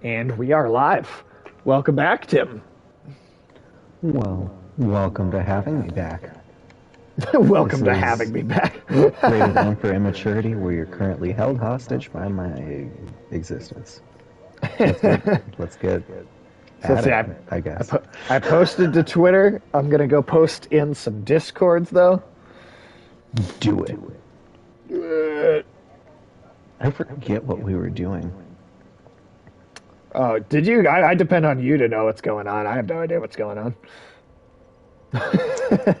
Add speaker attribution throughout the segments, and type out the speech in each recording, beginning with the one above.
Speaker 1: And we are live. Welcome back, Tim.
Speaker 2: Well, welcome to having me back.
Speaker 1: Welcome to
Speaker 2: This
Speaker 1: having
Speaker 2: is
Speaker 1: me back.
Speaker 2: rated M for immaturity, where you're currently held hostage by my existence. Let's get
Speaker 1: So let's
Speaker 2: at
Speaker 1: see,
Speaker 2: it, I guess.
Speaker 1: I posted to Twitter. I'm going to go post in some Discords, though.
Speaker 2: Do it. I forget what we were doing.
Speaker 1: Oh, did you? I depend on you to know what's going on. I have no idea what's going on.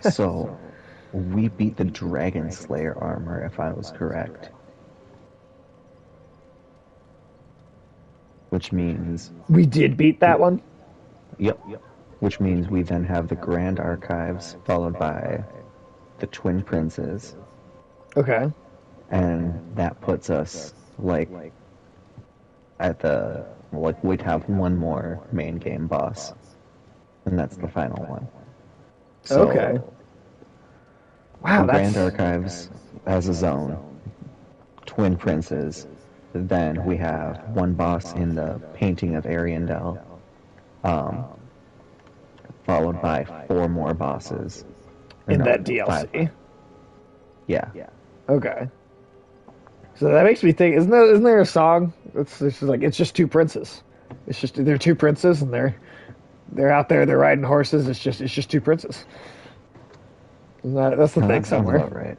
Speaker 2: So, we beat the Dragon Slayer armor, if I was correct. Which means,
Speaker 1: We did beat that one?
Speaker 2: yep. Which means we then have the Grand Archives, followed by the Twin Princes,
Speaker 1: Okay.
Speaker 2: and that puts us at the we'd have one more main game boss, and that's the final one. So
Speaker 1: Okay. Wow,
Speaker 2: the Grand
Speaker 1: that's...
Speaker 2: Archives as a zone, Twin Princes, then we have one boss in the Painting of Ariandel, followed by four more bosses. Or
Speaker 1: in
Speaker 2: no,
Speaker 1: that
Speaker 2: five.
Speaker 1: DLC.
Speaker 2: Yeah.
Speaker 1: Okay. So that makes me think, isn't there a song? It's just like, it's just two princes. It's just, they're two princes and they're out there, they're riding horses. It's just two princes. That's the
Speaker 2: No,
Speaker 1: thing
Speaker 2: that sounds
Speaker 1: somewhere.
Speaker 2: about right.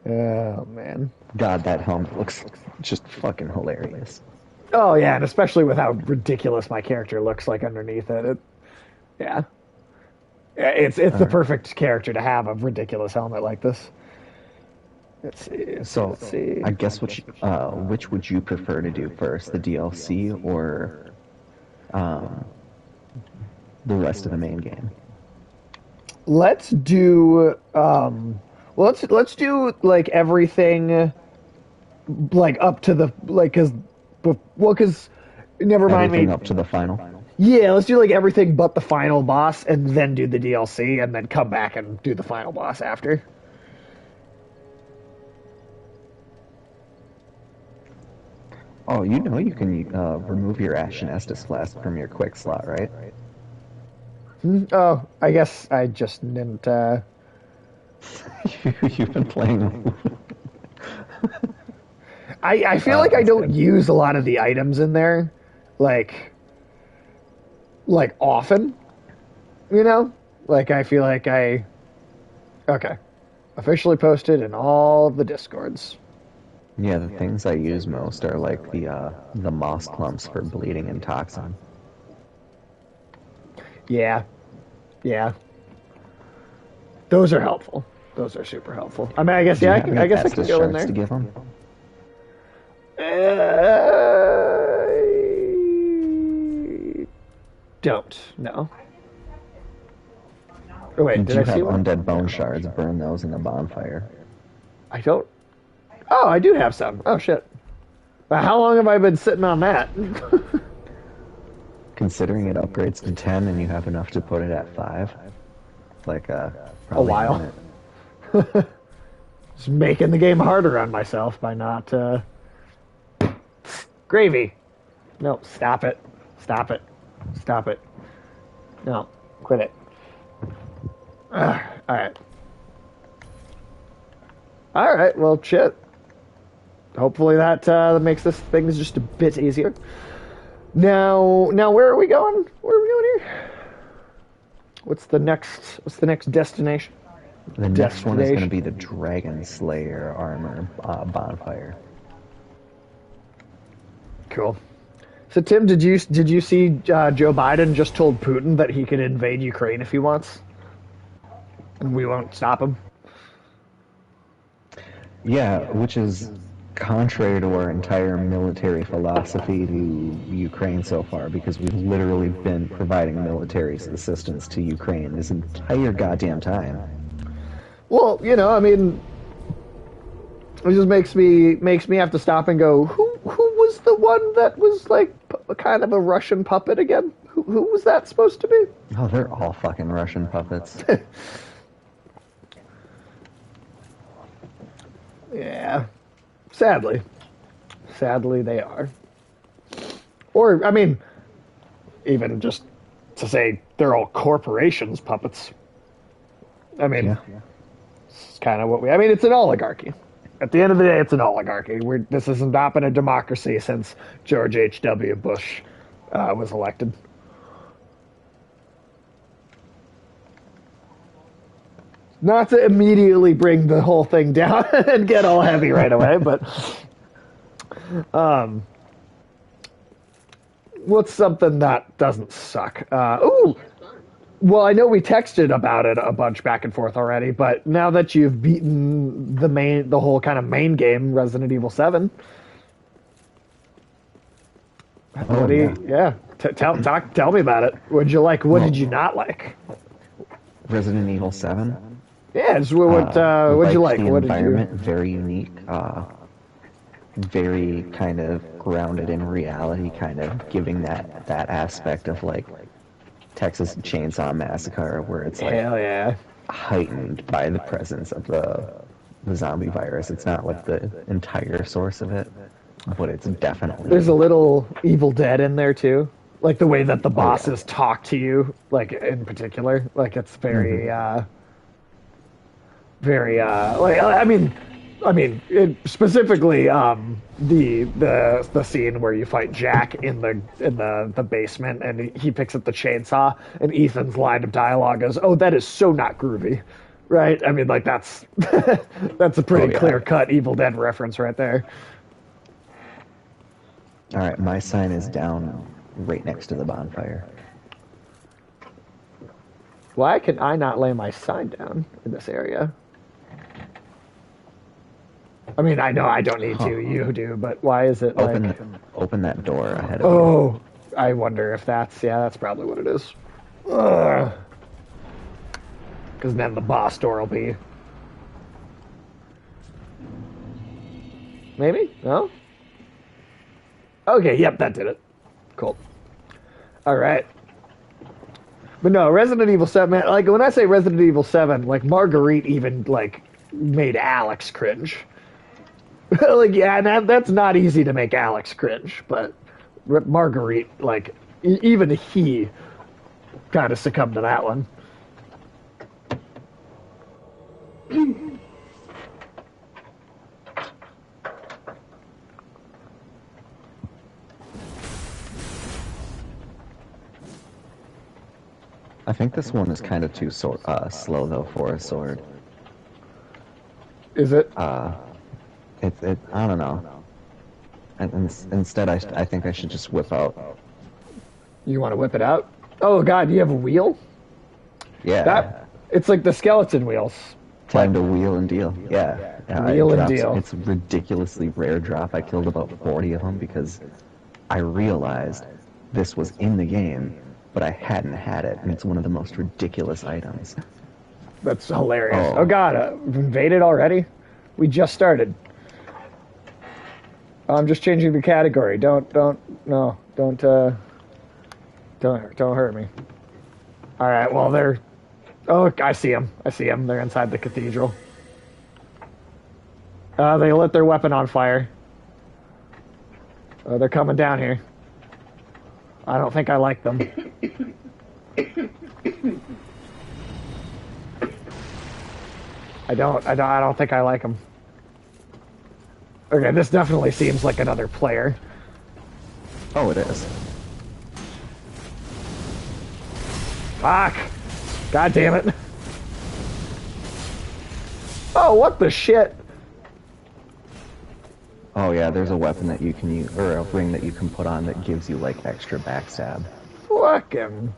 Speaker 1: Oh man.
Speaker 2: God, that helmet looks just fucking hilarious.
Speaker 1: Oh yeah, and especially with how ridiculous my character looks like underneath it. Yeah. Yeah, it's the perfect character to have a ridiculous helmet like this. Let's see.
Speaker 2: So,
Speaker 1: Let's see.
Speaker 2: I guess which would you prefer to do first, the DLC or the rest of the main game?
Speaker 1: Let's do let's do like everything like up to the like cuz never mind
Speaker 2: Everything
Speaker 1: me.
Speaker 2: up to the final?
Speaker 1: Yeah, let's do like everything but the final boss and then do the DLC and then come back and do the final boss after.
Speaker 2: Oh, you know you can remove your Ashen Estus Flask from your quick slot, right?
Speaker 1: Oh, I guess I just didn't
Speaker 2: You've been playing.
Speaker 1: I feel like I
Speaker 2: that's
Speaker 1: don't
Speaker 2: good.
Speaker 1: use a lot of the items in there like often, you know? Like I feel like okay. Officially posted in all of the Discords.
Speaker 2: Yeah, the things I use most are like the moss clumps for bleeding and toxin.
Speaker 1: Yeah. Yeah. Those are helpful. Those are super helpful. I mean, I guess
Speaker 2: Do you
Speaker 1: yeah,
Speaker 2: have any
Speaker 1: I guess I can
Speaker 2: Estus
Speaker 1: go in
Speaker 2: shards
Speaker 1: there.
Speaker 2: to give them?
Speaker 1: Don't. No. Oh wait,
Speaker 2: Do
Speaker 1: did
Speaker 2: you
Speaker 1: I
Speaker 2: have
Speaker 1: see one?
Speaker 2: undead bone shards? Burn those in the bonfire.
Speaker 1: I don't. Oh, I do have some. Oh shit. But how long have I been sitting on that?
Speaker 2: Considering it upgrades to 10 and you have enough to put it at 5, like
Speaker 1: A
Speaker 2: probably
Speaker 1: while. Just making the game harder on myself by not gravy. No, stop it. Stop it. Stop it. No, quit it. All right. All right. Well, shit. Hopefully that makes this thing just a bit easier. Now, where are we going? Where are we going here? What's the next destination?
Speaker 2: The next one is going to be the Dragon Slayer armor bonfire.
Speaker 1: Cool. So, Tim, did you see Joe Biden just told Putin that he could invade Ukraine if he wants, and we won't stop him?
Speaker 2: Yeah, which is contrary to our entire military philosophy to Ukraine so far, because we've literally been providing military assistance to Ukraine this entire goddamn time.
Speaker 1: Well, I mean, it just makes me have to stop and go, who was the one that was like kind of a Russian puppet again? Who was that supposed to be?
Speaker 2: Oh, they're all fucking Russian puppets.
Speaker 1: Yeah, sadly. Sadly, they are. Or, I mean, even just to say they're all corporations' puppets. I mean,
Speaker 2: Yeah.
Speaker 1: it's kind of what I mean, it's an oligarchy. At the end of the day, it's an oligarchy. This has not been a democracy since George H.W. Bush was elected. Not to immediately bring the whole thing down and get all heavy right away, but what's something that doesn't suck? Well, I know we texted about it a bunch back and forth already, but now that you've beaten the whole kind of main game, Resident Evil 7, what do you, yeah, tell me about it. What'd you like? What did you not like?
Speaker 2: Resident Evil 7.
Speaker 1: Yeah, just what'd you like?
Speaker 2: The
Speaker 1: What did
Speaker 2: environment,
Speaker 1: you?
Speaker 2: very unique. Very kind of grounded in reality, kind of giving that aspect of like Texas Chainsaw Massacre, where it's like
Speaker 1: Hell yeah.
Speaker 2: heightened by the presence of the zombie virus. It's not like the entire source of it, but it's definitely.
Speaker 1: There's a little Evil Dead in there too, like the way that the bosses talk to you, like in particular, like it's very, very. Like I mean, specifically the scene where you fight Jack in the basement and he picks up the chainsaw and Ethan's line of dialogue is, "Oh, that is so not groovy," right? I mean, like that's that's a pretty clear-cut Evil Dead reference right there.
Speaker 2: All right, my sign is down right next to the bonfire.
Speaker 1: Why can I not lay my sign down in this area? I mean, I know I don't need to. You do, but why is it like...
Speaker 2: Open that door ahead of you.
Speaker 1: Oh, I wonder if that's probably what it is. Because then the boss door will be... Maybe? No? Okay, yep, that did it. Cool. All right. But no, Resident Evil 7, man, like, when I say Resident Evil 7, like, Marguerite even, like, made Alex cringe. Like, yeah, that's not easy to make Alex cringe, but Marguerite, like, even he kind of succumbed to that one.
Speaker 2: I think this one is kind of too slow though for a sword.
Speaker 1: Is it?
Speaker 2: I don't know. And instead, I think I should just whip out.
Speaker 1: You want to whip it out? Oh God, you have a wheel?
Speaker 2: Yeah.
Speaker 1: It's like the skeleton wheels.
Speaker 2: Time to wheel and deal. Yeah.
Speaker 1: Wheel and deal.
Speaker 2: It's a ridiculously rare drop. I killed about 40 of them because I realized this was in the game, but I hadn't had it, and it's one of the most ridiculous items.
Speaker 1: That's hilarious. Oh God, invaded already? We just started. I'm just changing the category. Don't hurt me. All right. Well, they're. Oh, I see them. They're inside the cathedral. They lit their weapon on fire. They're coming down here. I don't think I like them. I don't think I like them. Okay, this definitely seems like another player.
Speaker 2: Oh, it is.
Speaker 1: Fuck! God damn it! Oh, what the shit?
Speaker 2: Oh yeah, there's a weapon that you can use, or a ring that you can put on that gives you like extra backstab.
Speaker 1: Fucking.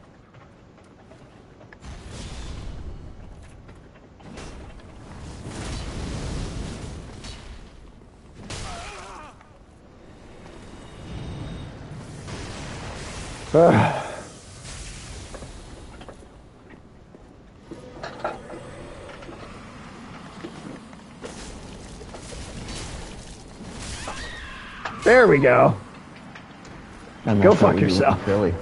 Speaker 1: There we go.
Speaker 2: And
Speaker 1: Go
Speaker 2: that's how
Speaker 1: fuck
Speaker 2: we do it in
Speaker 1: yourself.
Speaker 2: Philly.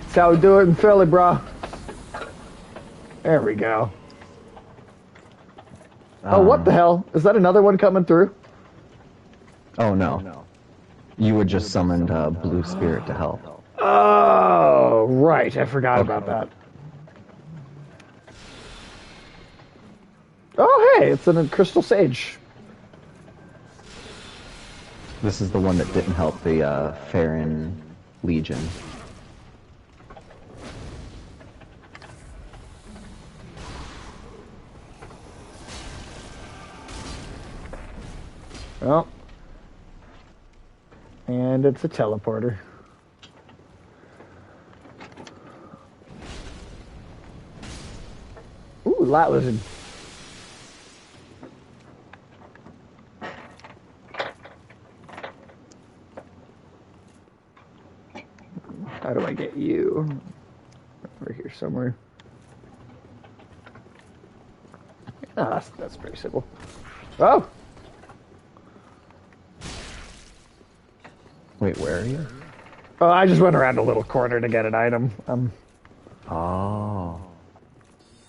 Speaker 1: That's how we do it in Philly, bro. There we go. Oh, what the hell? Is that another one coming through?
Speaker 2: Oh no. You were just summoned Blue Spirit to help.
Speaker 1: Oh, right. I forgot
Speaker 2: Okay.
Speaker 1: about that. Oh, hey, it's a Crystal Sage.
Speaker 2: This is the one that didn't help the Farron Legion.
Speaker 1: Oh. And it's a teleporter. Ooh, Lot Lizard. How do I get you? Over here somewhere. Ah, that's pretty simple. Oh!
Speaker 2: Wait, where are you?
Speaker 1: Oh, I just went around a little corner to get an item.
Speaker 2: Oh.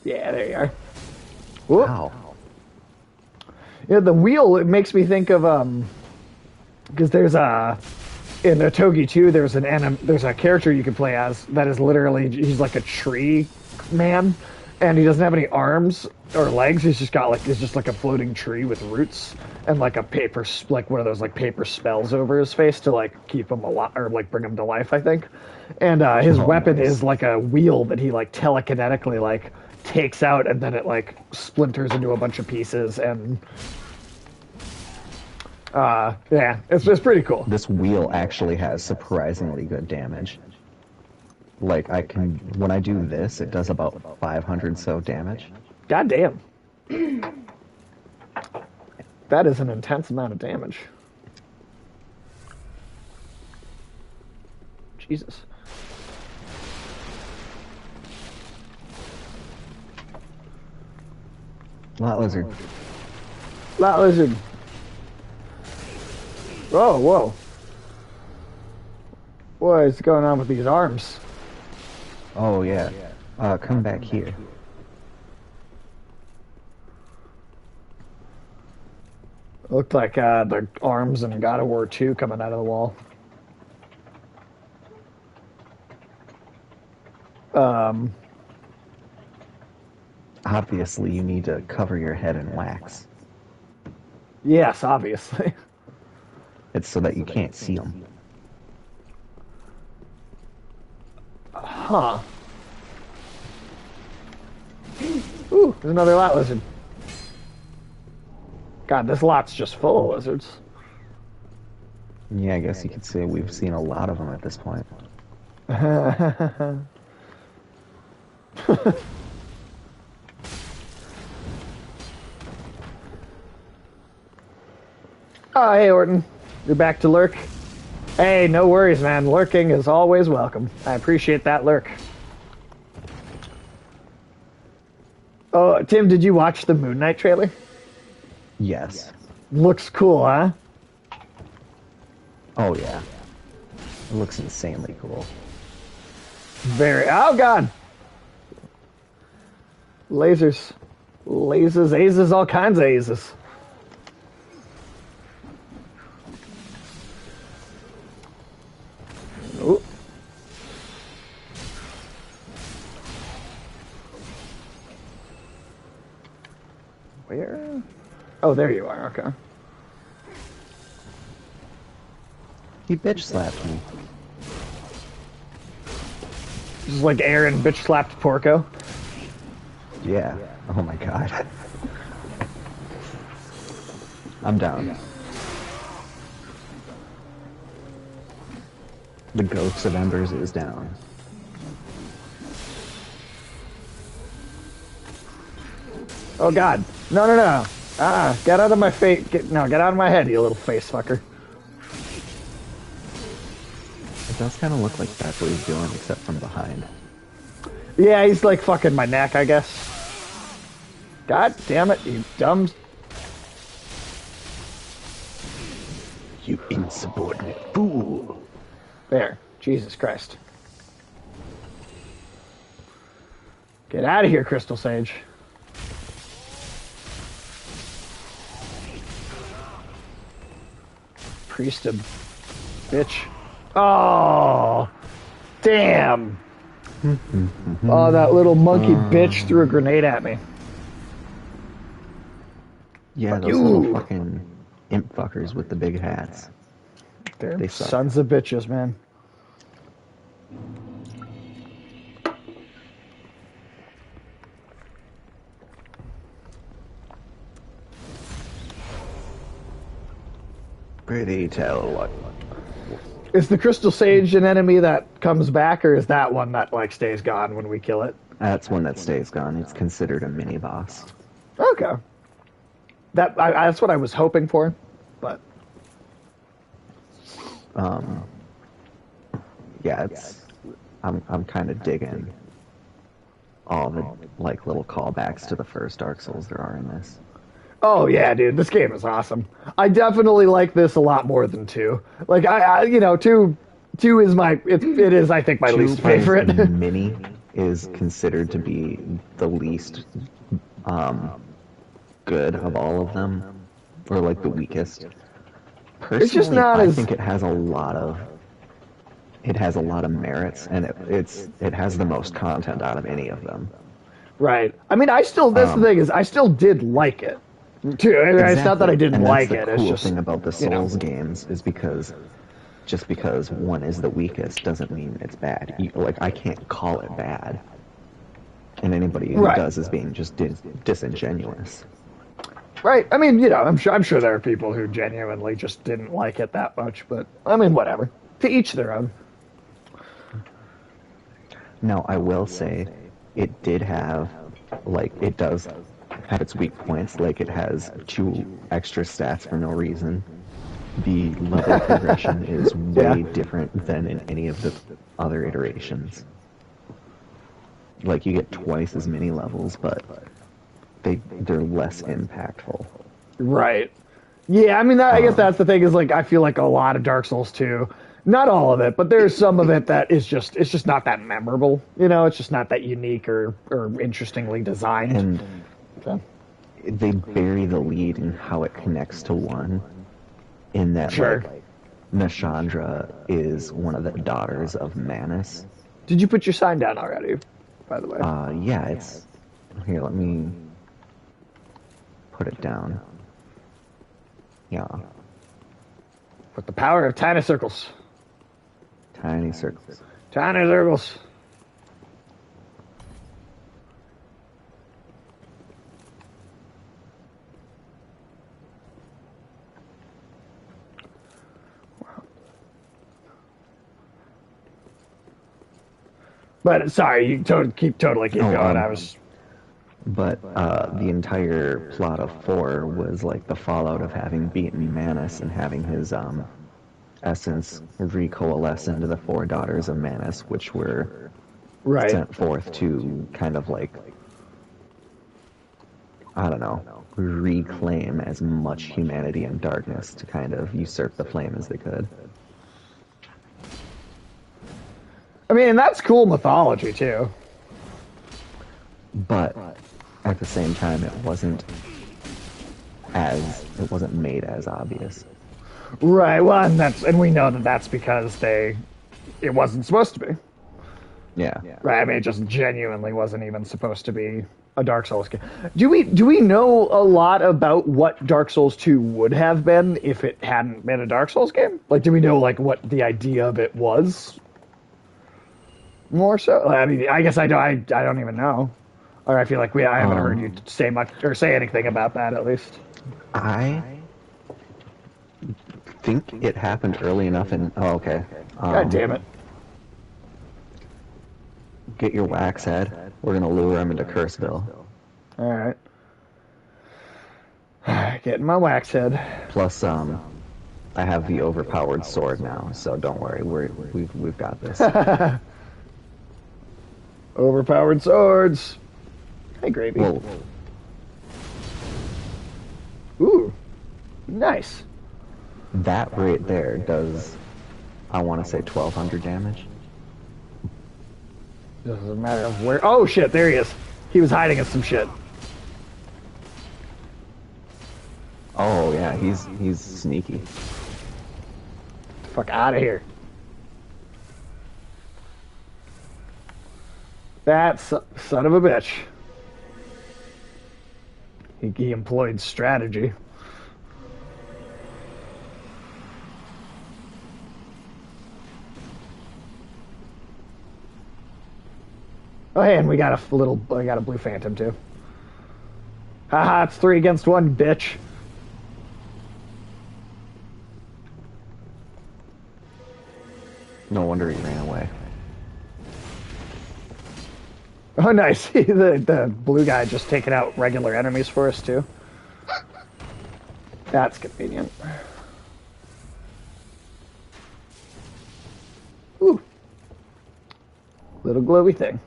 Speaker 1: Yeah, there you are. Whoop.
Speaker 2: Wow.
Speaker 1: Yeah, the wheel, it makes me think of, because there's in Otogi 2, there's a character you can play as that is literally, he's like a tree man, and he doesn't have any arms or legs. He's just like a floating tree with roots and like a like one of those like paper spells over his face to like keep him alive or like bring him to life, I think. And his
Speaker 2: Oh,
Speaker 1: weapon
Speaker 2: nice.
Speaker 1: is like a wheel that he like telekinetically like takes out, and then it like splinters into a bunch of pieces. And yeah, it's pretty cool.
Speaker 2: This wheel actually has surprisingly good damage. Like, when I do this, it does about 500 so damage.
Speaker 1: God damn. That is an intense amount of damage. Jesus.
Speaker 2: Lot Lizard.
Speaker 1: Lot Lizard. Oh, whoa. What is going on with these arms?
Speaker 2: Oh, yeah. Come back here.
Speaker 1: Looked like the arms in God of War 2 coming out of the wall.
Speaker 2: Obviously, you need to cover your head in wax.
Speaker 1: Yes, obviously.
Speaker 2: It's so that you can't see them.
Speaker 1: Huh. Ooh, there's another lot lizard. God, this lot's just full of lizards.
Speaker 2: Yeah, I guess you could say we've seen a lot of them at this point.
Speaker 1: Oh, hey, Orton. You're back to lurk? Hey, no worries, man. Lurking is always welcome. I appreciate that lurk. Oh, Tim, did you watch the Moon Knight trailer?
Speaker 2: Yes.
Speaker 1: Looks cool, huh?
Speaker 2: Oh, yeah. It looks insanely cool.
Speaker 1: Very. Oh, God. Lasers. Lasers, azes, all kinds of azes. Ooh. Where? Oh, there you are. Okay.
Speaker 2: He bitch slapped me.
Speaker 1: Just like Aaron bitch slapped Porco.
Speaker 2: Yeah. Oh my god. I'm down. The Ghosts of Embers is down.
Speaker 1: Oh God! No, no, no! Get out of my face! Get out of my head, you little face fucker!
Speaker 2: It does kind of look like that's what he's doing, except from behind.
Speaker 1: Yeah, he's like fucking my neck, I guess. God damn it, you dumb.
Speaker 2: You insubordinate fool!
Speaker 1: There, Jesus Christ! Get out of here, Crystal Sage. priest a bitch. Oh, damn. Oh, that little monkey bitch threw a grenade at me.
Speaker 2: Yeah,
Speaker 1: Fuck
Speaker 2: those
Speaker 1: you.
Speaker 2: little fucking imp fuckers with the big hats.
Speaker 1: They're
Speaker 2: They suck.
Speaker 1: sons of bitches, man.
Speaker 2: Pretty tell what.
Speaker 1: Is the Crystal Sage an enemy that comes back, or is that one that like stays gone when we kill it?
Speaker 2: That's one that stays gone. It's considered a mini boss.
Speaker 1: Okay. That's what I was hoping for, but
Speaker 2: Yeah, I'm kind of digging all the like little callbacks to the first Dark Souls there are in this.
Speaker 1: oh yeah, dude, this game is awesome. I definitely like this a lot more than 2. Like two is my it is I think my least favorite.
Speaker 2: Mini is considered to be the least good of all of them, or like the weakest. Personally,
Speaker 1: It's just not
Speaker 2: I
Speaker 1: as-
Speaker 2: think it has a lot of merits, and it has the most content out of any of them.
Speaker 1: Right. I mean, that's the thing is, I still did like it. Too. I mean, It's not that I didn't
Speaker 2: and
Speaker 1: like
Speaker 2: that's
Speaker 1: it.
Speaker 2: the
Speaker 1: It's
Speaker 2: cool
Speaker 1: just
Speaker 2: thing about the
Speaker 1: you know.
Speaker 2: Souls games is because just because one is the weakest doesn't mean it's bad. Like I can't call it bad, and anybody who
Speaker 1: Right.
Speaker 2: does is being just disingenuous.
Speaker 1: Right. I mean, I'm sure there are people who genuinely just didn't like it that much, but I mean, whatever. To each their own.
Speaker 2: Now, I will say, it did have, like, it does have its weak points. Like, it has 2 extra stats for no reason. The level progression is way different than in any of the other iterations. Like, you get twice as many levels, but they're less impactful.
Speaker 1: Right. Yeah, I mean, I guess that's the thing is like I feel like a lot of Dark Souls 2, not all of it, but there's some of it that is it's just not that memorable. It's just not that unique or interestingly designed.
Speaker 2: And
Speaker 1: So,
Speaker 2: they bury the lead in how it connects to 1, in that,
Speaker 1: Sure.
Speaker 2: like, Nashandra is one of the daughters of Manus.
Speaker 1: did you put your sign down already? By the way.
Speaker 2: Yeah, it's... Here, let me put it down. Yeah,
Speaker 1: With the power of tiny circles.
Speaker 2: tiny circles.
Speaker 1: Tiny circles. But sorry, you keep going. I was
Speaker 2: But the entire plot of 4 was like the fallout of having beaten Manus and having his essence recoalesce into the 4 daughters of Manus, which were
Speaker 1: right.
Speaker 2: sent forth to kind of like, I don't know, reclaim as much humanity and darkness to kind of usurp the flame as they could.
Speaker 1: I mean, and that's cool mythology too.
Speaker 2: But at the same time, it wasn't made as obvious.
Speaker 1: Right. Well, and we know that that's because it wasn't supposed to be.
Speaker 2: Yeah.
Speaker 1: Right. I mean, it just genuinely wasn't even supposed to be a Dark Souls game. Do we know a lot about what Dark Souls 2 would have been if it hadn't been a Dark Souls game? Like, do we know like what the idea of it was? More so. I mean, I guess I don't even know. Or I feel like I haven't heard you say much or say anything about that at least.
Speaker 2: I think it happened early enough in... Oh, okay.
Speaker 1: God damn it.
Speaker 2: Get your wax head. We're going to lure him into Curseville.
Speaker 1: All right. Getting my wax head.
Speaker 2: Plus, I have the overpowered sword now, so don't worry. We've got this.
Speaker 1: Overpowered swords. Hey, Gravy.
Speaker 2: Well,
Speaker 1: Ooh. Nice.
Speaker 2: that right there does, I want to say, 1,200 damage.
Speaker 1: Doesn't matter of where. Oh shit! There he is. He was hiding in some shit.
Speaker 2: Oh, yeah, he's sneaky.
Speaker 1: Fuck out of here. That son of a bitch. He employed strategy. Oh, hey, and we got a blue phantom too. Haha, it's 3 against 1, bitch.
Speaker 2: No wonder he ran away.
Speaker 1: Oh, nice. The blue guy just taking out regular enemies for us, too. That's convenient. Ooh. Little glowy thing.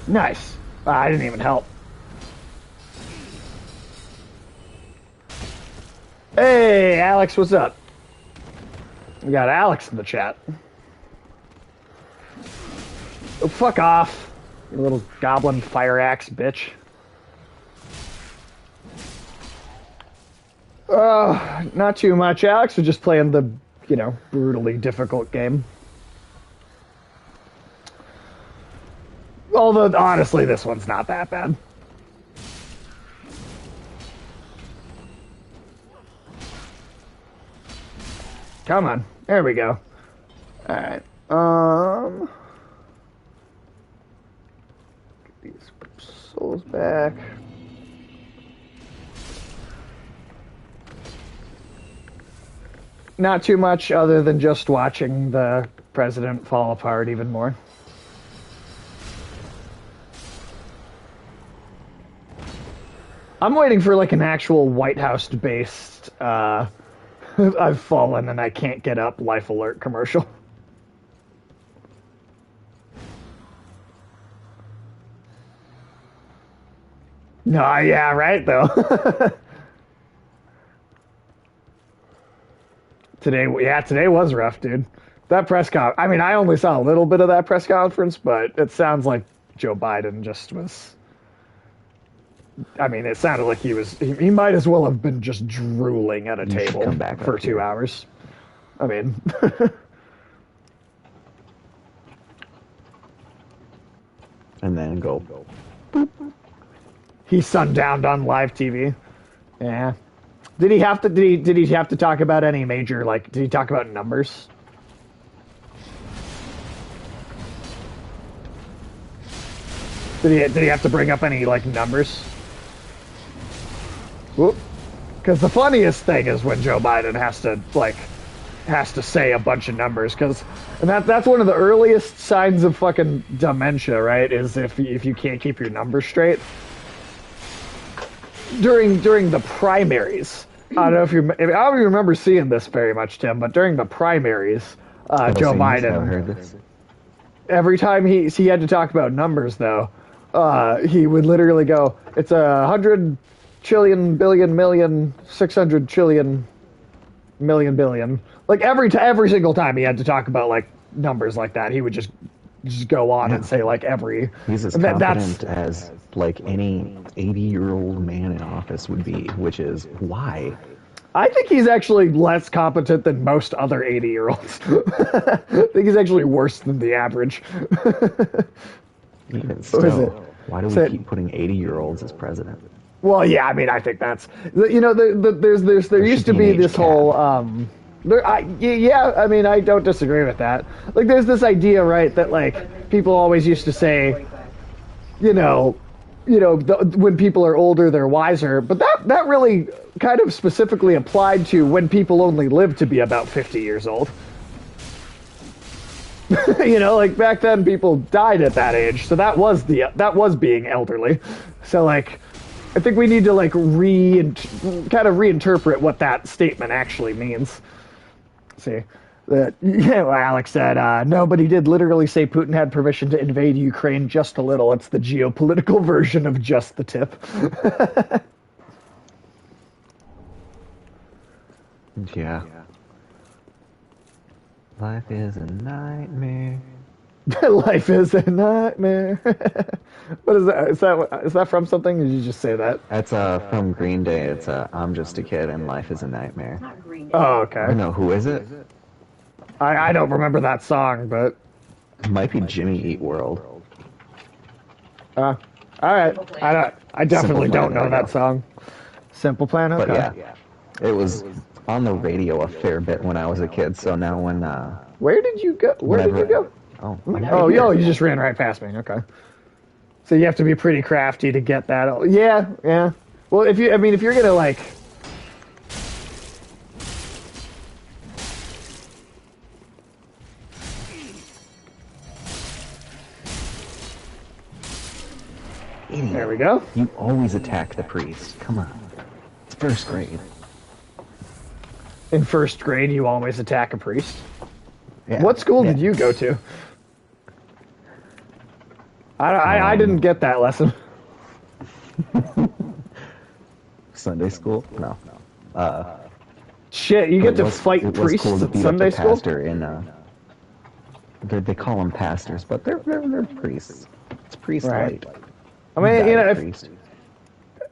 Speaker 1: Nice. I didn't even help. Hey, Alex, what's up? We got Alex in the chat. Oh, fuck off, you little goblin fire axe bitch. Not too much, Alex. We're just playing the, brutally difficult game. Although, honestly, this one's not that bad. Come on. There we go. Alright. Get these souls back. Not too much other than just watching the president fall apart even more. I'm waiting for like an actual White House based I've fallen and I can't get up life alert commercial. No, yeah, right though. Today was rough, dude. That press I mean, I only saw a little bit of that press conference, but it sounds like Joe Biden just was. I mean, it sounded like he might as well have been just drooling at a table for 2 hours. I mean.
Speaker 2: And then go.
Speaker 1: He sundowned on live TV. Yeah. Did he have to talk about any major, like, did he talk about numbers? Did he have to bring up any, like, numbers? Because the funniest thing is when Joe Biden has to say a bunch of numbers, and that's one of the earliest signs of fucking dementia, right? Is if you can't keep your numbers straight. During the primaries, I don't even remember seeing this very much, Tim, but during the primaries, Joe Biden, every time he had to talk about numbers, though, he would literally go, "It's 100 trillion billion million 600 trillion million billion." Like every single time he had to talk about like numbers like that, he would just go on and say like every.
Speaker 2: He's as confident as like any 80-year-old man in office would be, which is why.
Speaker 1: I think he's actually less competent than most other 80-year-olds. I think he's actually worse than the average.
Speaker 2: Even still, why do we keep putting 80-year-olds as president?
Speaker 1: Well, yeah, I mean, I think that's there used to be this whole yeah, I mean, I don't disagree with that. Like, there's this idea, right, that like people always used to say, when people are older, they're wiser. But that really kind of specifically applied to when people only lived to be about 50 years old. Like back then, people died at that age, so that was being elderly. So like, I think we need to like kind of reinterpret what that statement actually means. See, Alex said, no, but he did literally say Putin had permission to invade Ukraine just a little. It's the geopolitical version of just the tip.
Speaker 2: Yeah. Life is a nightmare.
Speaker 1: Life is a nightmare. What is that? Is that from something? Or did you just say that?
Speaker 2: That's from Green Day. It's I'm just a kid and life is a nightmare.
Speaker 3: Not Green Day.
Speaker 1: Oh,
Speaker 2: I
Speaker 1: okay.
Speaker 2: know who is it?
Speaker 1: I don't remember that song, but
Speaker 2: It might be Jimmy Eat World.
Speaker 1: all right. I definitely
Speaker 2: Simple
Speaker 1: don't
Speaker 2: Plan,
Speaker 1: know
Speaker 2: there
Speaker 1: that
Speaker 2: you go.
Speaker 1: song. Simple Plan. Okay.
Speaker 2: But yeah, it was on the radio a fair bit when I was a kid. So now when
Speaker 1: Where did you go? Where did you
Speaker 2: whenever-
Speaker 1: go?
Speaker 2: Oh,
Speaker 1: Oh, yo, you just ran right past me. Okay. So you have to be pretty crafty to get that. Yeah, yeah. Well, if you're gonna like.
Speaker 2: idiot.
Speaker 1: There we go.
Speaker 2: You always attack the priest. Come on. It's first grade.
Speaker 1: In first grade, you always attack a priest.
Speaker 2: Yeah.
Speaker 1: What school did
Speaker 2: Yeah.
Speaker 1: you go to? I didn't get that lesson.
Speaker 2: Sunday school? No.
Speaker 1: Shit, you get
Speaker 2: It
Speaker 1: to
Speaker 2: was-
Speaker 1: fight
Speaker 2: it was
Speaker 1: priests
Speaker 2: cool to
Speaker 1: at
Speaker 2: beat up
Speaker 1: Sunday
Speaker 2: the
Speaker 1: school?
Speaker 2: pastor in they call them pastors, but they're priests. It's priest
Speaker 1: Right.
Speaker 2: light.
Speaker 1: I mean, you know,
Speaker 2: priest.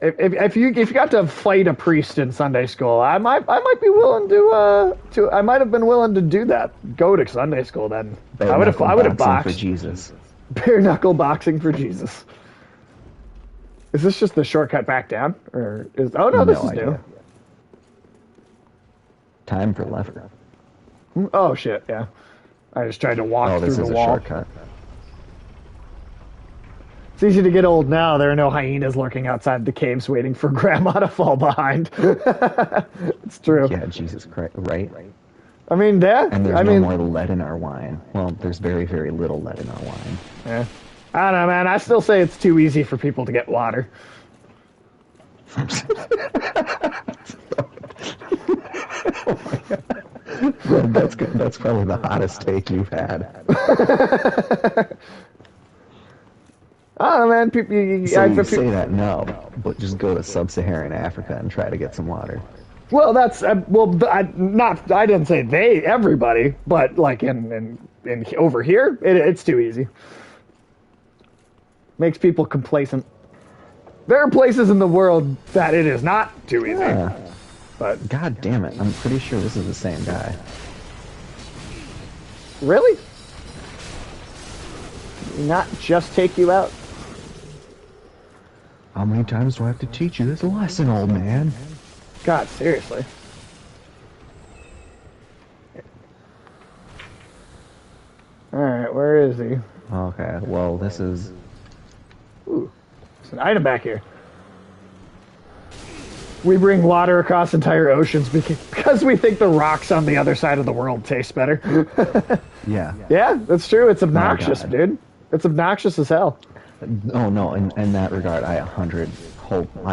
Speaker 1: if you got to fight a priest in Sunday school, I might be willing to I might have been willing to do that. Go to Sunday school then. I would have
Speaker 2: Boxing
Speaker 1: boxed.
Speaker 2: for Jesus.
Speaker 1: Bare knuckle boxing for Jesus. Is this just the shortcut back down, or is? Oh no, this
Speaker 2: No
Speaker 1: is
Speaker 2: idea.
Speaker 1: new.
Speaker 2: Time for lever.
Speaker 1: Oh shit, yeah. I just tried to walk
Speaker 2: Oh,
Speaker 1: through
Speaker 2: this
Speaker 1: the
Speaker 2: is a
Speaker 1: wall.
Speaker 2: shortcut.
Speaker 1: It's easy to get old now. There are no hyenas lurking outside the caves waiting for Grandma to fall behind. It's true.
Speaker 2: Yeah, Jesus Christ, right?
Speaker 1: I mean, yeah.
Speaker 2: And there's
Speaker 1: I
Speaker 2: no
Speaker 1: mean,
Speaker 2: more lead in our wine. Well, there's very, very little lead in our wine.
Speaker 1: yeah. I don't know, man. I still say it's too easy for people to get water.
Speaker 2: That's good. That's probably the hottest take you've had.
Speaker 1: I don't know, man. People,
Speaker 2: So you say that now, but just go to sub-Saharan Africa and try to get some water.
Speaker 1: well, that's I didn't say everybody, but like in over here, it's too easy. Makes people complacent. There are places in the world that it is not too easy,
Speaker 2: Yeah.
Speaker 1: but
Speaker 2: God damn it! I'm pretty sure this is the same guy.
Speaker 1: really, not just take you out.
Speaker 2: How many times do I have to teach you this lesson, old man?
Speaker 1: God, seriously. All right, where is he?
Speaker 2: Okay, well, this is...
Speaker 1: Ooh, there's an item back here. We bring water across entire oceans because we think the rocks on the other side of the world taste better.
Speaker 2: Yeah.
Speaker 1: Yeah, that's true. It's obnoxious,
Speaker 2: God.
Speaker 1: dude. It's obnoxious as hell.
Speaker 2: Oh, no, in that regard, I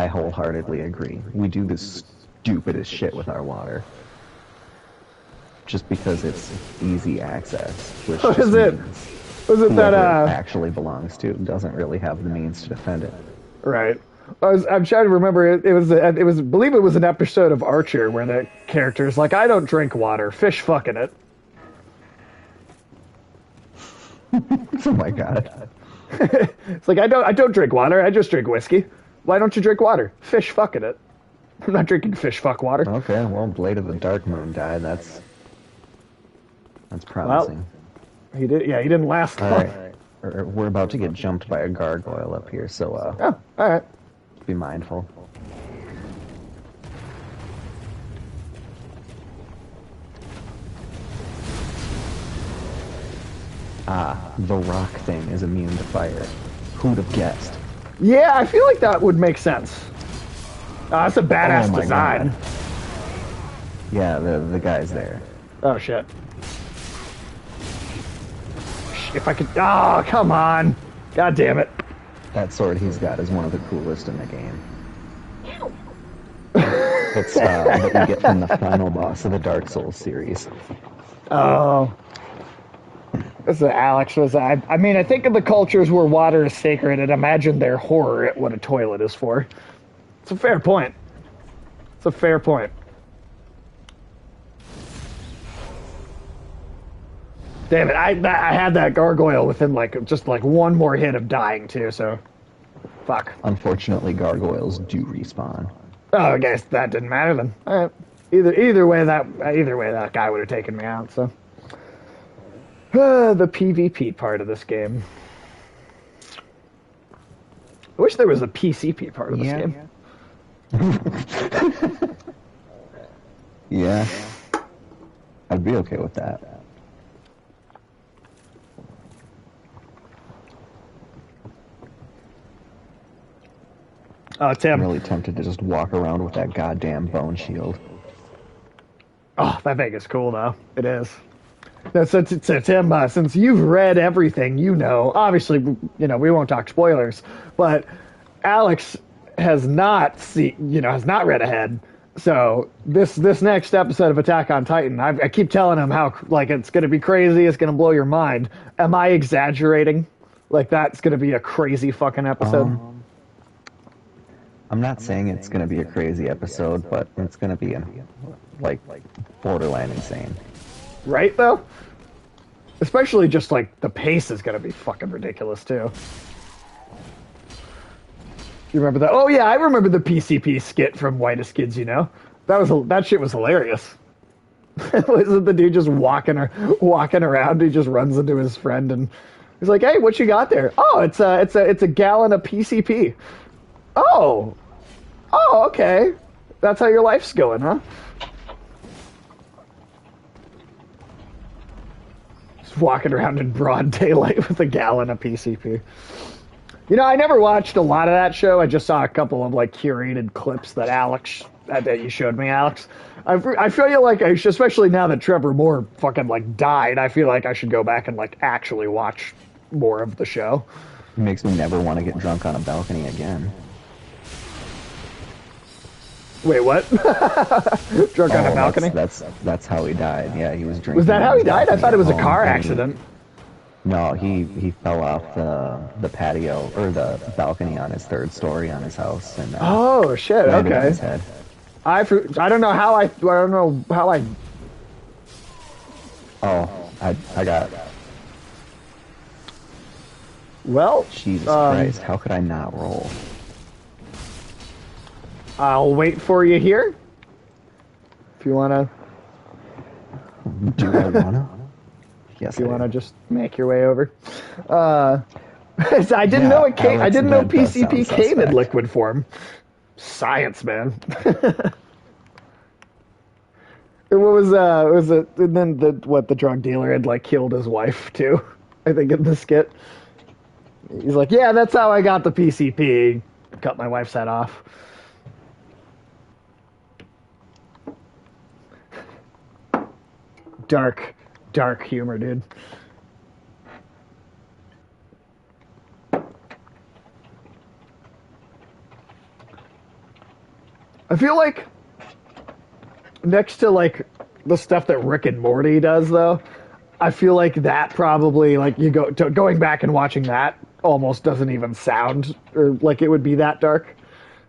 Speaker 2: wholeheartedly agree. We do the stupidest shit with our water. Just because it's easy access, which
Speaker 1: What
Speaker 2: just
Speaker 1: is it?
Speaker 2: means
Speaker 1: Was it that,
Speaker 2: whoever it actually belongs to doesn't really have the means to defend it.
Speaker 1: right. I'm trying to remember. It was I believe it was an episode of Archer where the character's like, I don't drink water, fish fucking it.
Speaker 2: Oh my god.
Speaker 1: It's like, I don't drink water, I just drink whiskey. Why don't you drink water? Fish fucking it. I'm not drinking fish fuck water.
Speaker 2: Okay, well, Blade of the Dark Moon died. That's promising.
Speaker 1: He didn't last
Speaker 2: All
Speaker 1: long.
Speaker 2: right. We're about to get jumped by a gargoyle up here, so
Speaker 1: Oh, alright.
Speaker 2: be mindful. Ah, the rock thing is immune to fire. Who'd have guessed?
Speaker 1: Yeah, I feel like that would make sense. That's a badass
Speaker 2: Oh my
Speaker 1: design.
Speaker 2: God. Yeah, the guy's there.
Speaker 1: Oh shit. If I could. Oh, come on. God damn it.
Speaker 2: That sword he's got is one of the coolest in the game.
Speaker 3: Ow.
Speaker 2: It's what you get from the final boss of the Dark Souls series.
Speaker 1: Oh. This is Alex was. I mean, I think of the cultures where water is sacred and imagine their horror at what a toilet is for. It's a fair point. It's a fair point. Damn it! I had that gargoyle within like just like one more hit of dying too. So, fuck.
Speaker 2: Unfortunately, gargoyles do respawn.
Speaker 1: Oh, I guess that didn't matter then. All right. Either way that guy would have taken me out. So, the PvP part of this game. I wish there was a PCP part of this game.
Speaker 2: Yeah. I'd be okay with that.
Speaker 1: Tim.
Speaker 2: I'm really tempted to just walk around with that goddamn bone shield.
Speaker 1: Oh, that thing is cool though. It is. Now, so Tim, since you've read everything, you know. Obviously, we won't talk spoilers, but Alex has not has not read ahead. So this next episode of Attack on Titan, I keep telling him how like it's going to be crazy, it's going to blow your mind. Am I exaggerating? Like that's going to be a crazy fucking episode.
Speaker 2: I'm not saying it's going to be a crazy episode, but it's going to be like borderline insane.
Speaker 1: Right though? Especially just like the pace is going to be fucking ridiculous too. You remember that? Oh yeah, I remember the PCP skit from Whitest Kids, That shit was hilarious. Wasn't the dude just walking around? He just runs into his friend and he's like, "Hey, what you got there?" "Oh, it's a gallon of PCP." Oh, okay. That's how your life's going, huh? Just walking around in broad daylight with a gallon of PCP. I never watched a lot of that show. I just saw a couple of like curated clips that you showed me, Alex. I feel like especially now that Trevor Moore fucking like died, I feel like I should go back and like actually watch more of the show.
Speaker 2: It makes me never want to get drunk on a balcony again.
Speaker 1: Wait, what? Drunk on a balcony?
Speaker 2: That's how he died. Yeah, he was drinking.
Speaker 1: Was that how he died? I thought it was a car accident.
Speaker 2: No, he fell off the patio or the balcony on his third story on his house and
Speaker 1: oh shit!
Speaker 2: landed on
Speaker 1: Okay.
Speaker 2: his head.
Speaker 1: I don't know how I
Speaker 2: Oh, I got.
Speaker 1: Well,
Speaker 2: Jesus Christ! How could I not roll?
Speaker 1: I'll wait for you here. If you wanna.
Speaker 2: Do I wanna? Yes.
Speaker 1: If you wanna just make your way over. I didn't know it came. I didn't know PCP came in liquid form. Science, man. What was it? And then the drug dealer had like killed his wife too. I think in the skit. He's like, yeah, that's how I got the PCP. Cut my wife's head off. Dark humor, dude. I feel like next to like the stuff that Rick and Morty does, though, I feel like that probably like going back and watching that almost doesn't even sound or like it would be that dark.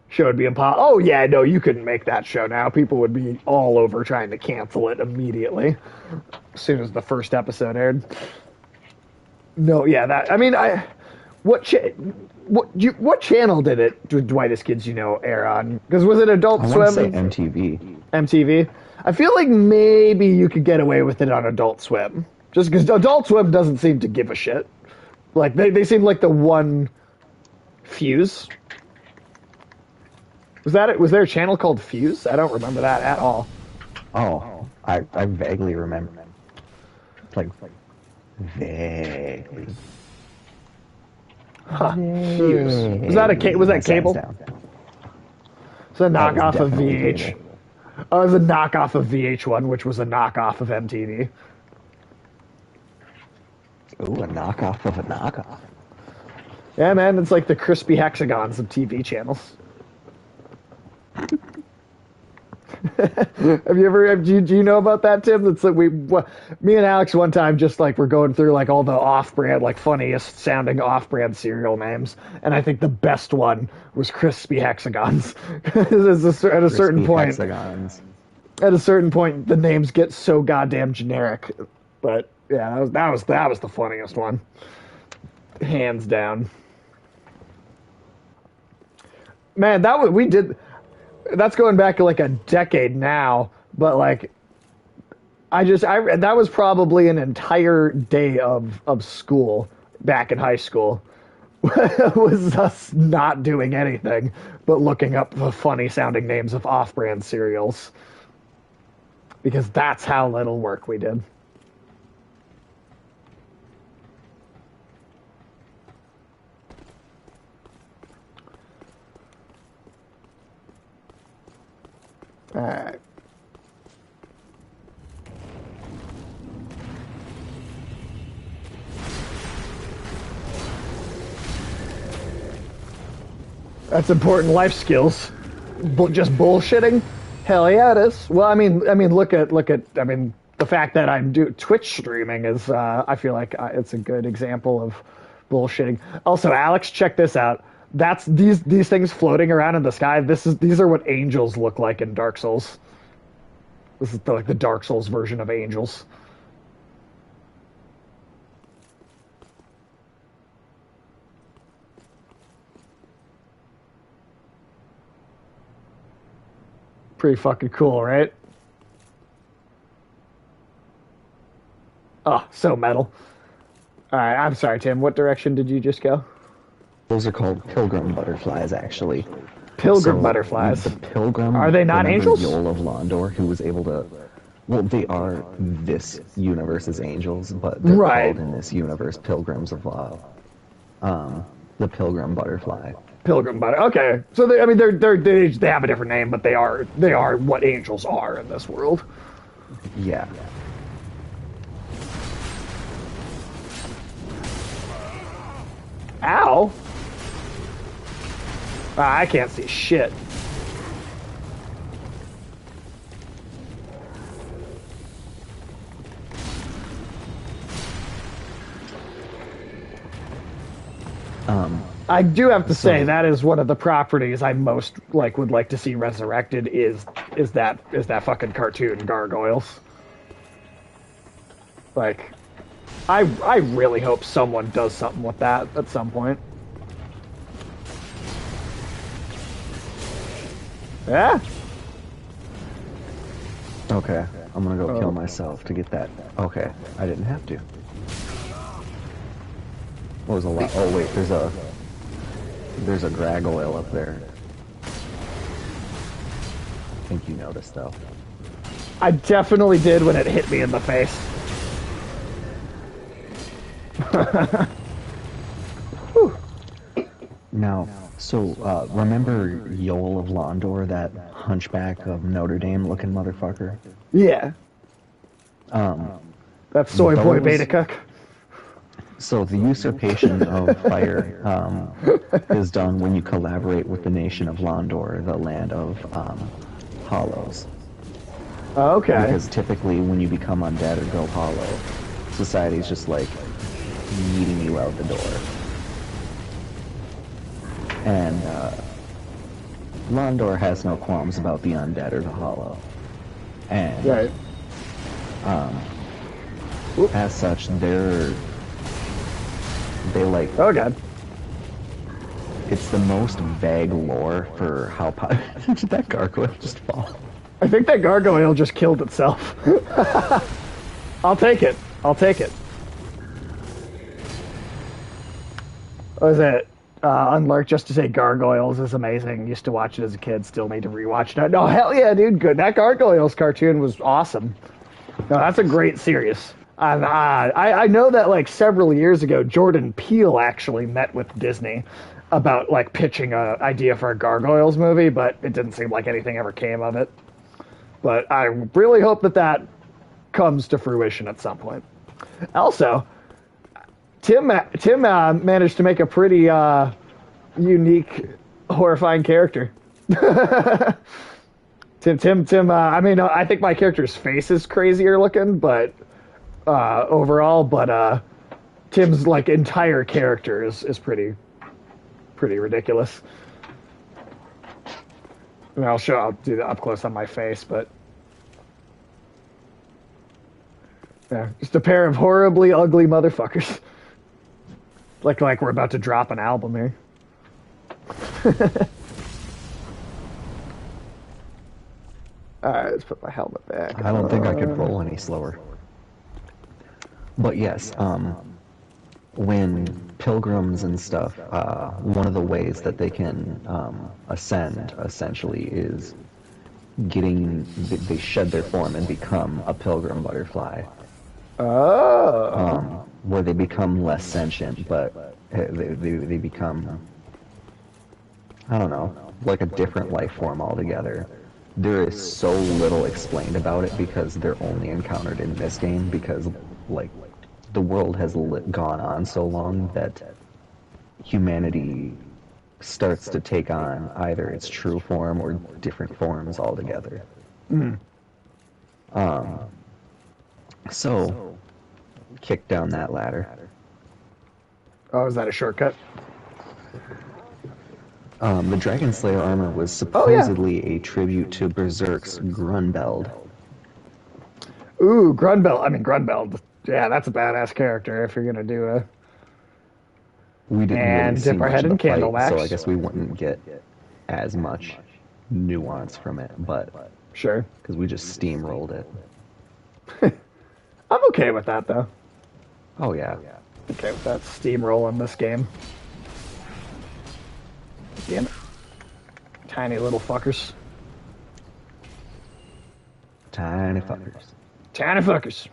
Speaker 1: Show would be impossible. Oh yeah, no, you couldn't make that show now. People would be all over trying to cancel it immediately as soon as the first episode aired. No, yeah, what channel did Dwight's Kids air on? Because was it Adult Swim?
Speaker 2: I want to say MTV.
Speaker 1: MTV. I feel like maybe you could get away with it on Adult Swim, just because Adult Swim doesn't seem to give a shit. Like they seem like the one Fuse. Was that it? Was there a channel called Fuse? I don't remember that at all.
Speaker 2: Oh, I vaguely remember. Like vaguely.
Speaker 1: Huh. Fuse. Was that cable? It's a knockoff of VH. Oh, it was a knockoff of VH1, which was a knockoff of MTV.
Speaker 2: Ooh, a knockoff of a knockoff.
Speaker 1: Yeah, man, it's like the crispy hexagons of TV channels. Do you know about that, Tim? That's like me and Alex one time just like we're going through like all the off-brand, like funniest sounding off-brand cereal names, and I think the best one was crispy hexagons. At a certain point,
Speaker 2: hexagons.
Speaker 1: At a certain point, the names get so goddamn generic, but Yeah, that was the funniest one, hands down. Man, that was we did. That's going back like a decade now, but like I that was probably an entire day of school back in high school. Was us not doing anything but looking up the funny sounding names of off-brand cereals because that's how little work we did. All right. That's important life skills. Just bullshitting? Hell yeah, it is. Well, I mean, the fact that I'm Twitch streaming is, I feel like it's a good example of bullshitting. Also, Alex, check this out. That's these things floating around in the sky. These are what angels look like in Dark Souls. This is like the Dark Souls version of angels. Pretty fucking cool, right? Oh, so metal. All right, I'm sorry, Tim. What direction did you just go?
Speaker 2: Those are called pilgrim butterflies, actually.
Speaker 1: Pilgrim
Speaker 2: So
Speaker 1: butterflies.
Speaker 2: the pilgrim,
Speaker 1: Are they not
Speaker 2: remember
Speaker 1: angels?
Speaker 2: Yol of Londor, who was able to. Well, they are this universe's angels, but they're
Speaker 1: Right.
Speaker 2: called in this universe pilgrims of the pilgrim butterfly.
Speaker 1: Pilgrim butter. Okay, so I mean, they have a different name, but they are what angels are in this world.
Speaker 2: Yeah.
Speaker 1: Ow! Ah, I can't see shit. I do have to say
Speaker 2: So-
Speaker 1: that is one of the properties I most would like to see resurrected is that fucking cartoon gargoyles. Like, I really hope someone does something with that at some point. Yeah.
Speaker 2: Okay, I'm gonna go
Speaker 1: Oh.
Speaker 2: kill myself to get that. Okay, I didn't have to. What was a lot? Oh wait, there's a gargoyle up there. I think you noticed though.
Speaker 1: I definitely did when it hit me in the face.
Speaker 2: Now, so remember Yol of Londor, that hunchback of Notre Dame looking motherfucker?
Speaker 1: Yeah. That's soy boy
Speaker 2: those-
Speaker 1: beta cook.
Speaker 2: So the usurpation of fire is done when you collaborate with the nation of Londor, the land of hollows.
Speaker 1: Oh, okay.
Speaker 2: Because typically when you become undead or go hollow, society's just like yeeting you out the door. And Londor has no qualms about the undead or the hollow. And
Speaker 1: Right.
Speaker 2: as such, they like,
Speaker 1: Oh god.
Speaker 2: it's the most vague lore for how did that gargoyle just fall?
Speaker 1: I think that gargoyle just killed itself. I'll take it. I'll take it. What was it? Unlurk just to say gargoyles is amazing. Used to watch it as a kid. Still need to rewatch it. No, hell yeah, dude. Good. That gargoyles cartoon was awesome. No, that's a great series. And I know that like several years ago, Jordan Peele actually met with Disney about like pitching a idea for a Gargoyles movie, but it didn't seem like anything ever came of it. But I really hope that comes to fruition at some point. Also, Tim managed to make a pretty unique, horrifying character. Tim. I mean, I think my character's face is crazier looking, but overall, but Tim's like entire character is pretty ridiculous. I mean, I'll do the up close on my face, but Yeah, just a pair of horribly ugly motherfuckers. Like we're about to drop an album here. Alright, let's put my helmet back.
Speaker 2: I don't think I could roll any slower. But yes, when pilgrims and stuff, one of the ways that they can ascend, essentially, is they shed their form and become a pilgrim butterfly.
Speaker 1: Oh.
Speaker 2: Where they become less sentient, but they become, I don't know, like a different life form altogether. There is so little explained about it because they're only encountered in this game because, like, the world has gone on so long that humanity starts to take on either its true form or different forms altogether. So, kick down that ladder.
Speaker 1: Oh, is that a shortcut?
Speaker 2: The Dragon Slayer armor was supposedly a tribute to Berserk's Grunbeld.
Speaker 1: Ooh, Grunbeld. I mean, Grunbeld. Yeah, that's a badass character if you're going to do a...
Speaker 2: We didn't
Speaker 1: And
Speaker 2: really see
Speaker 1: dip our
Speaker 2: much
Speaker 1: head
Speaker 2: of
Speaker 1: in
Speaker 2: the fight,
Speaker 1: candle wax.
Speaker 2: so I guess we wouldn't get as much nuance from it, but
Speaker 1: Sure.
Speaker 2: because we just steamrolled it.
Speaker 1: I'm okay with that, though.
Speaker 2: Oh yeah.
Speaker 1: Okay with that steamroll in this game. Damn it. Tiny little fuckers.
Speaker 2: Tiny fuckers.
Speaker 1: Tiny fuckers.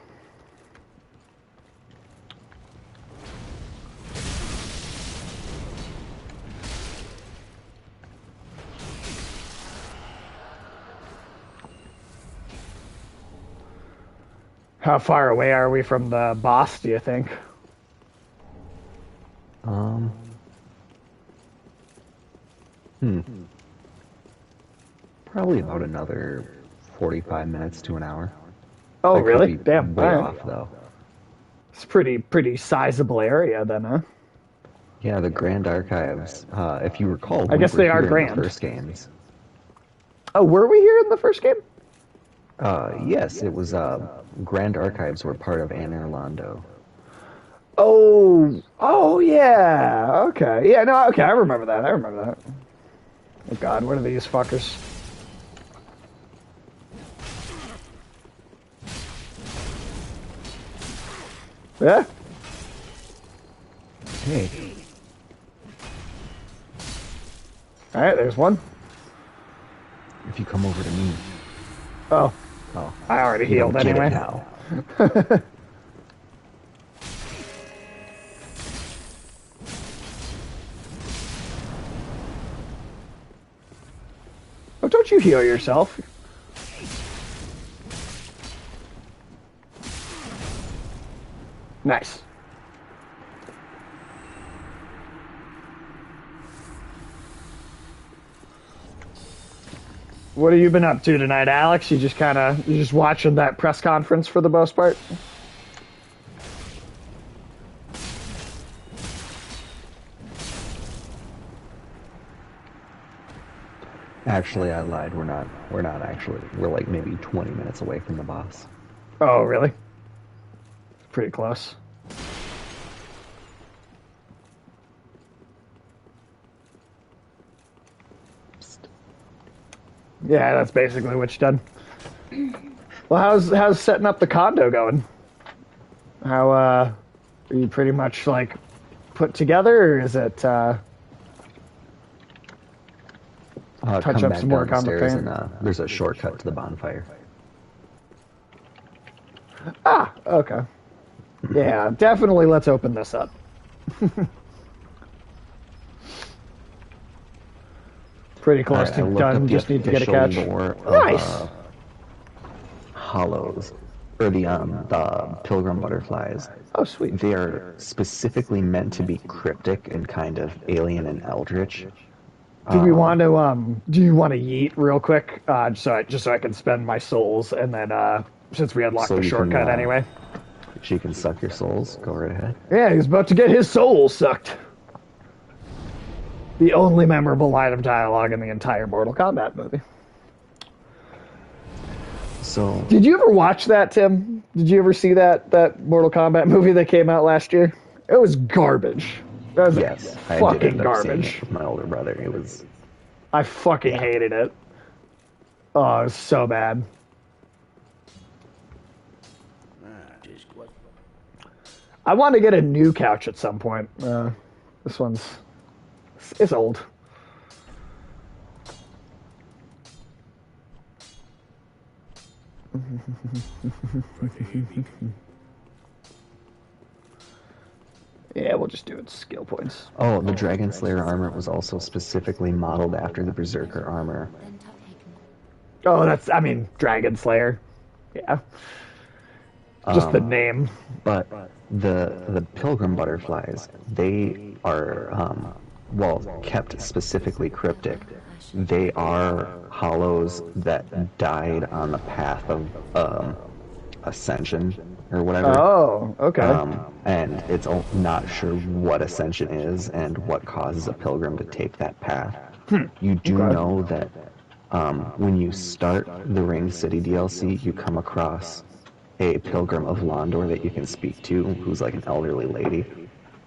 Speaker 1: How far away are we from the boss, do you think?
Speaker 2: Probably about another 45 minutes to an hour.
Speaker 1: Oh,
Speaker 2: I could
Speaker 1: really?
Speaker 2: be
Speaker 1: Damn.
Speaker 2: way
Speaker 1: All right.
Speaker 2: off though.
Speaker 1: It's pretty sizable area then, huh?
Speaker 2: Yeah, the Grand Archives. If you recall,
Speaker 1: I guess they are
Speaker 2: here in
Speaker 1: grand.
Speaker 2: the first games.
Speaker 1: Oh, were we here in the first game?
Speaker 2: Yes, it was. Grand Archives were part of Anne Orlando.
Speaker 1: Oh, yeah. Okay. Yeah, no, okay, I remember that. Oh, God, what are these fuckers? Yeah?
Speaker 2: Hey,
Speaker 1: Alright, there's one.
Speaker 2: if you come over to me,
Speaker 1: Oh,
Speaker 2: oh,
Speaker 1: I already
Speaker 2: you don't
Speaker 1: healed
Speaker 2: get
Speaker 1: anyway.
Speaker 2: it now.
Speaker 1: Oh, don't you heal yourself? Nice. What have you been up to tonight, Alex? You just watching that press conference for the most part?
Speaker 2: Actually, I lied. We're not. We're not actually. We're like maybe 20 minutes away from the boss.
Speaker 1: Oh, really? Pretty close. Yeah, that's basically what you've done. Well, how's setting up the condo going? How are you pretty much like put together, or is it touch
Speaker 2: Come
Speaker 1: up
Speaker 2: back
Speaker 1: some more
Speaker 2: downstairs
Speaker 1: combat
Speaker 2: and there's a shortcut to the bonfire.
Speaker 1: Ah, okay. Yeah, definitely. Let's open this up. Pretty close
Speaker 2: Alright, I
Speaker 1: to
Speaker 2: looked
Speaker 1: done.
Speaker 2: up the
Speaker 1: Just need to get a
Speaker 2: official
Speaker 1: catch.
Speaker 2: lore of,
Speaker 1: Nice.
Speaker 2: Hollows, or the pilgrim butterflies.
Speaker 1: Oh, sweet.
Speaker 2: They are specifically meant to be cryptic and kind of alien and eldritch.
Speaker 1: Do we want to do you want to yeet real quick, just so I can spend my souls, and then since we unlocked
Speaker 2: So
Speaker 1: the
Speaker 2: you can,
Speaker 1: shortcut anyway.
Speaker 2: She can suck your souls. Go right ahead.
Speaker 1: Yeah, he's about to get his soul sucked. The only memorable line of dialogue in the entire Mortal Kombat movie.
Speaker 2: So
Speaker 1: Did you ever watch that, Tim? Did you ever see that Mortal Kombat movie that came out last year? It was garbage. That was
Speaker 2: yes, I did
Speaker 1: fucking
Speaker 2: end up seeing
Speaker 1: garbage.
Speaker 2: it with my older brother. It was
Speaker 1: I fucking
Speaker 2: yeah.
Speaker 1: hated it. Oh, it was so bad. I want to get a new couch at some point. This one's it's old. Yeah, we'll just do it skill points.
Speaker 2: Oh, the Dragon Slayer armor was also specifically modeled after the Berserker armor.
Speaker 1: Oh, I mean, Dragon Slayer. Yeah. Just the name.
Speaker 2: But the Pilgrim butterflies, they are well kept specifically cryptic. They are hollows that died on the path of ascension or whatever.
Speaker 1: Oh, okay.
Speaker 2: And it's not sure what ascension is and what causes a pilgrim to take that path. You do
Speaker 1: Okay.
Speaker 2: know that when you start the Ring City DLC, you come across a pilgrim of Londor that you can speak to, who's like an elderly lady.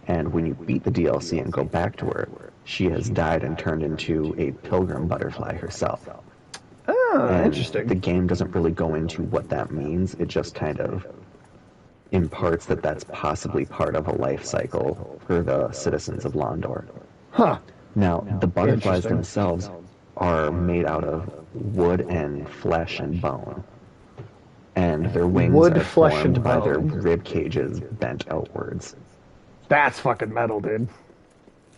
Speaker 2: And when you beat the DLC and go back to her, she has died and turned into a pilgrim butterfly herself.
Speaker 1: Oh,
Speaker 2: And
Speaker 1: interesting.
Speaker 2: the game doesn't really go into what that means. It just kind of imparts that that's possibly part of a life cycle for the citizens of Londor.
Speaker 1: Huh.
Speaker 2: Now, the butterflies
Speaker 1: Interesting.
Speaker 2: themselves are made out of wood and flesh and bone. And their wings
Speaker 1: Wood,
Speaker 2: are
Speaker 1: flesh,
Speaker 2: formed
Speaker 1: and
Speaker 2: by their
Speaker 1: bone.
Speaker 2: rib cages bent outwards.
Speaker 1: That's fucking metal, dude.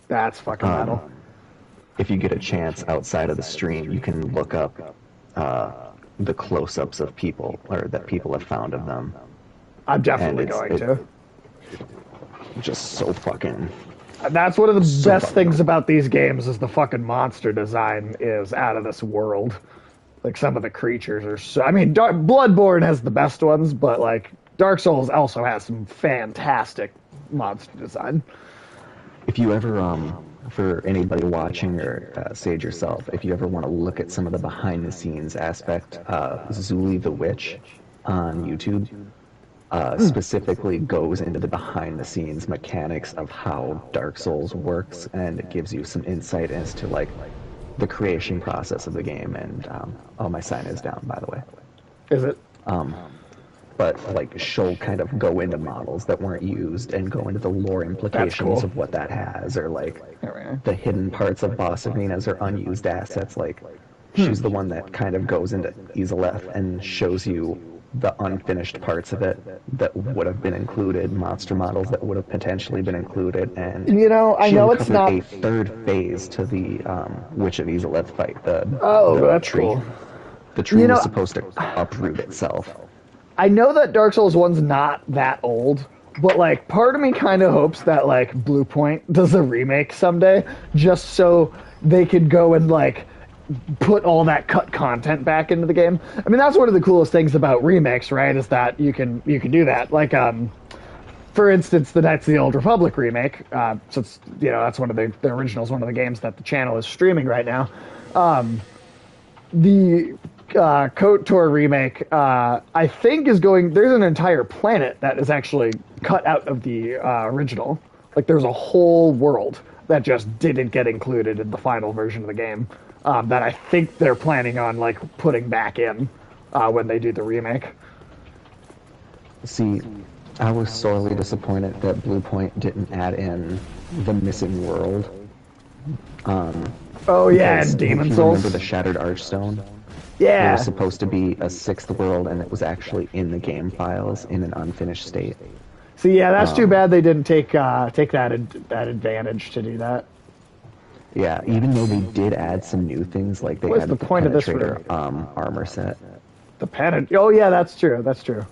Speaker 1: That's fucking metal.
Speaker 2: If you get a chance outside of the stream, you can look up the close-ups of people, or that people have found of them.
Speaker 1: I'm definitely
Speaker 2: and
Speaker 1: going to.
Speaker 2: Just so fucking...
Speaker 1: And that's one of the best
Speaker 2: fucking
Speaker 1: things about these games is the fucking monster design is out of this world. Like some of the creatures are so. I mean, Bloodborne has the best ones, but like Dark Souls also has some fantastic monster design.
Speaker 2: If you ever, for anybody watching or Sage yourself, if you ever want to look at some of the behind-the-scenes aspect, Zuli the Witch on YouTube specifically goes into the behind-the-scenes mechanics of how Dark Souls works, and it gives you some insight as to like the creation process of the game. And oh, my sign is down, by the way.
Speaker 1: Is it?
Speaker 2: But like she'll kind of go into models that weren't used and go into the lore implications
Speaker 1: cool.
Speaker 2: of what that has, or like
Speaker 1: There we are.
Speaker 2: the hidden parts of boss arenas or unused assets. Like she's the one that kind of goes into Izalith and shows you the unfinished parts of it that would have been included, monster models that would have potentially been included, and
Speaker 1: You know, I
Speaker 2: she
Speaker 1: know it's
Speaker 2: uncovered
Speaker 1: not.
Speaker 2: a third phase to the Witch of Izalith fight.
Speaker 1: Oh,
Speaker 2: the
Speaker 1: that's
Speaker 2: tree.
Speaker 1: cool.
Speaker 2: The tree
Speaker 1: You know-
Speaker 2: was supposed to uproot itself.
Speaker 1: I know that Dark Souls 1's not that old, but like part of me kind of hopes that like Blue Point does a remake someday, just so they could go and like put all that cut content back into the game. I mean, that's one of the coolest things about remakes, right? Is that you can do that. Like, for instance, the Knights of the Old Republic remake. Since that's one of the originals, one of the games that the channel is streaming right now. The KOTOR remake, I think, is going. There's an entire planet that is actually cut out of the original. Like, there's a whole world that just didn't get included in the final version of the game. That I think they're planning on like putting back in when they do the remake.
Speaker 2: See, I was sorely disappointed that Blue Point didn't add in the missing world.
Speaker 1: Oh yeah,
Speaker 2: Because
Speaker 1: and Demon
Speaker 2: if you
Speaker 1: Souls.
Speaker 2: remember the Shattered Archstone? There
Speaker 1: Yeah.
Speaker 2: was supposed to be a sixth world, and it was actually in the game files in an unfinished state.
Speaker 1: So yeah, that's too bad they didn't take that advantage to do that.
Speaker 2: Yeah, even though they did add some new things, like they
Speaker 1: What's
Speaker 2: added
Speaker 1: the point of this
Speaker 2: Penetrator armor set.
Speaker 1: The pen. Oh yeah, that's true. That's true.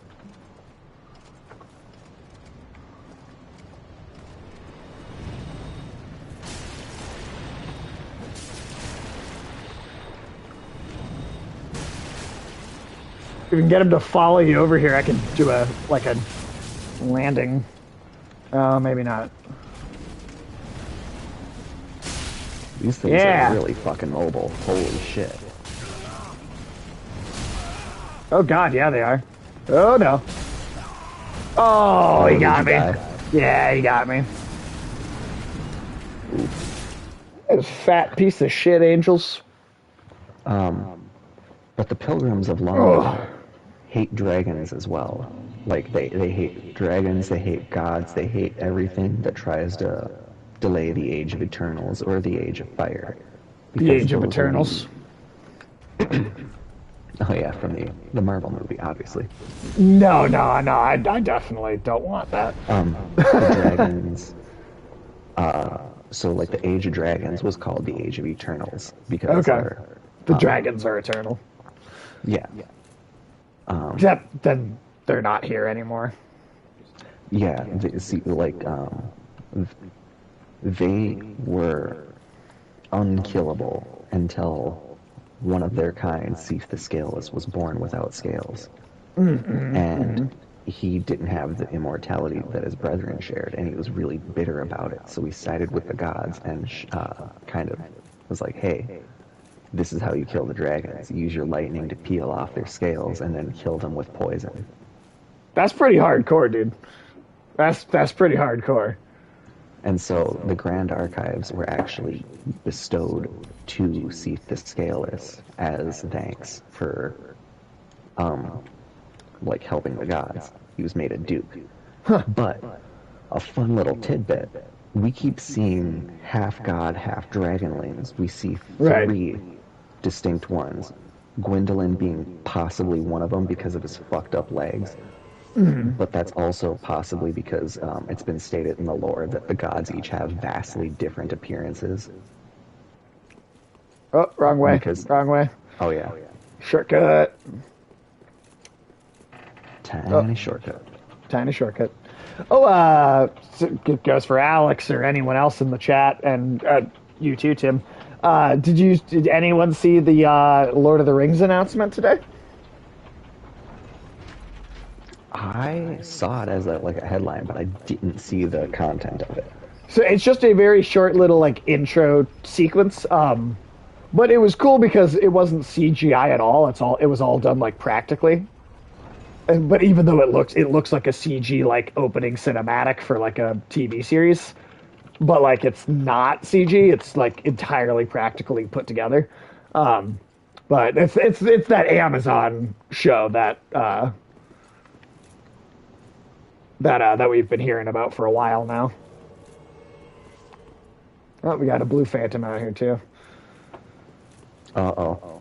Speaker 1: If we can get him to follow you over here, I can do a landing. Oh, maybe not.
Speaker 2: These things
Speaker 1: Yeah.
Speaker 2: are really fucking mobile. Holy shit.
Speaker 1: Oh god, yeah, they are. Oh no. Oh, he
Speaker 2: did
Speaker 1: got
Speaker 2: you
Speaker 1: me.
Speaker 2: die?
Speaker 1: Yeah, he got me. Those fat piece of shit angels.
Speaker 2: But the Pilgrims of
Speaker 1: Oh,
Speaker 2: London hate dragons as well. Like they hate dragons, they hate gods, they hate everything that tries to delay the Age of Eternals or the Age of Fire.
Speaker 1: the
Speaker 2: Because
Speaker 1: Age of
Speaker 2: those are
Speaker 1: Eternals.
Speaker 2: oh yeah, from the Marvel movie, obviously.
Speaker 1: No, no, no. I definitely don't want that.
Speaker 2: The dragons. So like the Age of Dragons was called the Age of Eternals because
Speaker 1: Okay. The dragons are eternal.
Speaker 2: yeah,
Speaker 1: Except then they're not here anymore.
Speaker 2: yeah. See, like they were unkillable until one of their kind, Seath the Scaleless, was born without scales. And he didn't have the immortality that his brethren shared, and he was really bitter about it. So he sided with the gods and kind of was like, hey, this is how you kill the dragons. Use your lightning to peel off their scales and then kill them with poison.
Speaker 1: That's pretty hardcore, dude. That's pretty hardcore.
Speaker 2: And so the Grand Archives were actually bestowed to Seath the Scaleless as thanks for like helping the gods. He was made a duke. But a fun little tidbit, we keep seeing half god, half dragonlings. We see
Speaker 1: Right.
Speaker 2: three distinct ones. Gwendolyn being possibly one of them because of his fucked up legs. But that's also possibly because it's been stated in the lore that the gods each have vastly different appearances.
Speaker 1: Oh, wrong way.
Speaker 2: Because-
Speaker 1: Wrong way.
Speaker 2: Oh yeah,
Speaker 1: Shortcut.
Speaker 2: tiny shortcut.
Speaker 1: Tiny shortcut. Oh, so it goes for Alex or anyone else in the chat, and you too, Tim. Did anyone see the Lord of the Rings announcement today?
Speaker 2: I saw it as like a headline, but I didn't see the content of it.
Speaker 1: So it's just a very short little like intro sequence. But it was cool because it wasn't CGI at all. It was all done like practically. But even though it looks like a CG like opening cinematic for like a TV series, but like it's not CG. It's like entirely practically put together. But it's that Amazon show that that we've been hearing about for a while now. Oh, we got a blue phantom out here too.
Speaker 2: Uh-oh.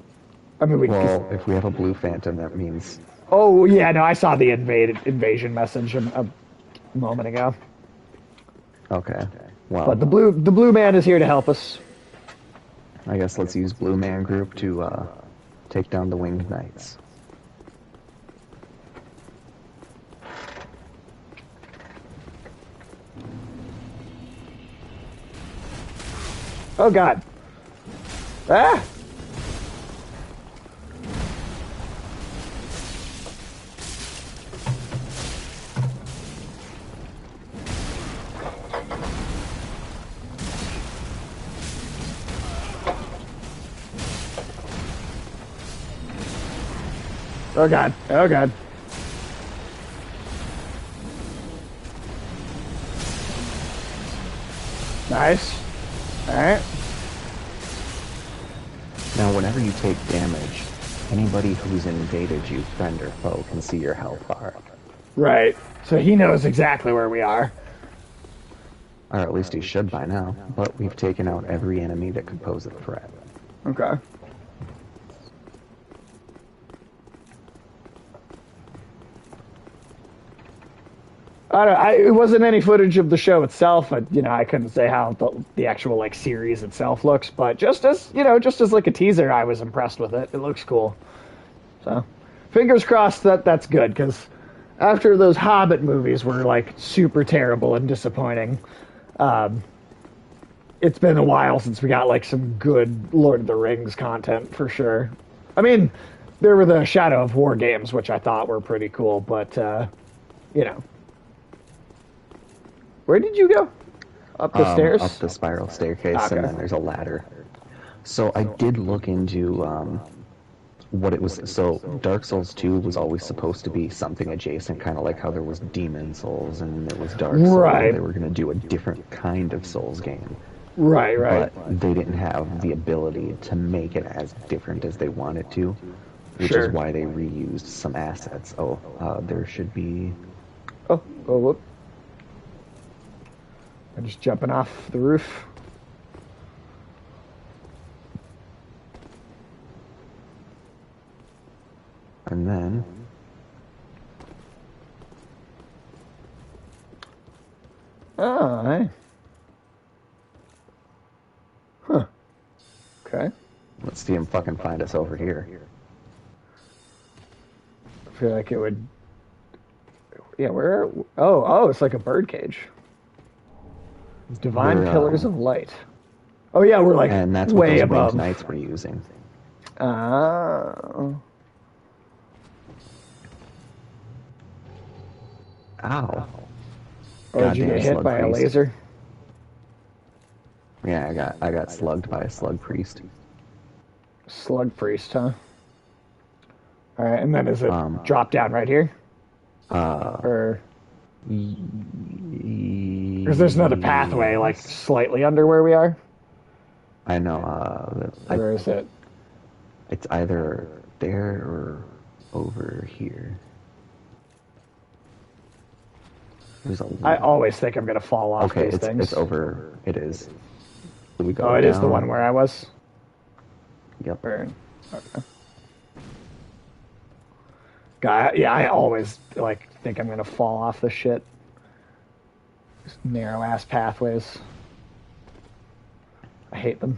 Speaker 1: I mean,
Speaker 2: Well, if we have a blue phantom, that means...
Speaker 1: Oh yeah, no, I saw the invasion message a moment ago.
Speaker 2: Okay. Well,
Speaker 1: But the blue man is here to help us.
Speaker 2: I guess let's use Blue Man Group to take down the Winged Knights.
Speaker 1: Oh God! Ah! Oh God! Oh God! Nice. All right.
Speaker 2: Now, whenever you take damage, anybody who's invaded you, friend or foe, can see your health bar.
Speaker 1: Right. So he knows exactly where we are.
Speaker 2: Or at least he should by now. But we've taken out every enemy that could pose a threat.
Speaker 1: Okay. It wasn't any footage of the show itself. I couldn't say how the actual like series itself looks, but just as like a teaser, I was impressed with it. It looks cool. So, fingers crossed that's good, because after those Hobbit movies were like super terrible and disappointing, it's been a while since we got like some good Lord of the Rings content for sure. I mean, there were the Shadow of War games, which I thought were pretty cool, but you know. Where did you go? Up the stairs?
Speaker 2: Up the spiral staircase,
Speaker 1: Okay.
Speaker 2: and then there's a ladder. So I did look into what it was. So Dark Souls 2 was always supposed to be something adjacent, kind of like how there was Demon Souls and there was Dark Souls.
Speaker 1: Right.
Speaker 2: They were going to do a different kind of Souls game.
Speaker 1: Right, right.
Speaker 2: But they didn't have the ability to make it as different as they wanted to, which
Speaker 1: Sure.
Speaker 2: is why they reused some assets. Oh, there should be...
Speaker 1: Oh, whoop. I'm just jumping off the roof.
Speaker 2: And then...
Speaker 1: Oh, hey. Huh. Okay.
Speaker 2: Let's see him fucking find us over here.
Speaker 1: I feel like it would... Yeah, where... Oh, it's like a birdcage. Divine
Speaker 2: We're,
Speaker 1: Pillars of Light. Oh, yeah, we're like
Speaker 2: And that's what
Speaker 1: way
Speaker 2: those
Speaker 1: above.
Speaker 2: Winged Knights were using.
Speaker 1: Oh.
Speaker 2: Ow.
Speaker 1: Or did you
Speaker 2: Goddamn
Speaker 1: get hit
Speaker 2: slug
Speaker 1: by a
Speaker 2: priest.
Speaker 1: laser?
Speaker 2: Yeah, I got slugged by a slug priest.
Speaker 1: Slug priest, huh? Alright, and then is it
Speaker 2: Um,
Speaker 1: drop down right here?
Speaker 2: Uh,
Speaker 1: Or because there's another pathway like slightly under where we are?
Speaker 2: I know.
Speaker 1: Where is it?
Speaker 2: It's either there or over here. There's a.
Speaker 1: I always think I'm gonna fall off
Speaker 2: Okay,
Speaker 1: these things.
Speaker 2: it's over. It is. We go
Speaker 1: Oh, it is the
Speaker 2: down.
Speaker 1: one where I was?
Speaker 2: Yep.
Speaker 1: Or, okay. God, yeah, I always like think I'm gonna fall off the shit. These narrow ass pathways. I hate them.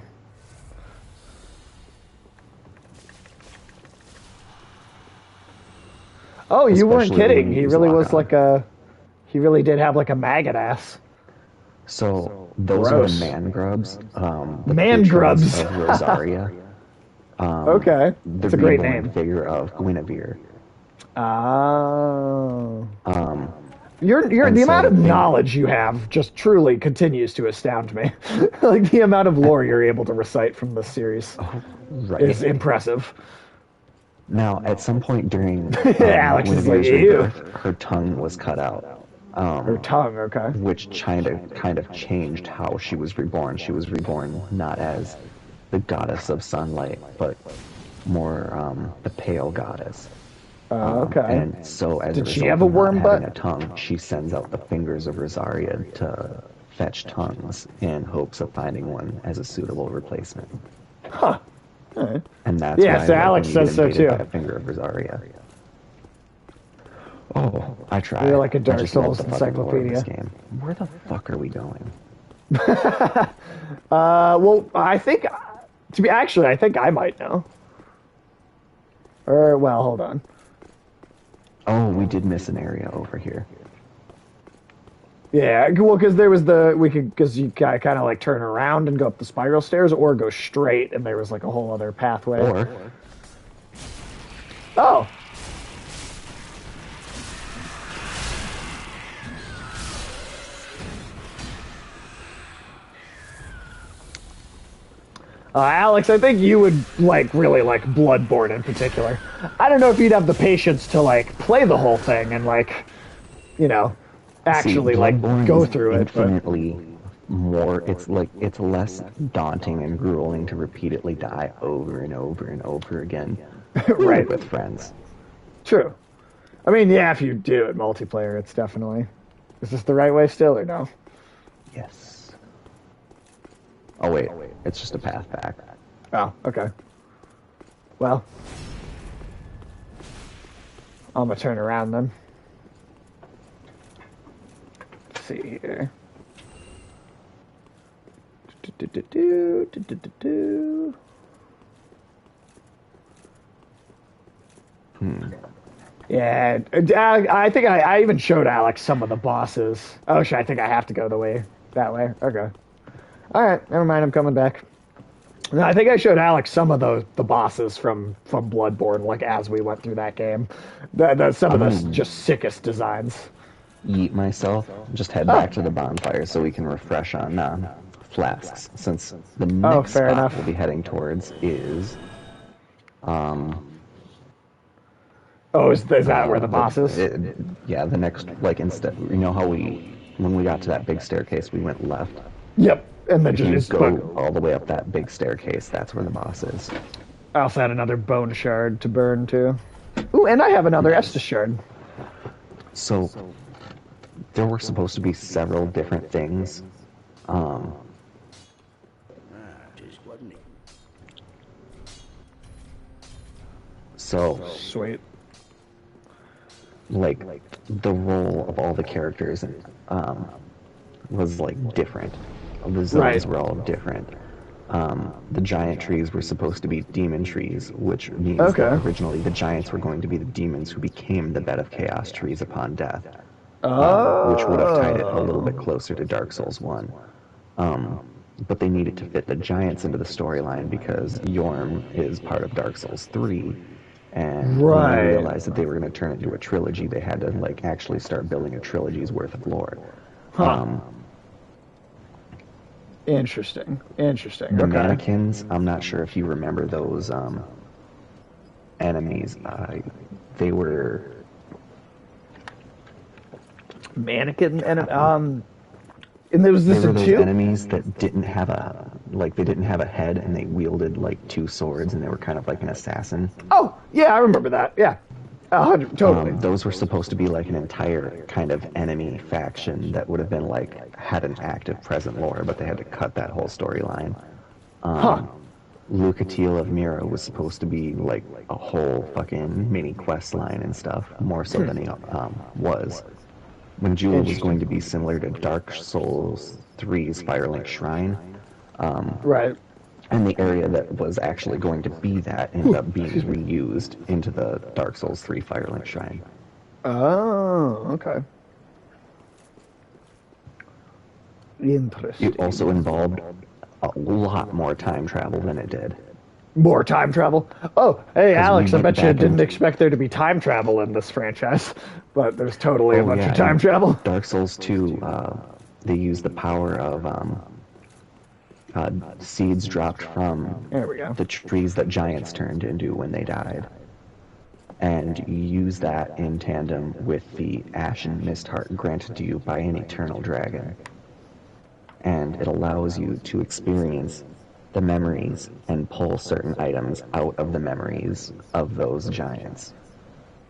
Speaker 1: Oh, you weren't
Speaker 2: Especially when
Speaker 1: kidding.
Speaker 2: you
Speaker 1: He
Speaker 2: use
Speaker 1: really was
Speaker 2: lock-on.
Speaker 1: like a. He really did have like a maggot ass.
Speaker 2: So those
Speaker 1: Gross.
Speaker 2: are the man grubs. The
Speaker 1: Man
Speaker 2: patrons
Speaker 1: grubs.
Speaker 2: of Rosaria.
Speaker 1: Okay,
Speaker 2: The
Speaker 1: that's a great
Speaker 2: reborn
Speaker 1: name.
Speaker 2: figure of Guinevere.
Speaker 1: Oh.
Speaker 2: Um,
Speaker 1: Your
Speaker 2: And
Speaker 1: the
Speaker 2: so
Speaker 1: amount of
Speaker 2: they-
Speaker 1: knowledge you have just truly continues to astound me. Like the amount of lore you're able to recite from this series
Speaker 2: right.
Speaker 1: is impressive.
Speaker 2: Now, at some point during
Speaker 1: Alex is like,
Speaker 2: Guinevere's
Speaker 1: "Ew."
Speaker 2: rebirth, her tongue was cut out.
Speaker 1: Her tongue, okay.
Speaker 2: Which kind of changed how she was reborn. She was reborn not as the goddess of sunlight, but more the pale goddess.
Speaker 1: Okay.
Speaker 2: And so, as
Speaker 1: Did
Speaker 2: a
Speaker 1: she
Speaker 2: result
Speaker 1: have a
Speaker 2: of not
Speaker 1: worm
Speaker 2: having
Speaker 1: butt?
Speaker 2: a tongue, she sends out the fingers of Rosaria to fetch tongues in hopes of finding one as a suitable replacement.
Speaker 1: Huh. Alright.
Speaker 2: And that's
Speaker 1: Yeah,
Speaker 2: why
Speaker 1: so
Speaker 2: like,
Speaker 1: Alex
Speaker 2: when you
Speaker 1: says
Speaker 2: get
Speaker 1: so,
Speaker 2: invaded
Speaker 1: too.
Speaker 2: by a finger of Rosaria. Oh, I tried.
Speaker 1: You're like a
Speaker 2: I
Speaker 1: Dark
Speaker 2: just love
Speaker 1: Souls
Speaker 2: the fucking lore of this
Speaker 1: encyclopedia.
Speaker 2: game. Where the fuck are we going?
Speaker 1: Well, I think I think I might know. Or well, hold on.
Speaker 2: Oh, we did miss an area over here.
Speaker 1: Yeah, well, because because you kind of like turn around and go up the spiral stairs, or go straight, and there was like a whole other pathway.
Speaker 2: Or
Speaker 1: Oh. Alex, I think you would really like Bloodborne in particular. I don't know if you'd have the patience to like play the whole thing and actually
Speaker 2: see, Bloodborne
Speaker 1: go
Speaker 2: is
Speaker 1: through it. But
Speaker 2: infinitely more. It's less daunting and grueling to repeatedly die over and over and over again.
Speaker 1: Right.
Speaker 2: With friends.
Speaker 1: true. I mean, yeah, if you do it multiplayer, it's definitely. Is this the right way still or no?
Speaker 2: Yes. Oh wait, it's just a path back.
Speaker 1: Oh, okay. Well, I'm gonna turn around then. Let's see here. Yeah, I think I even showed Alex some of the bosses. Oh shit, I think I have to go that way. Okay. All right, never mind. I'm coming back. No, I think I showed Alex some of the bosses from Bloodborne, like as we went through that game. Some of the just sickest designs.
Speaker 2: Eat myself. Just head back to the bonfire so we can refresh on flasks. Since the next
Speaker 1: fair
Speaker 2: spot
Speaker 1: enough.
Speaker 2: we'll be heading towards is
Speaker 1: Oh, is that where the boss is?
Speaker 2: Yeah, the next, like, instead, you know how when we got to that big staircase, we went left?
Speaker 1: Yep. And then
Speaker 2: If
Speaker 1: just
Speaker 2: you
Speaker 1: it's
Speaker 2: go all the way up that big staircase, that's where the boss is.
Speaker 1: I also had another bone shard to burn too. Ooh, and I have another
Speaker 2: Nice.
Speaker 1: Estus shard.
Speaker 2: So, there were supposed to be several different things. So,
Speaker 1: Sweet.
Speaker 2: like, the role of all the characters was, like, different. The zones
Speaker 1: Right.
Speaker 2: were all different. The giant trees were supposed to be demon trees, which means
Speaker 1: Okay.
Speaker 2: that originally the giants were going to be the demons who became the bed of chaos trees upon death, which would have tied it a little bit closer to Dark Souls 1. But they needed to fit the giants into the storyline because Yorm is part of Dark Souls 3. And when
Speaker 1: Right.
Speaker 2: they realized that they were going to turn it into a trilogy, they had to like actually start building a trilogy's worth of lore.
Speaker 1: Huh. Interesting. Interesting.
Speaker 2: The
Speaker 1: Okay.
Speaker 2: mannequins, I'm not sure if you remember those enemies. They were
Speaker 1: Mannequin and there was
Speaker 2: they
Speaker 1: this
Speaker 2: were
Speaker 1: in
Speaker 2: those
Speaker 1: two?
Speaker 2: enemies that didn't have a head, and they wielded like two swords, and they were kind of like an assassin.
Speaker 1: Oh, yeah, I remember that. Yeah. 100, totally.
Speaker 2: Those were supposed to be like an entire kind of enemy faction that would have been like had an active present lore, but they had to cut that whole storyline.
Speaker 1: Huh.
Speaker 2: Lucatiel of Mira was supposed to be like a whole fucking mini quest line and stuff, more so than he was. When Jewel was going to be similar to Dark Souls 3's Firelink Shrine,
Speaker 1: Right.
Speaker 2: and the area that was actually going to be that ended up being reused into the Dark Souls 3 Firelink Shrine.
Speaker 1: Oh, okay. Interesting.
Speaker 2: It also involved a lot more time travel than it did.
Speaker 1: More time travel? Oh, hey, Alex, I
Speaker 2: went
Speaker 1: bet you
Speaker 2: back
Speaker 1: didn't
Speaker 2: and-
Speaker 1: expect there to be time travel in this franchise, but there's totally a
Speaker 2: Oh,
Speaker 1: bunch
Speaker 2: yeah,
Speaker 1: of time
Speaker 2: in
Speaker 1: travel.
Speaker 2: Dark Souls 2, they used the power of seeds dropped from
Speaker 1: There we go.
Speaker 2: the trees that giants turned into when they died. And you use that in tandem with the Ashen Mist Heart granted to you by an eternal dragon. And it allows you to experience the memories and pull certain items out of the memories of those giants.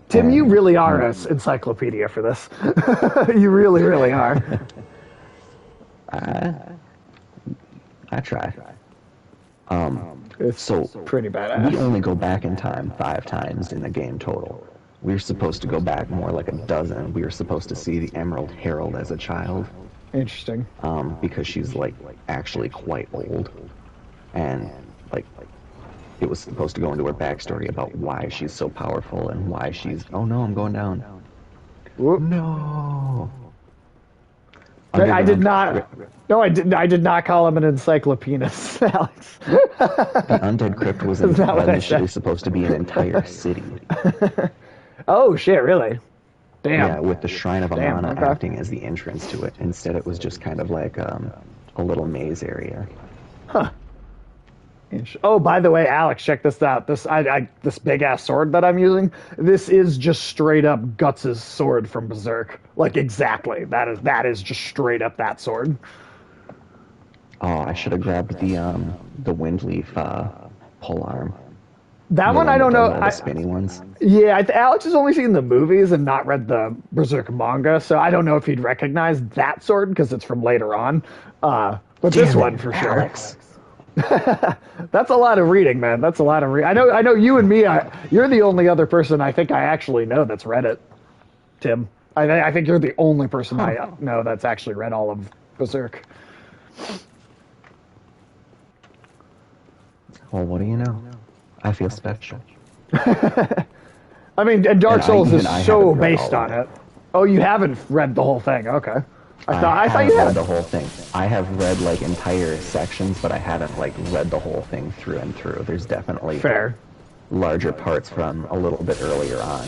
Speaker 1: Tim, you
Speaker 2: And-
Speaker 1: really are an encyclopedia for this. You really, really are.
Speaker 2: I try.
Speaker 1: It's
Speaker 2: So
Speaker 1: pretty
Speaker 2: we
Speaker 1: badass.
Speaker 2: only go back in time 5 times in the game total. We're supposed to go back more like a dozen. We were supposed to see the Emerald Herald as a child,
Speaker 1: Interesting.
Speaker 2: because she's like actually quite old, and like it was supposed to go into her backstory about why she's so powerful and why she's. Oh no, I'm going down.
Speaker 1: Whoop.
Speaker 2: No.
Speaker 1: I did
Speaker 2: Underground
Speaker 1: not.
Speaker 2: Crypt-
Speaker 1: No, I did. I did not call him an encyclopedist, Alex.
Speaker 2: The Undead Crypt was
Speaker 1: That's not what I
Speaker 2: initially
Speaker 1: said.
Speaker 2: supposed to be an entire city.
Speaker 1: Oh shit! Really? Damn.
Speaker 2: Yeah, with the Shrine of
Speaker 1: Damn,
Speaker 2: Amana
Speaker 1: okay.
Speaker 2: acting as the entrance to it. Instead, it was just kind of like a little maze area.
Speaker 1: Oh, by the way, Alex, check this out. This big ass sword that I'm using. This is just straight up Guts' sword from Berserk. Like exactly. That is just straight up that sword.
Speaker 2: Oh, I should have grabbed the Windleaf pole arm.
Speaker 1: That
Speaker 2: The
Speaker 1: one I don't
Speaker 2: that
Speaker 1: know.
Speaker 2: does all the spinny ones.
Speaker 1: Yeah, Alex has only seen the movies and not read the Berserk manga, so I don't know if he'd recognize that sword because it's from later on. But this
Speaker 2: Damn it,
Speaker 1: one for sure.
Speaker 2: Alex.
Speaker 1: That's a lot of reading, man. That's a lot of reading. I know. You and me. You're the only other person I think I actually know that's read it. Tim, I think you're the only person I know that's actually read all of Berserk.
Speaker 2: Well, what do you know? I feel special.
Speaker 1: I mean, and Dark
Speaker 2: And
Speaker 1: Souls is
Speaker 2: I
Speaker 1: so
Speaker 2: haven't read
Speaker 1: based
Speaker 2: all
Speaker 1: on
Speaker 2: of
Speaker 1: it. Oh, you haven't read the whole thing? Okay. I thought
Speaker 2: have
Speaker 1: you
Speaker 2: read
Speaker 1: had.
Speaker 2: the whole thing. I have read like entire sections, but I haven't like read the whole thing through and through. There's definitely
Speaker 1: Fair.
Speaker 2: larger parts from a little bit earlier on.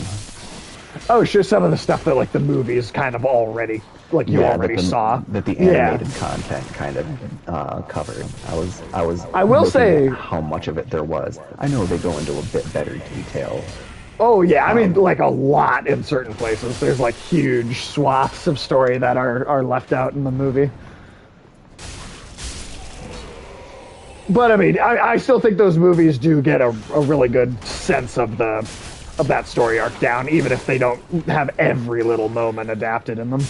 Speaker 1: Oh, sure. Some of the stuff that like the movies kind of already you already
Speaker 2: that the,
Speaker 1: saw.
Speaker 2: that the
Speaker 1: Yeah.
Speaker 2: animated content kind of covered. I was.
Speaker 1: I will
Speaker 2: looking
Speaker 1: say-
Speaker 2: at how much of it there was. I know they go into a bit better detail
Speaker 1: Oh yeah, I mean like a lot in certain places. There's like huge swaths of story that are left out in the movie. But I mean, I still think those movies do get a really good sense of that story arc down, even if they don't have every little moment adapted in them.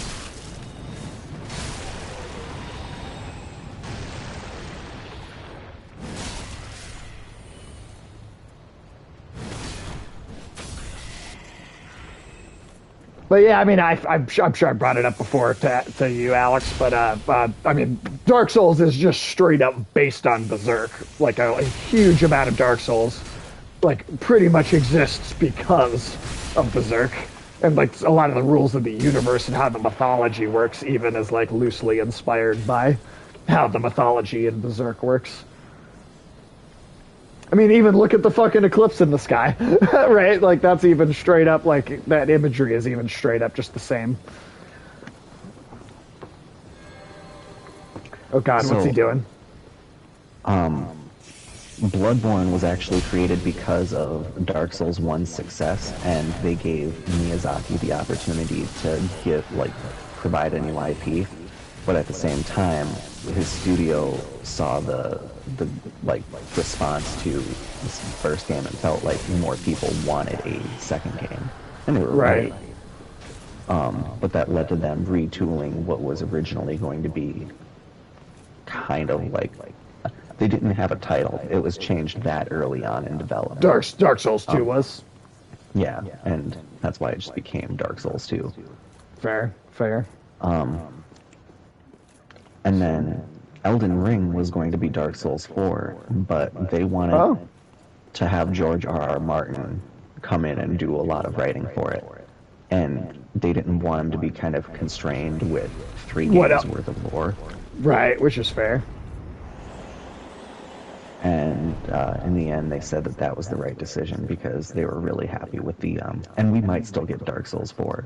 Speaker 1: But yeah, I mean, I'm sure I brought it up before to you, Alex. But I mean, Dark Souls is just straight up based on Berserk. Like a huge amount of Dark Souls, like pretty much exists because of Berserk, and like a lot of the rules of the universe and how the mythology works, even is like loosely inspired by how the mythology in Berserk works. I mean, even look at the fucking eclipse in the sky, right? Like that's even straight up. Like that imagery is even straight up just the same. Oh God, what's he doing?
Speaker 2: Bloodborne was actually created because of Dark Souls 1's success, and they gave Miyazaki the opportunity to provide a new IP. But at the same time, his studio saw the response to this first game and felt like more people wanted a second game, and they were right. But that led to them retooling what was originally going to be kind of like they didn't have a title. It was changed that early on in development.
Speaker 1: Dark Souls 2 was.
Speaker 2: Yeah, and that's why it just became Dark Souls 2.
Speaker 1: Fair.
Speaker 2: And then Elden Ring was going to be Dark Souls 4, but they wanted to have George R.R. Martin come in and do a lot of writing for it. And they didn't want him to be kind of constrained with 3 games worth of lore.
Speaker 1: Right, which is fair.
Speaker 2: And in the end, they said that was the right decision because they were really happy with the... and we might still get Dark Souls 4.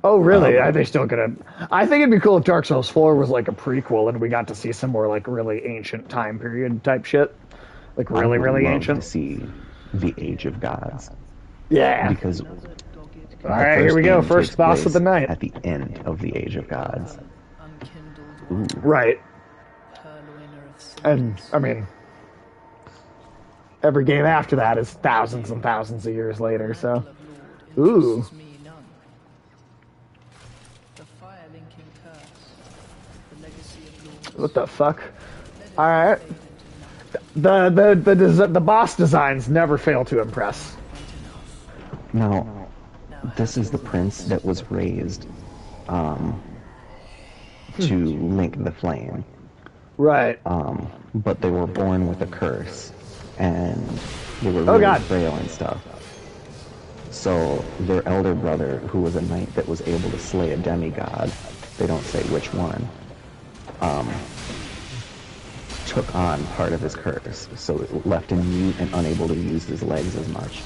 Speaker 1: Oh, really? Are they still gonna... I think it'd be cool if Dark Souls 4 was like a prequel and we got to see some more like really ancient time period type shit. Like really, really ancient.
Speaker 2: To see the Age of Gods.
Speaker 1: Yeah.
Speaker 2: Because...
Speaker 1: Alright, here we go. First boss of the night.
Speaker 2: At the end of the Age of Gods. Ooh.
Speaker 1: Right. And, I mean... every game after that is thousands and thousands of years later, so... Ooh. What the fuck? Alright. The boss designs never fail to impress.
Speaker 2: Now, this is the prince that was raised to link the flame.
Speaker 1: Right.
Speaker 2: But they were born with a curse, and they were really frail and stuff. So their elder brother, who was a knight that was able to slay a demigod, they don't say which one, took on part of his curse, so it left him mute and unable to use his legs as much.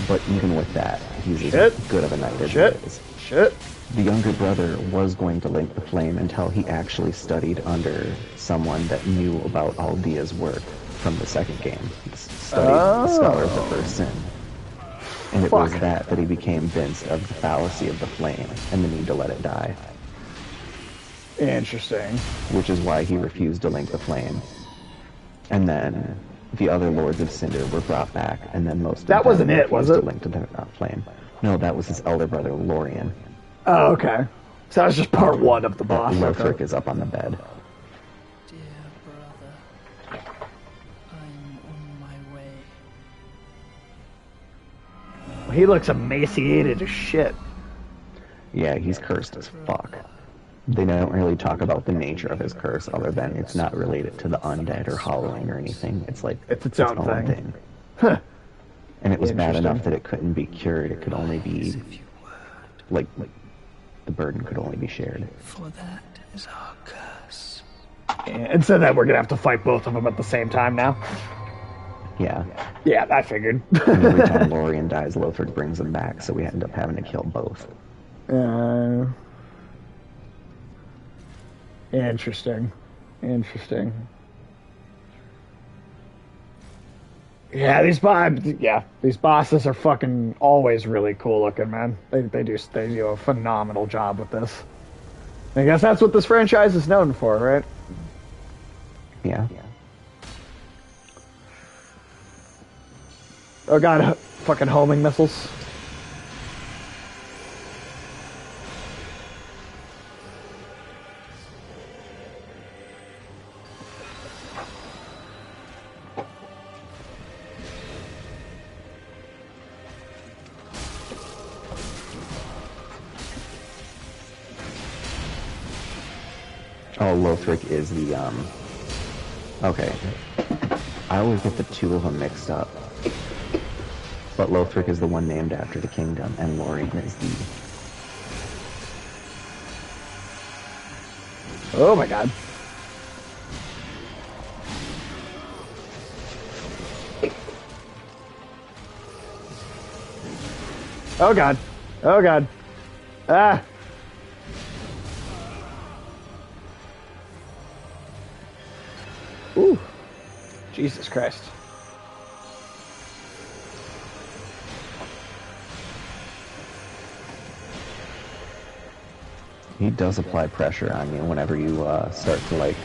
Speaker 2: But even with that, he's as good of a knight as he is. The younger brother was going to link the flame until he actually studied under someone that knew about Aldea's work from the second game. He studied the Scholar of the First Sin. And it was that he became convinced of the fallacy of the flame and the need to let it die.
Speaker 1: Interesting.
Speaker 2: Which is why he refused to link the flame. And then the other Lords of Cinder were brought back, and then most of them
Speaker 1: wasn't it, was it?
Speaker 2: To link to the flame. No, that was his elder brother, Lorien.
Speaker 1: Oh, okay. So that was just part 1 of the boss.
Speaker 2: Lothric is up on the bed.
Speaker 3: Dear brother, I'm on my way.
Speaker 1: He looks emaciated as shit.
Speaker 2: Yeah, he's cursed as fuck. They don't really talk about the nature of his curse other than it's not related to the undead or hollowing or anything. It's like
Speaker 1: it's its own thing.
Speaker 2: Huh. And it was bad enough that it couldn't be cured. It could only be like the burden could only be shared.
Speaker 3: For that is our curse.
Speaker 1: And so that we're gonna have to fight both of them at the same time now.
Speaker 2: Yeah.
Speaker 1: Yeah, I figured.
Speaker 2: And every time Lorien dies, Lothric brings him back, so we end up having to kill both. Interesting.
Speaker 1: Yeah, these bosses are fucking always really cool looking, man. They do a phenomenal job with this. I guess that's what this franchise is known for, right?
Speaker 2: Yeah.
Speaker 1: Oh god, fucking homing missiles.
Speaker 2: Oh, Lothric is the, okay. I always get the two of them mixed up. But Lothric is the one named after the kingdom, and Lorien is the...
Speaker 1: Oh my god. Oh god. Oh god. Ah. Ooh. Jesus Christ.
Speaker 2: He does apply pressure on you whenever you start to, like,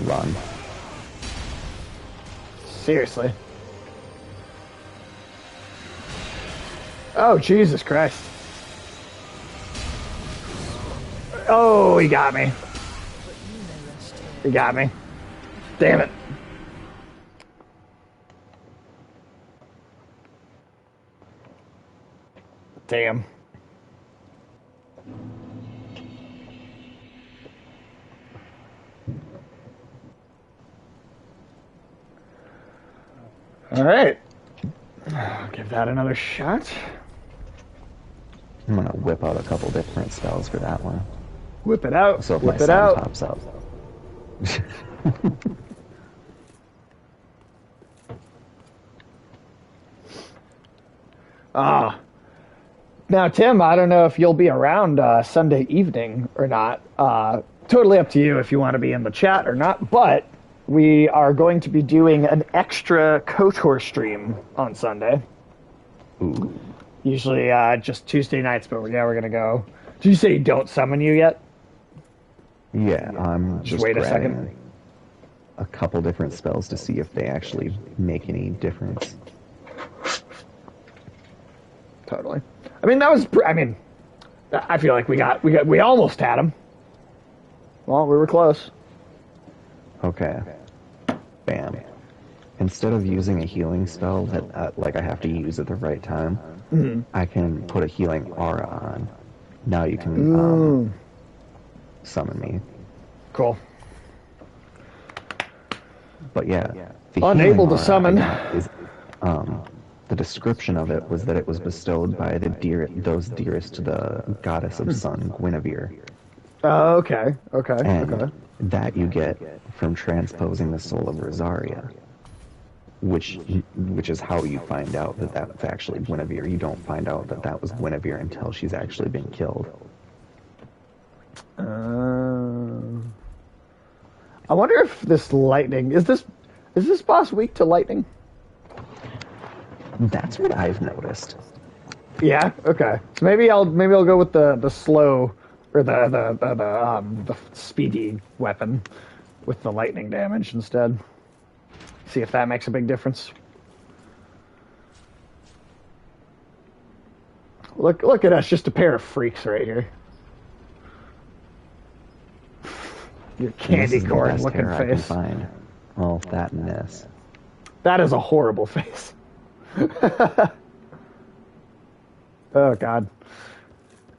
Speaker 2: run.
Speaker 1: Seriously. Oh, Jesus Christ. Oh, he got me. He got me. Damn it. Damn. All right. I'll give that another shot.
Speaker 2: I'm gonna whip out a couple different spells for that one.
Speaker 1: Whip it out.
Speaker 2: So if my
Speaker 1: Whip it
Speaker 2: son
Speaker 1: out.
Speaker 2: pops up.
Speaker 1: Ah. Now, Tim, I don't know if you'll be around Sunday evening or not. Totally up to you if you want to be in the chat or not. But we are going to be doing an extra KOTOR stream on Sunday.
Speaker 2: Ooh.
Speaker 1: Usually just Tuesday nights, but yeah, we're going to go. Did you say don't summon you yet?
Speaker 2: Yeah, I'm just
Speaker 1: wait a
Speaker 2: grabbing
Speaker 1: second.
Speaker 2: a couple different spells to see if they actually make any difference.
Speaker 1: Totally. I mean, I feel like we almost had him. Well, we were close.
Speaker 2: Okay. Bam. Instead of using a healing spell that like I have to use at the right time, I can put a healing aura on. Now you can summon me.
Speaker 1: Cool.
Speaker 2: But yeah, the
Speaker 1: Unable
Speaker 2: healing
Speaker 1: to
Speaker 2: aura
Speaker 1: summon.
Speaker 2: I got is the description of it was that it was bestowed by those dearest to the goddess of sun, Guinevere.
Speaker 1: Oh, okay.
Speaker 2: And that you get from transposing the soul of Rosaria, which is how you find out that that's actually Guinevere. You don't find out that that was Guinevere until she's actually been killed.
Speaker 1: I wonder if this lightning is this boss weak to lightning?
Speaker 2: That's what I've noticed.
Speaker 1: Yeah. Okay. So maybe I'll go with the slow or the speedy weapon with the lightning damage instead. See if that makes a big difference. Look at us, just a pair of freaks right here. Your candy corn looking
Speaker 2: I can
Speaker 1: face.
Speaker 2: find. Well, that and this.
Speaker 1: That is a horrible face. Oh god.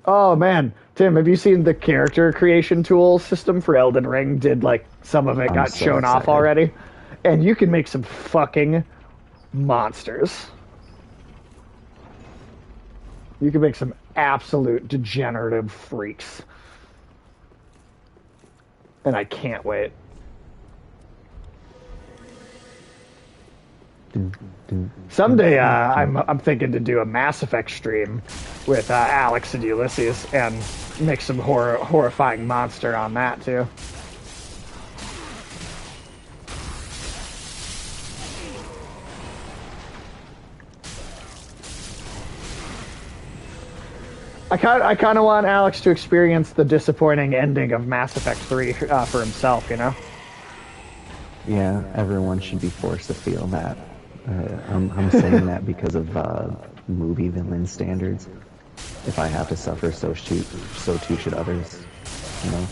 Speaker 1: Oh man, Tim, have you seen the character creation tool system for Elden Ring? Did like some of it
Speaker 2: I'm
Speaker 1: got
Speaker 2: so
Speaker 1: shown off
Speaker 2: excited.
Speaker 1: already? And you can make some fucking monsters. You can make some absolute degenerative freaks. And I can't wait. Someday, I'm thinking to do a Mass Effect stream with Alex and Ulysses and make some horrifying monster on that too. I kind of want Alex to experience the disappointing ending of Mass Effect 3 for himself, you know?
Speaker 2: Yeah, everyone should be forced to feel that. I'm saying that because of movie villain standards. If I have to suffer, so too should others. You know.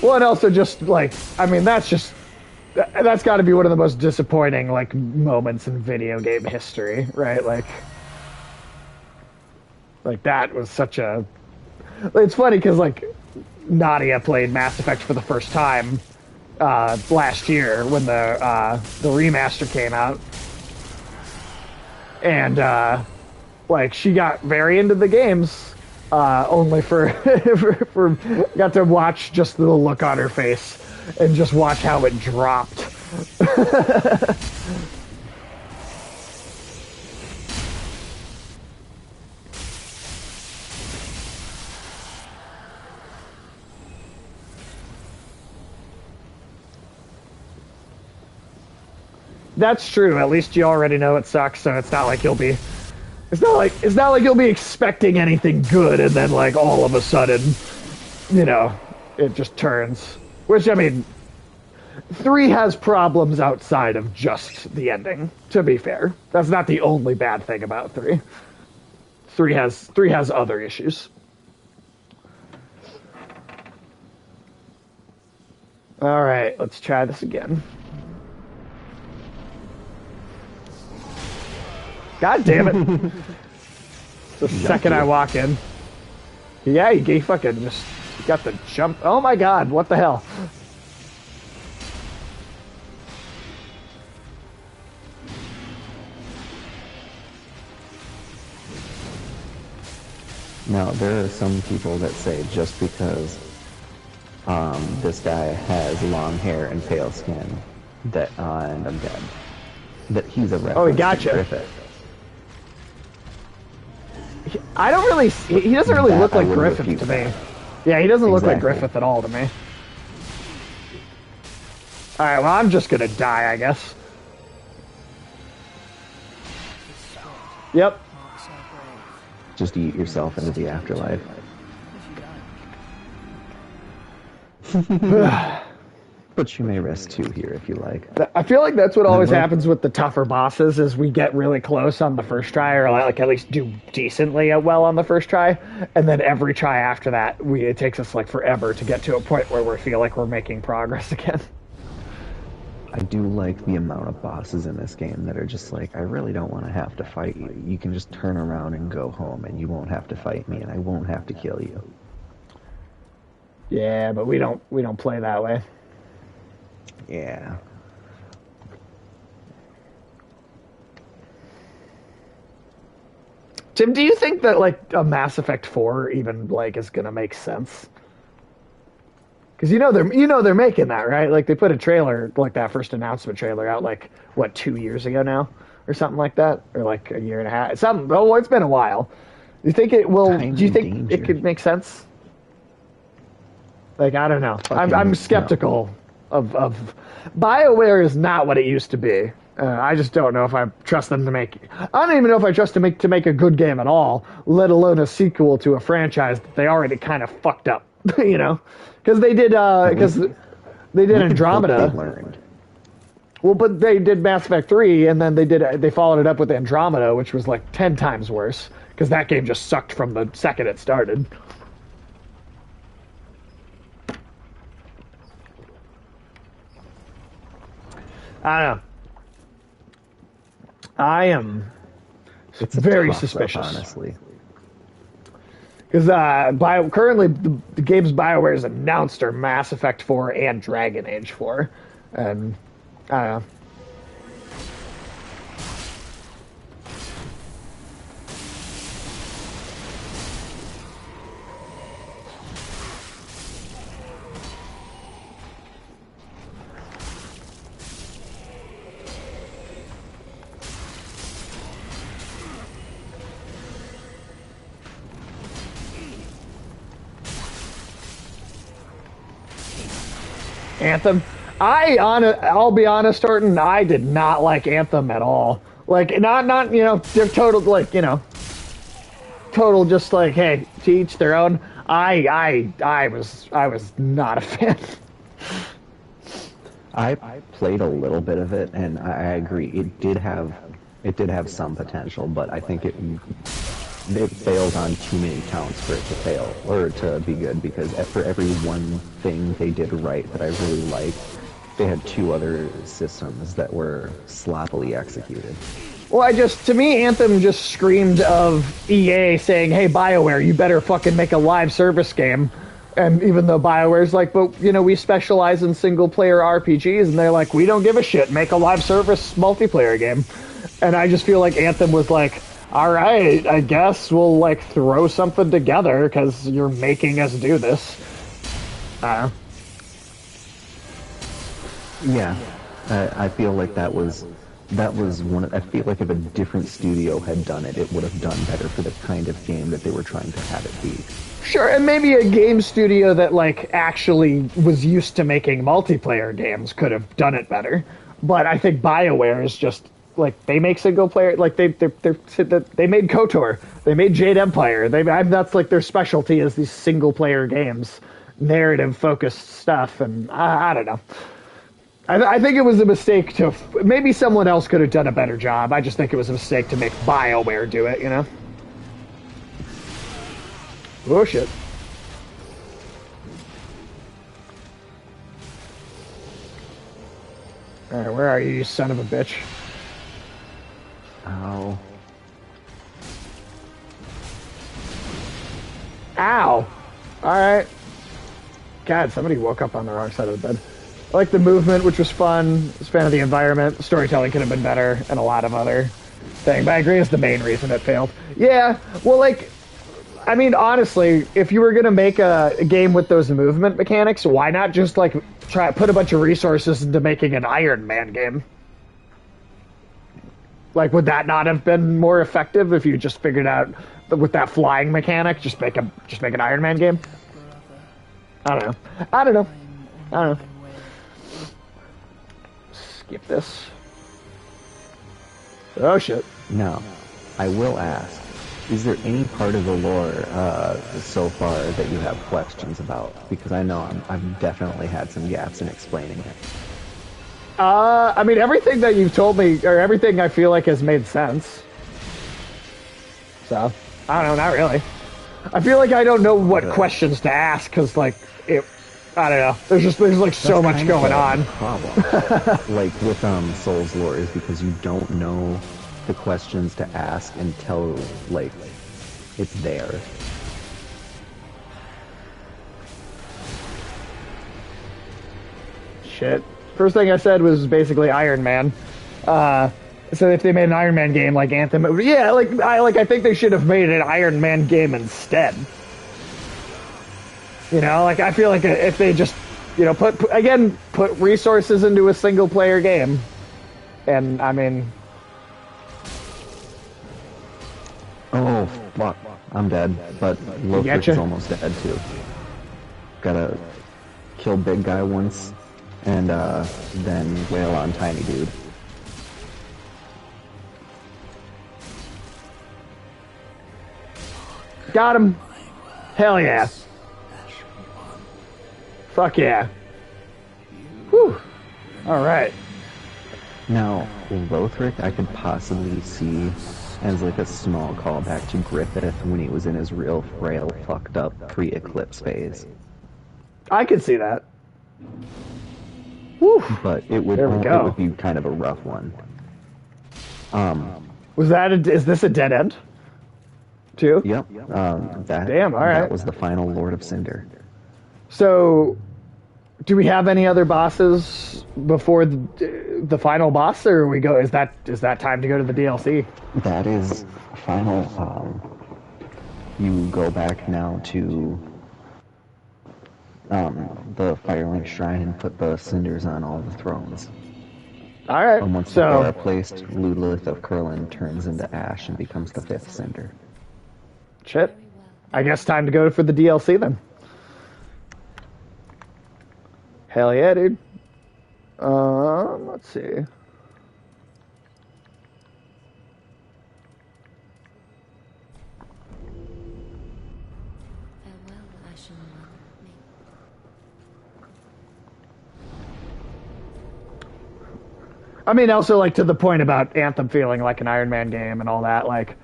Speaker 1: Well, and also just like, I mean, that's got to be one of the most disappointing like moments in video game history, right? Like that was such a. It's funny because like Nadia played Mass Effect for the first time last year when the remaster came out, and like she got very into the games. Only for got to watch just the look on her face and just watch how it dropped. That's true. At least you already know it sucks, so it's not like you'll be. It's not like you'll be expecting anything good, and then like all of a sudden, you know, it just turns. Which I mean, 3 has problems outside of just the ending. To be fair, that's not the only bad thing about 3. 3 has other issues. All right, let's try this again. God damn it. The second I walk in. Yeah, he fucking just got the jump. Oh my god, what the hell?
Speaker 2: Now, there are some people that say just because this guy has long hair and pale skin, that and I'm dead, that he's a reference
Speaker 1: Oh, he gotcha.
Speaker 2: to Griffith.
Speaker 1: I don't really. He doesn't really
Speaker 2: That
Speaker 1: look
Speaker 2: I
Speaker 1: like
Speaker 2: would
Speaker 1: Griffith
Speaker 2: refute
Speaker 1: to me.
Speaker 2: that.
Speaker 1: Yeah, he doesn't look like
Speaker 2: Exactly.
Speaker 1: Griffith at all to me. Alright, well, I'm just gonna die, I guess. Yep.
Speaker 3: Marks our grave.
Speaker 2: Just eat yourself into the afterlife.
Speaker 3: If you like.
Speaker 2: But you may rest too here if you like.
Speaker 1: I feel like that's what always
Speaker 2: Well-
Speaker 1: happens with the tougher bosses is we get really close on the first try, or like at least do decently well on the first try, and then every try after that, it takes us like forever to get to a point where we feel like we're making progress again.
Speaker 2: I do like the amount of bosses in this game that are just like, I really don't want to have to fight you. You can just turn around and go home, and you won't have to fight me, and I won't have to kill you.
Speaker 1: Yeah, but we don't play that way.
Speaker 2: Yeah.
Speaker 1: Tim, do you think that like a Mass Effect 4 even like is gonna make sense? Because they're making that, right? Like they put a trailer, like that first announcement trailer out like what 2 years ago now, or something like that, or like a year and a half. It's been a while. Do you think it will?
Speaker 2: Time
Speaker 1: Do you
Speaker 2: and
Speaker 1: think it
Speaker 2: danger.
Speaker 1: could make sense? Like I don't know. I'm
Speaker 2: Fucking
Speaker 1: skeptical of BioWare is not what it used to be. I just don't know if I trust them to make. I don't even know if I trust them to make a good game at all, let alone a sequel to a franchise that they already kind of fucked up. You know, because they did Andromeda.
Speaker 2: They learned.
Speaker 1: Well, but they did Mass Effect 3, and then they followed it up with Andromeda, which was like 10 times worse because that game just sucked from the second it started. I don't know. I am
Speaker 2: It's a
Speaker 1: very
Speaker 2: toss-up,
Speaker 1: suspicious.
Speaker 2: honestly.
Speaker 1: Because currently the games BioWare has announced are Mass Effect 4 and Dragon Age 4. And I don't know. Anthem. I'll be honest, Horton. I did not like Anthem at all. Like, not they're total like total just like, hey, to each their own. I was not a fan.
Speaker 2: I played a little bit of it, and I agree. It did have some potential, but I think it failed on too many counts for it to fail or to be good. Because for every one thing they did right that I really liked, they had two other systems that were sloppily executed.
Speaker 1: Well, to me, Anthem just screamed of EA saying, hey, BioWare, you better fucking make a live service game. And even though BioWare's like, but, we specialize in single-player RPGs, and they're like, we don't give a shit, make a live service multiplayer game. And I just feel like Anthem was like, all right, I guess we'll, throw something together, because you're making us do this.
Speaker 2: Yeah, I feel like that was one. I feel like if a different studio had done it, it would have done better for the kind of game that they were trying to have it be.
Speaker 1: Sure, and maybe a game studio that actually was used to making multiplayer games could have done it better. But I think BioWare is just they make single player. They made KOTOR, they made Jade Empire. That's their specialty is these single player games, narrative focused stuff, and I don't know. I think it was a mistake to... Maybe someone else could have done a better job. I just think it was a mistake to make BioWare do it, Oh, shit. Alright, where are you, you son of a bitch?
Speaker 2: Ow.
Speaker 1: Ow! Alright. God, somebody woke up on the wrong side of the bed. I like the movement, which was fun. I was a fan of the environment. The storytelling could have been better, and a lot of other things. But I agree it's the main reason it failed. Yeah, well, honestly, if you were going to make a game with those movement mechanics, why not just, try put a bunch of resources into making an Iron Man game? Would that not have been more effective if you just figured out, with that flying mechanic, just make an Iron Man game? I don't know. Skip this. Oh shit.
Speaker 2: Now, I will ask, is there any part of the lore so far that you have questions about? Because I know I've definitely had some gaps in explaining it.
Speaker 1: Everything that you've told me, or everything I feel like has made sense. So, I don't know, not really. I feel like I don't know what questions to ask, because, I don't know. There's so much going on.
Speaker 2: Problem, with Souls lore, is because you don't know the questions to ask until it's there.
Speaker 1: Shit. First thing I said was basically Iron Man. So if they made an Iron Man game like Anthem, I think they should have made an Iron Man game instead. I feel like if they just, put resources into a single player game, and
Speaker 2: Oh fuck! I'm dead, but Lothric is almost dead too. Gotta kill big guy once, and then wail on tiny dude.
Speaker 1: Got him. Hell yeah. Fuck yeah. Whew. Alright.
Speaker 2: Now, Lothric I could possibly see as a small callback to Griffith when he was in his real frail, fucked up pre-eclipse phase.
Speaker 1: I could see that. Whew.
Speaker 2: But it would be kind of a rough one.
Speaker 1: Is this a dead end? Too?
Speaker 2: Yep.
Speaker 1: Damn, alright.
Speaker 2: That was the final Lord of Cinder.
Speaker 1: So, do we have any other bosses before the final boss, or is that time to go to the DLC?
Speaker 2: That is final. You go back now to the Firelink Shrine and put the cinders on all the thrones.
Speaker 1: Alright,
Speaker 2: And once they are placed, Ludlith of Curlin turns into ash and becomes the 5th cinder.
Speaker 1: Shit. I guess time to go for the DLC then. Hell yeah, dude. Let's see. I mean, also like to the point about Anthem feeling like an Iron Man game and all that. Like,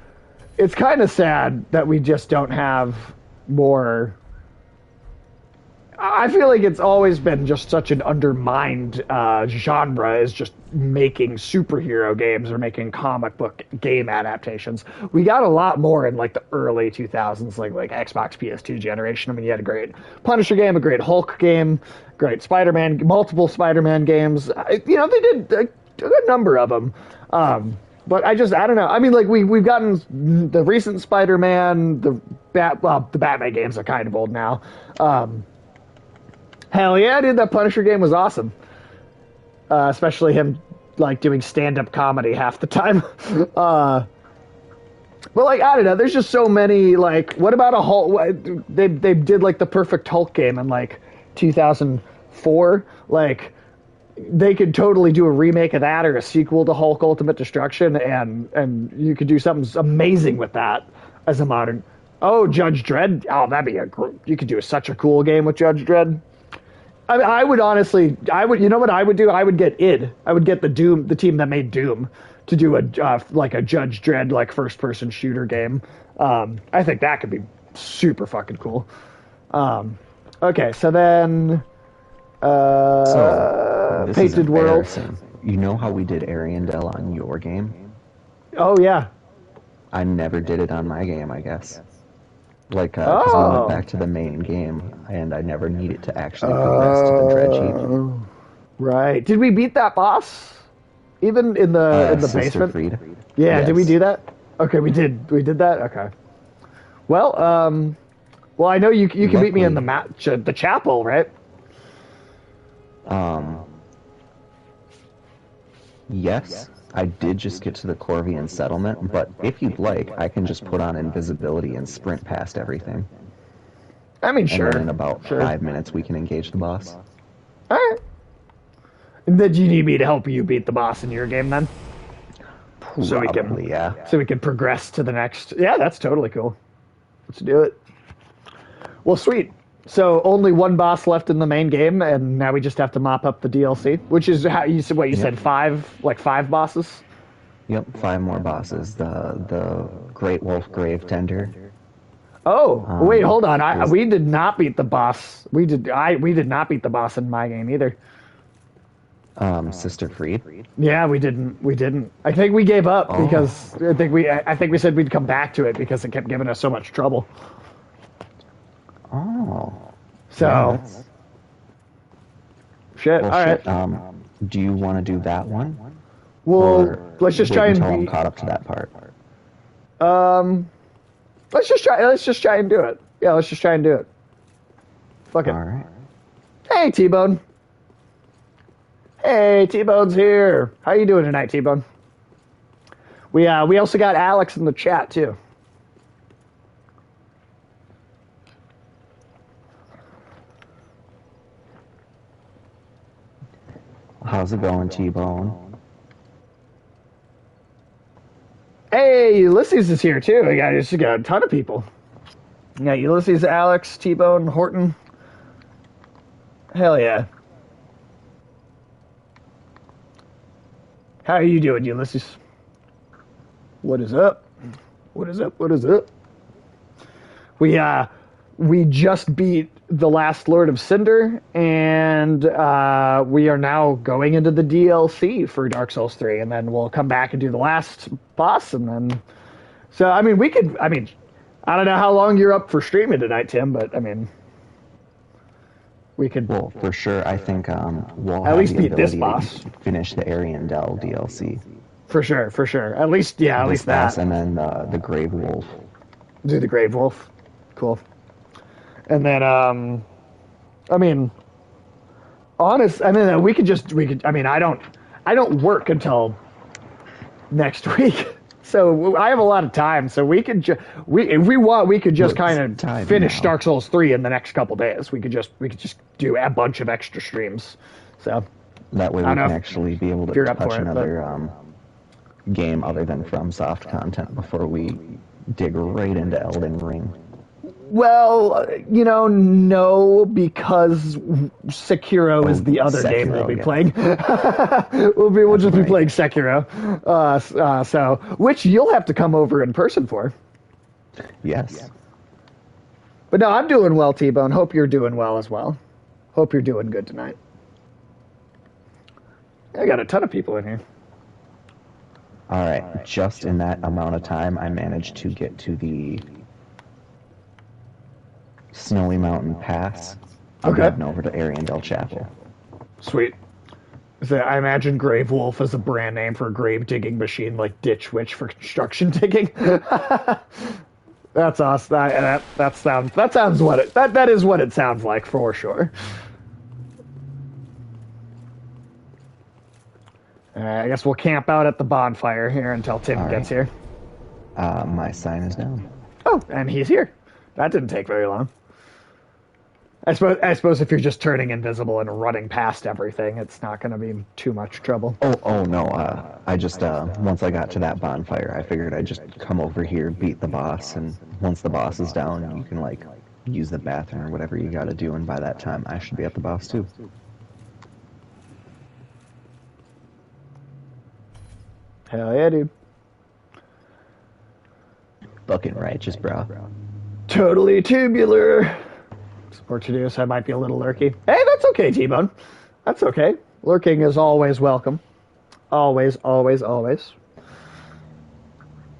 Speaker 1: it's kind of sad that we just don't have more. I feel like it's always been just such an undermined genre, is just making superhero games or making comic book game adaptations. We got a lot more in like the early 2000s, like Xbox PS2 generation. I mean, you had a great Punisher game, a great Hulk game, great Spider-Man, multiple Spider-Man games. You know, they did a good number of them. But I don't know. I mean, like we've gotten the recent Spider-Man, the Batman games are kind of old now. Hell yeah, dude, that Punisher game was awesome. Especially him, like, doing stand-up comedy half the time. But, like, I don't know, there's just so many, like, what about a Hulk? They did, like, the perfect Hulk game in, like, 2004. Like, they could totally do a remake of that or a sequel to Hulk Ultimate Destruction, and you could do something amazing with that as a modern... Oh, Judge Dredd? Oh, that'd be you could do such a cool game with Judge Dredd. I mean, I would honestly, you know what I would do? I would get id. I would get the team that made Doom, to do like a Judge Dredd, like first person shooter game. I think that could be super fucking cool. Okay, so then,
Speaker 2: this is
Speaker 1: Painted World.
Speaker 2: embarrassing. You know how we did Ariandel on your game?
Speaker 1: Oh yeah.
Speaker 2: I never did it on my game, I guess. Like, because we
Speaker 1: Oh.
Speaker 2: went back to the main game, and I never needed to actually progress to the dredge heap.
Speaker 1: Right. Did we beat that boss? Even in the
Speaker 2: Sister
Speaker 1: basement?
Speaker 2: Frieda.
Speaker 1: Yeah,
Speaker 2: Yes.
Speaker 1: did we do that? Okay, we did. We did that? Okay. Well, I know you can beat me in the chapel, right?
Speaker 2: Yes, I did just get to the Corvian settlement, but if you'd like, I can just put on invisibility and sprint past everything.
Speaker 1: I mean, sure.
Speaker 2: And then in about
Speaker 1: sure.
Speaker 2: 5 minutes, we can engage the boss.
Speaker 1: All right. And then you need me to help you beat the boss in your game then? So we can-
Speaker 2: Probably, yeah.
Speaker 1: So we can progress to the next. Yeah, that's totally cool. Let's do it. Well, sweet. So only one boss left in the main game, and now we just have to mop up the DLC, which is how you said. What you said? Five bosses.
Speaker 2: Yep, 5 more bosses. The Great Wolf Grave Tender.
Speaker 1: Oh, wait, hold on.
Speaker 2: is-
Speaker 1: We did not beat the boss. We did not beat the boss in my game either.
Speaker 2: Sister Fried.
Speaker 1: Yeah, we didn't. We didn't. I think we gave up because I think we said we'd come back to it because it kept giving us so much trouble.
Speaker 2: Oh.
Speaker 1: So,
Speaker 2: Yeah, that's-
Speaker 1: shit.
Speaker 2: well,
Speaker 1: All right.
Speaker 2: shit. Do you want to do that one?
Speaker 1: Well,
Speaker 2: Or
Speaker 1: let's just
Speaker 2: wait
Speaker 1: try
Speaker 2: until I'm
Speaker 1: and
Speaker 2: caught up to that part.
Speaker 1: let's just try and do it. Yeah, let's just try and do it. Fuck it.
Speaker 2: All right.
Speaker 1: Hey, T-Bone. Hey, T-Bone's here. How you doing tonight, T-Bone? We also got Alex in the chat too.
Speaker 2: How's it going, T-Bone?
Speaker 1: Hey, Ulysses is here too. We got a ton of people. Yeah, Ulysses, Alex, T-Bone, Horton. Hell yeah. How are you doing, Ulysses? What is up? What is up? What is up? We just beat the last Lord of Cinder, and we are now going into the DLC for Dark Souls 3, and then we'll come back and do the last boss, and then... So, I mean, I don't know how long you're up for streaming tonight, Tim, but, I mean... We could...
Speaker 2: Well, for sure, I think we'll
Speaker 1: At
Speaker 2: have
Speaker 1: least
Speaker 2: the
Speaker 1: beat this
Speaker 2: ability
Speaker 1: boss.
Speaker 2: to finish the Ariandel DLC.
Speaker 1: For sure, for sure. At least, yeah, at
Speaker 2: This
Speaker 1: least
Speaker 2: boss
Speaker 1: that.
Speaker 2: and then the Grave Wolf.
Speaker 1: Do the Grave Wolf. Cool. And then, I mean, we could, I mean, I don't work until next week. So I have a lot of time. So we could if we want, we could just
Speaker 2: What's
Speaker 1: kind of
Speaker 2: time
Speaker 1: finish
Speaker 2: now?
Speaker 1: Dark Souls 3 in the next couple days. We could just do a bunch of extra streams. So,
Speaker 2: That way we
Speaker 1: I don't
Speaker 2: can
Speaker 1: know
Speaker 2: actually be able
Speaker 1: if you're
Speaker 2: to
Speaker 1: up for
Speaker 2: touch
Speaker 1: it, but-
Speaker 2: another game other than FromSoft content before we dig right into Elden Ring.
Speaker 1: Well, no, because Sekiro is the other game we'll
Speaker 2: Sekiro,
Speaker 1: be
Speaker 2: yeah.
Speaker 1: playing. We'll just be
Speaker 2: right.
Speaker 1: playing Sekiro. So, which you'll have to come over in person for.
Speaker 2: Yes.
Speaker 1: But no, I'm doing well, T-Bone. Hope you're doing well as well. Hope you're doing good tonight. I got a ton of people in here.
Speaker 2: All right. Just in that amount of time, I managed to get to the Snowy Mountain Pass. I'm
Speaker 1: Okay.
Speaker 2: heading over to Ariandel Chapel.
Speaker 1: Sweet. So I imagine Grave Wolf is a brand name for a grave digging machine, like Ditch Witch for construction digging. That's awesome. That sounds what it that is what it sounds like for sure. I guess we'll camp out at the bonfire here until Tim
Speaker 2: All
Speaker 1: gets
Speaker 2: right.
Speaker 1: here.
Speaker 2: My sign is down.
Speaker 1: Oh, and he's here. That didn't take very long. I suppose if you're just turning invisible and running past everything, it's not going to be too much trouble.
Speaker 2: Oh no. I just once I got to that bonfire, I figured I'd just come over here, beat the boss, and once the boss is down, you can like use the bathroom or whatever you got to do, and by that time, I should be at the boss too.
Speaker 1: Hell yeah, dude.
Speaker 2: Fucking righteous, bro.
Speaker 1: Totally tubular. Portuguese, I might be a little lurky. Hey, that's okay, T-Bone. That's okay. Lurking is always welcome. Always, always, always.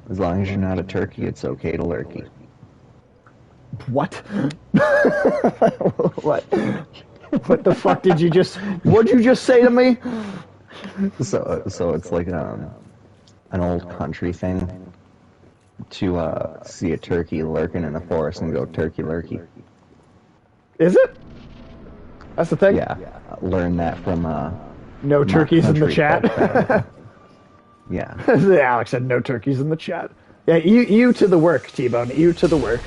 Speaker 2: As long as you're not a turkey, it's okay to lurky.
Speaker 1: What? What? What the fuck did you just... What'd you just say to me?
Speaker 2: So it's like an old country thing to see a turkey lurking in the forest and go turkey lurky.
Speaker 1: Is it? That's the thing?
Speaker 2: Yeah, learn that from
Speaker 1: No turkeys in the
Speaker 2: country
Speaker 1: chat.
Speaker 2: folk band. Yeah.
Speaker 1: Alex said no turkeys in the chat. Yeah, you to the work, T-Bone. You to the work.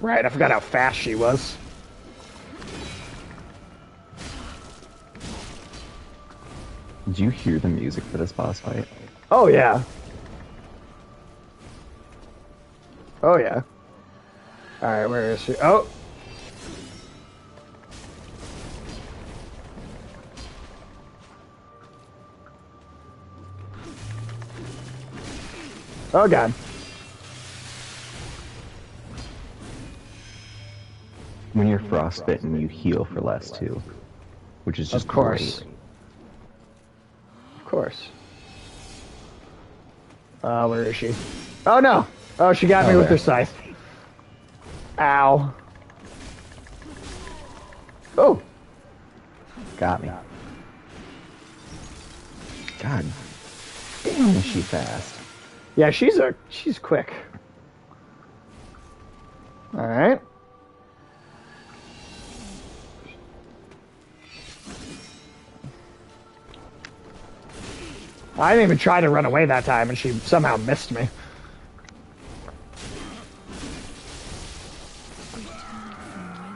Speaker 1: Right, I forgot how fast she was.
Speaker 2: Did you hear the music for this boss fight?
Speaker 1: Oh, yeah. Oh, yeah. Alright, where is she? Oh! Oh, God.
Speaker 2: When you're frostbitten, you heal for less too, which is just
Speaker 1: Of course.
Speaker 2: great.
Speaker 1: Of course. Where is she? Oh, no! Oh, she got me with her scythe. Ow. Oh!
Speaker 2: Got me. God damn, is she fast?
Speaker 1: Yeah, she's quick. Alright. I didn't even try to run away that time, and she somehow missed me.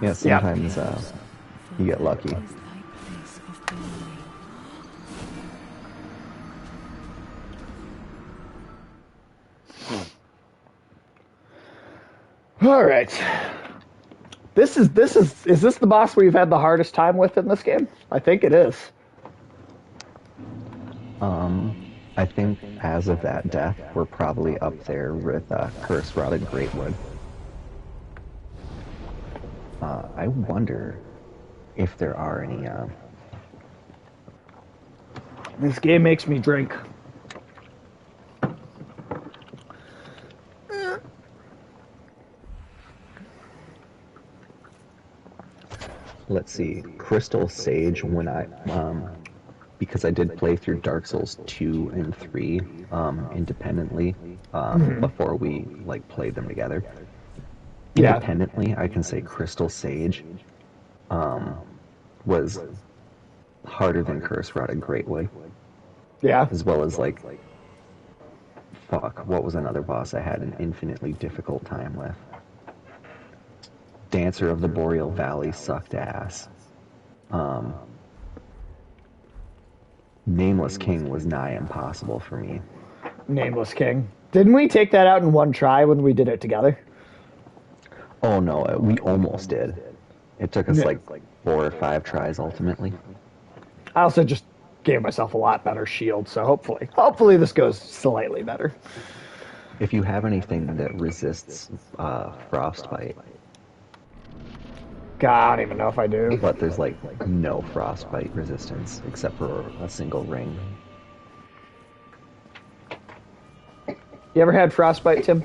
Speaker 2: Yeah, sometimes you get lucky.
Speaker 1: All right. Is this the boss we've had the hardest time with in this game? I think it is.
Speaker 2: I think as of that death, we're probably up there with Curse Rotted Greatwood. I wonder if there are any.
Speaker 1: This game makes me drink.
Speaker 2: Let's see, Crystal Sage. When I because I did play through Dark Souls 2 and 3 independently before we like played them together.
Speaker 1: Yeah.
Speaker 2: Independently, I can say Crystal Sage was harder than Curse Rotted Greatwood,
Speaker 1: Yeah.
Speaker 2: as well as like fuck, what was another boss I had an infinitely difficult time with? Dancer of the Boreal Valley sucked ass. Nameless King was nigh impossible for me.
Speaker 1: Nameless King. Didn't we take that out in one try when we did it together?
Speaker 2: Oh no, we almost did. It took us
Speaker 1: Yeah.
Speaker 2: like 4 or 5 tries ultimately.
Speaker 1: I also just gave myself a lot better shield, so hopefully this goes slightly better.
Speaker 2: If you have anything that resists frostbite,
Speaker 1: God, I don't even know if I do.
Speaker 2: but there's like no frostbite resistance except for a single ring.
Speaker 1: You ever had frostbite, Tim?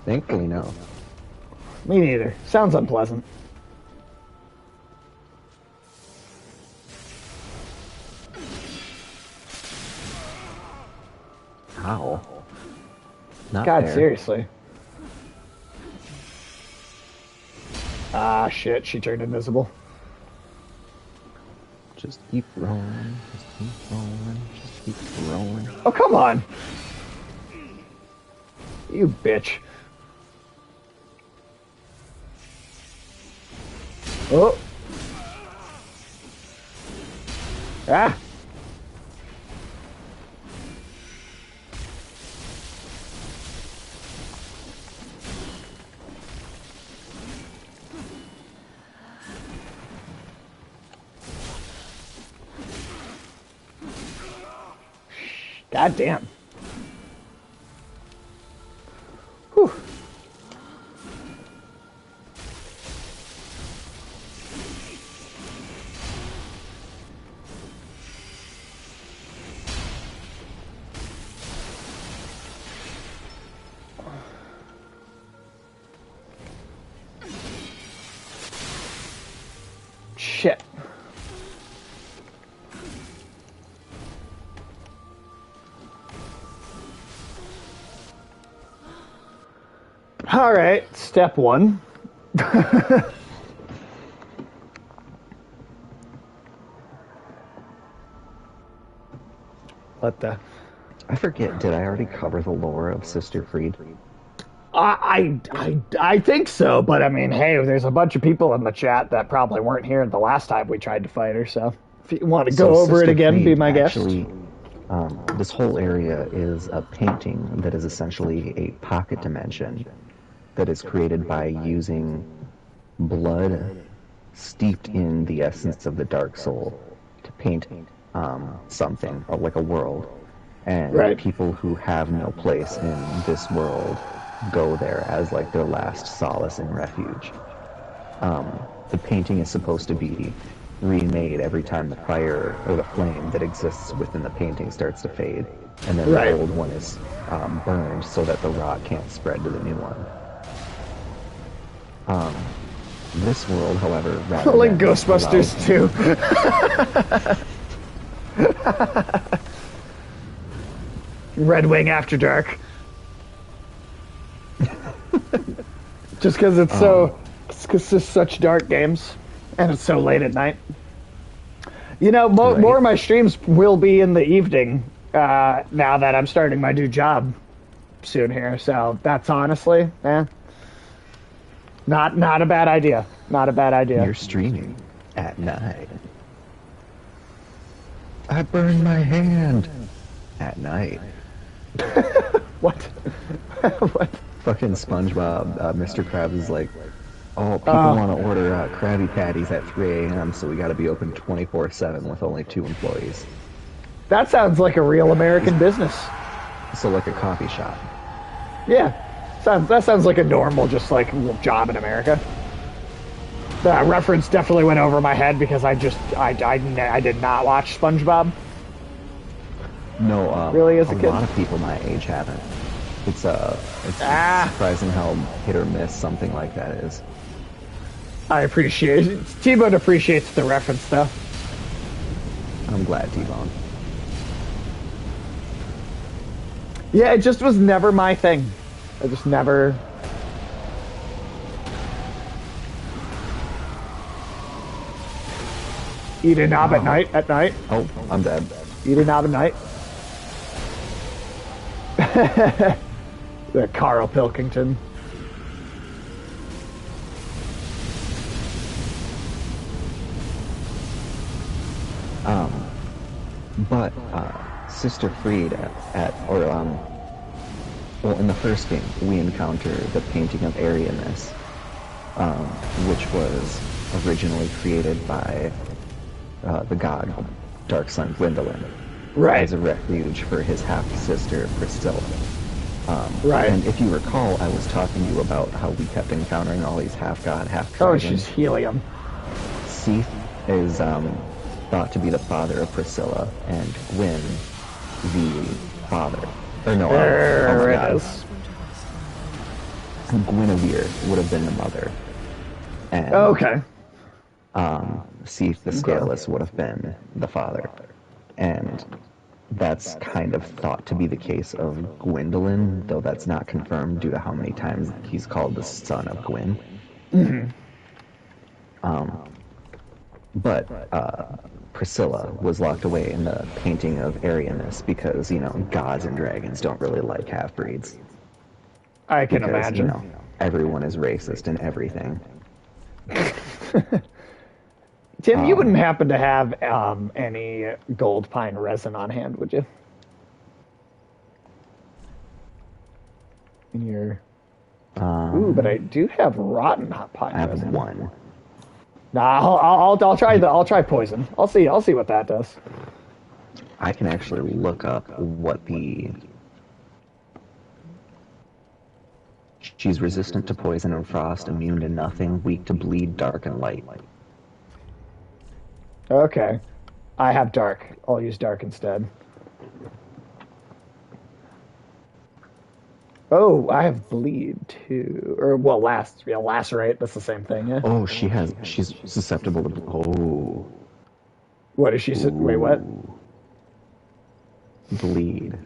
Speaker 2: Thankfully, no.
Speaker 1: Me neither. Sounds unpleasant.
Speaker 2: How? Not
Speaker 1: God,
Speaker 2: fair.
Speaker 1: seriously. Ah, shit, she turned invisible.
Speaker 2: Just keep rolling, just keep rolling, just keep rolling.
Speaker 1: Oh, come on. You bitch. Oh. Ah. God damn. Whew. Shit. All right, step one. What the?
Speaker 2: I forget, did I already cover the lore of Sister Freed?
Speaker 1: I think so, but I mean, hey, there's a bunch of people in the chat that probably weren't here the last time we tried to fight her, so if you want to go over it
Speaker 2: Sister
Speaker 1: again, be
Speaker 2: Freed
Speaker 1: my guest.
Speaker 2: actually, this whole area is a painting that is essentially a pocket dimension that is created by using blood steeped in the essence of the Dark Soul to paint something, or like a world. And
Speaker 1: Right.
Speaker 2: people who have no place in this world go there as like their last solace and refuge. The painting is supposed to be remade every time the fire or the flame that exists within the painting starts to fade, and then
Speaker 1: Right.
Speaker 2: the old one is burned so that the rot can't spread to the new one. This world, however, rather
Speaker 1: Like
Speaker 2: than
Speaker 1: Ghostbusters
Speaker 2: allow-
Speaker 1: 2. Red Wing After Dark. Just because it's because it's such dark games, and it's so late at night. You know,
Speaker 2: Right.
Speaker 1: more of my streams will be in the evening now that I'm starting my new job soon here. So that's honestly, not a bad idea. Not a bad idea.
Speaker 2: You're streaming at night. I burned my hand at night.
Speaker 1: What? What?
Speaker 2: Fucking SpongeBob, Mr. Krabs is like, oh, people want to order Krabby Patties at 3 a.m., so we got to be open 24/7 with only 2 employees.
Speaker 1: That sounds like a real American business.
Speaker 2: So like a coffee shop.
Speaker 1: Yeah, that sounds like a normal, just like job in America. That reference definitely went over my head because I did not watch SpongeBob.
Speaker 2: No,
Speaker 1: Really, as a kid?
Speaker 2: lot of people my age haven't. It's surprising how hit or miss something like that is.
Speaker 1: I appreciate it. T-Bone appreciates the reference though.
Speaker 2: I'm glad, T-Bone.
Speaker 1: Yeah, it just was never my thing. I just never. Eat a knob at night.
Speaker 2: Oh, I'm dead.
Speaker 1: Eat a knob at night. The Carl Pilkington.
Speaker 2: But Sister Freed well, in the first game, we encounter the painting of Ariamis, which was originally created by the god Dark Sun Gwyndolin
Speaker 1: Right.
Speaker 2: as a refuge for his half-sister Priscilla.
Speaker 1: Right.
Speaker 2: And if you recall, I was talking to you about how we kept encountering all these half-god,
Speaker 1: Oh,
Speaker 2: half-dragon.
Speaker 1: she's helium.
Speaker 2: Seath is thought to be the father of Priscilla, and Gwyn the father. Or no,
Speaker 1: There
Speaker 2: oh my
Speaker 1: it
Speaker 2: God.
Speaker 1: is.
Speaker 2: Guinevere would have been the mother. And
Speaker 1: Okay.
Speaker 2: Seath the Scaleless would have been the father. And that's kind of thought to be the case of Gwyndolin, though that's not confirmed due to how many times he's called the son of Gwyn. But Priscilla was locked away in the painting of Ariamis because, you know, gods and dragons don't really like half-breeds.
Speaker 1: I can
Speaker 2: Because,
Speaker 1: imagine.
Speaker 2: you know, everyone is racist and everything.
Speaker 1: Tim, you wouldn't happen to have any gold pine resin on hand, would you? In your... Ooh, but I do have rotten hot pine
Speaker 2: I have
Speaker 1: resin.
Speaker 2: one.
Speaker 1: Nah, I'll try poison. I'll see what that does.
Speaker 2: I can actually look up what the... She's resistant to poison and frost, immune to nothing, weak to bleed, dark and light.
Speaker 1: Okay. I have dark. I'll use dark instead. Oh, I have bleed too. Or, well, lacerate. That's the same thing, yeah?
Speaker 2: Oh, she's susceptible to... Oh.
Speaker 1: What is she? Wait, what?
Speaker 2: Bleed.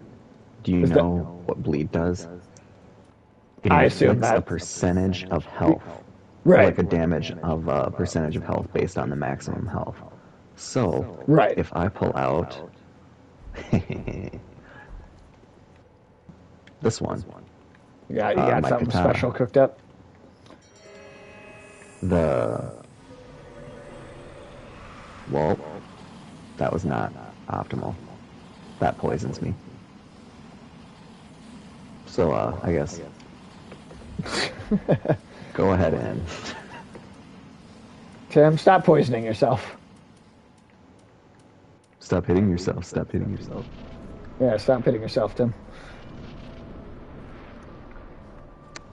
Speaker 2: Do you
Speaker 1: Is
Speaker 2: know what bleed does? It
Speaker 1: I assume
Speaker 2: inflicts a
Speaker 1: that-
Speaker 2: percentage of health.
Speaker 1: Right.
Speaker 2: Like a damage of a percentage of health based on the maximum health. So,
Speaker 1: Right.
Speaker 2: if I pull out this one,
Speaker 1: You got
Speaker 2: my
Speaker 1: something
Speaker 2: katana.
Speaker 1: special cooked up?
Speaker 2: well, that was not optimal. That poisons me. So, I guess go ahead and
Speaker 1: Tim, stop poisoning yourself.
Speaker 2: stop hitting yourself. Stop hitting yourself.
Speaker 1: Yeah, stop hitting yourself, Tim.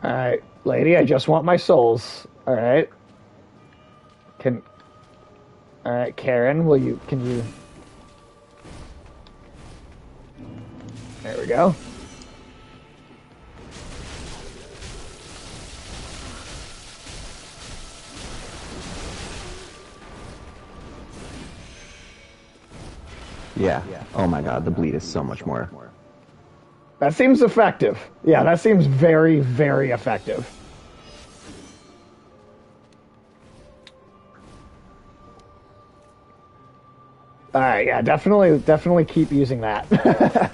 Speaker 1: Alright, lady, I just want my souls. Alright. Alright, Karen, can you... There we go.
Speaker 2: Yeah. Oh my god, the bleed is so much more.
Speaker 1: That seems effective. Yeah, that seems very, very effective. Alright, yeah, definitely keep using that.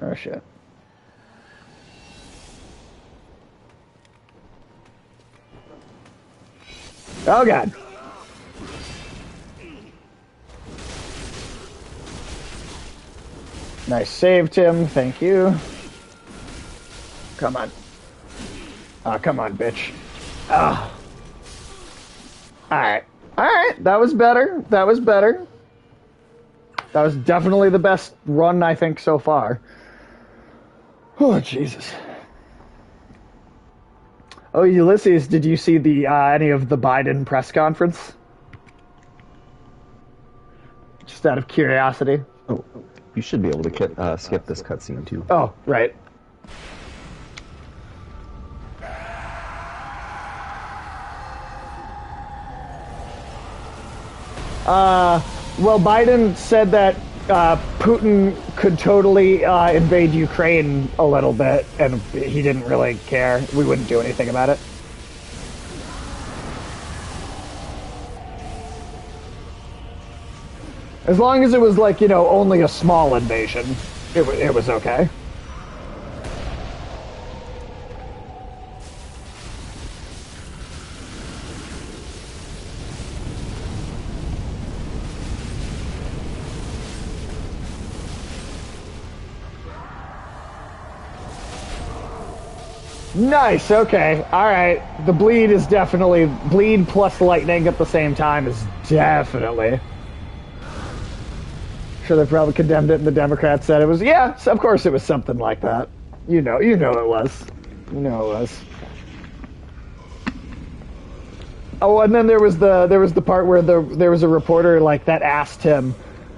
Speaker 1: Oh shit. Oh god. Nice save, Tim. Thank you. Come on. Oh, come on, bitch. Ah. Alright. Alright, that was better. That was better. That was definitely the best run, I think, so far. Oh, Jesus. Oh, Ulysses, did you see the any of the Biden press conference? Just out of curiosity.
Speaker 2: Oh, you should be able to skip this cutscene too.
Speaker 1: Oh, right. Well, Biden said that Putin could totally invade Ukraine a little bit, and he didn't really care. We wouldn't do anything about it. As long as it was like, only a small invasion, it was okay. Nice, okay. Alright. The bleed is definitely... Bleed plus lightning at the same time is definitely... Sure, they probably condemned it, and the Democrats said it was... Yeah, of course it was something like that. You know it was. You know it was. Oh, and then there was the part where there was a reporter like that asked him,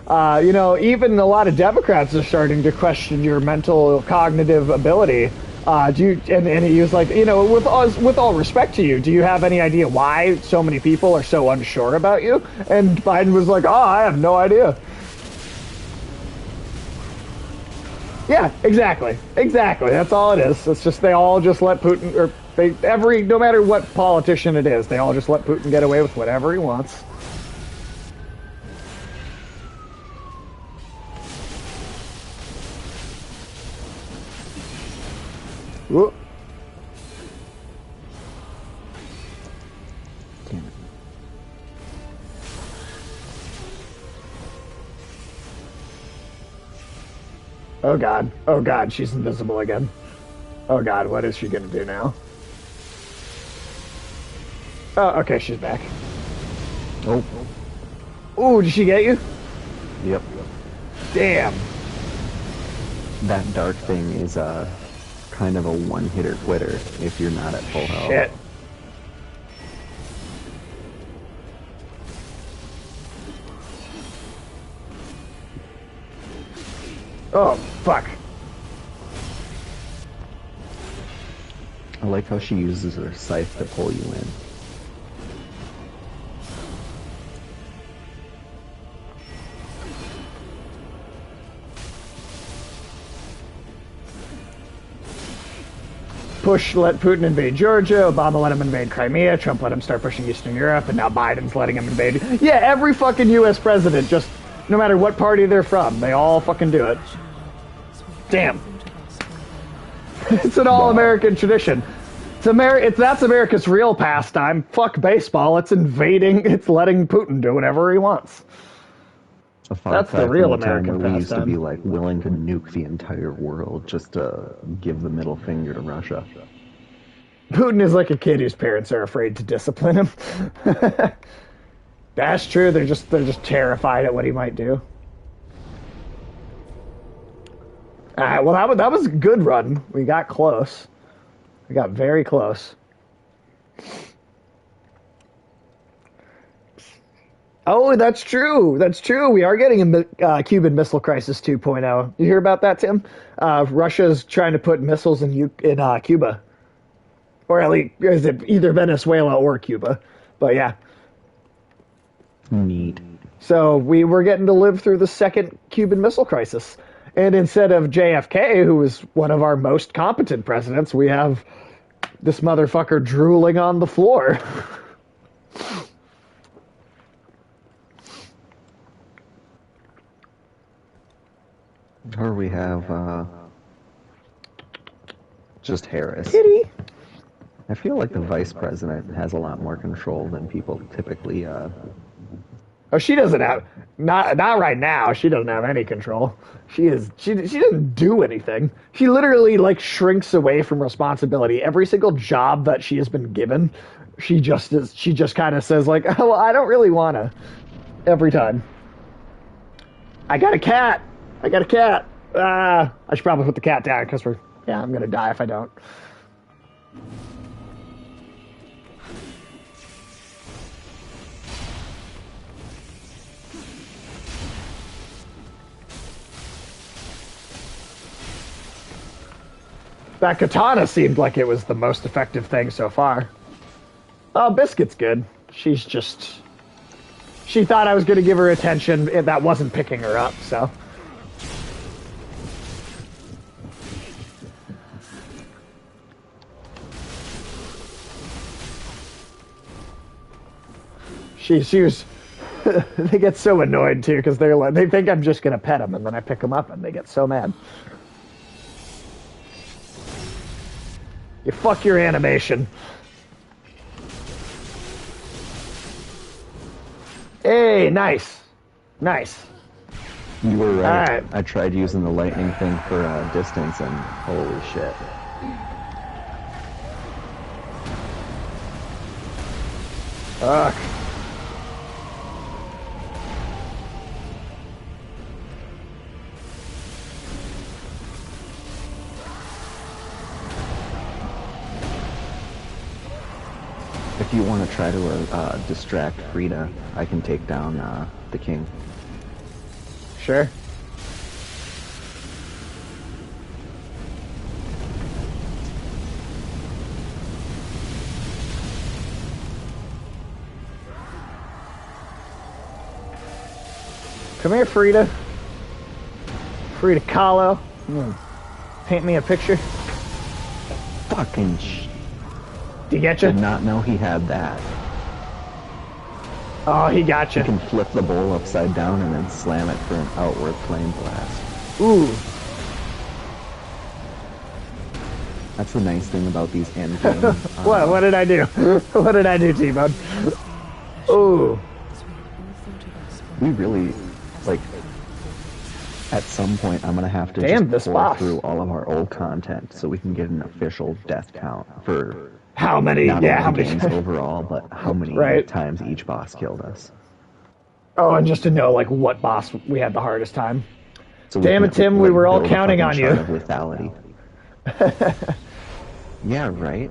Speaker 1: you know, even a lot of Democrats are starting to question your mental cognitive ability. Do you? And he was like, you know, with all respect to you, do you have any idea why so many people are so unsure about you? And Biden was like, oh, I have no idea. Yeah, exactly. That's all it is. It's just they all just let Putin, or no matter what politician it is, they all just let Putin get away with whatever he wants. Whoop.
Speaker 2: Damn it.
Speaker 1: Oh god, she's invisible again. Oh god, what is she gonna do now? Oh, okay, she's back.
Speaker 2: Oh,
Speaker 1: Ooh, did she get you?
Speaker 2: yep.
Speaker 1: Damn.
Speaker 2: That dark thing is kind of a one-hitter quitter if you're not at full health.
Speaker 1: Shit. Oh, fuck.
Speaker 2: I like how she uses her scythe to pull you in.
Speaker 1: Bush let Putin invade Georgia, Obama let him invade Crimea, Trump let him start pushing Eastern Europe, and now Biden's letting him invade. Yeah, every fucking U.S. president, just no matter what party they're from, they all fucking do it. Damn. It's an all-American tradition. That's America's real pastime. Fuck baseball. It's invading. It's letting Putin do whatever he wants.
Speaker 2: A far
Speaker 1: That's
Speaker 2: cry
Speaker 1: the real
Speaker 2: from the time
Speaker 1: American
Speaker 2: where we used to
Speaker 1: pastime.
Speaker 2: be like willing to nuke the entire world just to give the middle finger to Russia.
Speaker 1: Putin is like a kid whose parents are afraid to discipline him. That's true. They're just terrified at what he might do. All right. Well, that was a good run. We got close. We got very close. Oh, that's true. That's true. We are getting a Cuban Missile Crisis 2.0. You hear about that, Tim? Russia's trying to put missiles in Cuba. Or at least, is it either Venezuela or Cuba? But yeah.
Speaker 2: Neat.
Speaker 1: So we're getting to live through the second Cuban Missile Crisis. And instead of JFK, who was one of our most competent presidents, we have this motherfucker drooling on the floor.
Speaker 2: Or we have just Harris.
Speaker 1: Kitty.
Speaker 2: I feel like the vice president has a lot more control than people typically.
Speaker 1: Oh, she doesn't have not right now. She doesn't have any control. She doesn't do anything. She literally like shrinks away from responsibility. Every single job that she has been given, she just kind of says like, "Oh, well, I don't really wanna." Every time. I got a cat. I should probably put the cat down because I'm gonna die if I don't. That katana seemed like it was the most effective thing so far. Oh, Biscuit's good. She thought I was going to give her attention, and that wasn't picking her up, so. She was. They get so annoyed too because they think I'm just going to pet them, and then I pick them up, and they get so mad. You fuck your animation. Hey, nice. Nice.
Speaker 2: You were right.
Speaker 1: Alright.
Speaker 2: I tried using the lightning thing for distance, and holy shit.
Speaker 1: Fuck.
Speaker 2: If you want to try to distract Frida, I can take down the king.
Speaker 1: Sure. Come here, Frida. Frida Kahlo. Paint me a picture.
Speaker 2: Fucking
Speaker 1: Did he get you?
Speaker 2: did not know he had that.
Speaker 1: Oh, he got
Speaker 2: You
Speaker 1: you.
Speaker 2: can flip the bowl upside down and then slam it for an outward flame blast.
Speaker 1: Ooh.
Speaker 2: That's the nice thing about these end game.
Speaker 1: What did I do? What did I do, T-Bone? Ooh.
Speaker 2: We really, like, at some point I'm gonna have to
Speaker 1: Damn, this
Speaker 2: just pour
Speaker 1: boss.
Speaker 2: through all of our old content so we can get an official death count for
Speaker 1: How many?
Speaker 2: not
Speaker 1: Yeah, how
Speaker 2: only
Speaker 1: many?
Speaker 2: games overall, but how many
Speaker 1: Right.
Speaker 2: times each boss killed us.
Speaker 1: Oh, and just to know, like, what boss we had the hardest time.
Speaker 2: So
Speaker 1: Damn
Speaker 2: can,
Speaker 1: it, Tim, we
Speaker 2: like,
Speaker 1: were all
Speaker 2: build a
Speaker 1: counting
Speaker 2: fucking
Speaker 1: on
Speaker 2: chart
Speaker 1: you.
Speaker 2: of lethality. Yeah, right?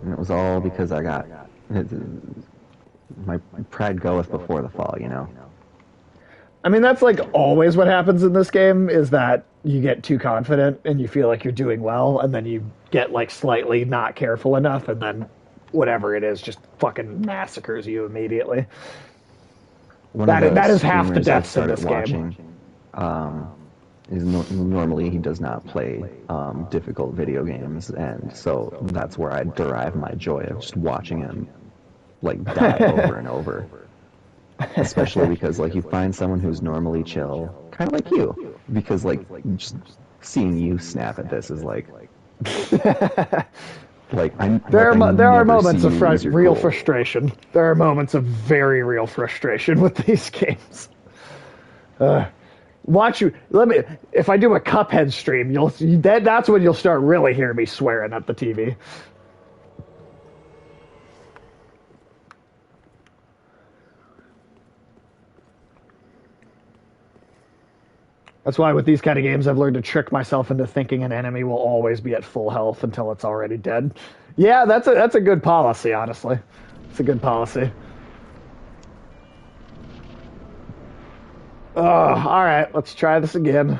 Speaker 2: And it was all because I got... My pride goeth before the fall, you know?
Speaker 1: I mean, that's like always what happens in this game is that you get too confident and you feel like you're doing well, and then you get like slightly not careful enough, and then whatever it is just fucking massacres you immediately.
Speaker 2: One
Speaker 1: That-
Speaker 2: of the
Speaker 1: that is half the
Speaker 2: streamers
Speaker 1: deaths in
Speaker 2: I've
Speaker 1: this
Speaker 2: started
Speaker 1: game.
Speaker 2: watching, normally he does not play difficult video games, and so that's where I derive my joy of just watching him like die over and over. Especially because like you find someone who's normally chill, kind of like you, because like just seeing you snap at this is like I'm.
Speaker 1: There
Speaker 2: like, I
Speaker 1: are
Speaker 2: never
Speaker 1: moments
Speaker 2: see
Speaker 1: of
Speaker 2: you lose your
Speaker 1: real
Speaker 2: cool.
Speaker 1: frustration. There are moments of very real frustration with these games. Watch you. Let me. If I do a Cuphead stream, you'll see that's when you'll start really hearing me swearing at the TV. That's why with these kind of games, I've learned to trick myself into thinking an enemy will always be at full health until it's already dead. Yeah, that's a good policy, honestly. It's a good policy. All right, let's try this again.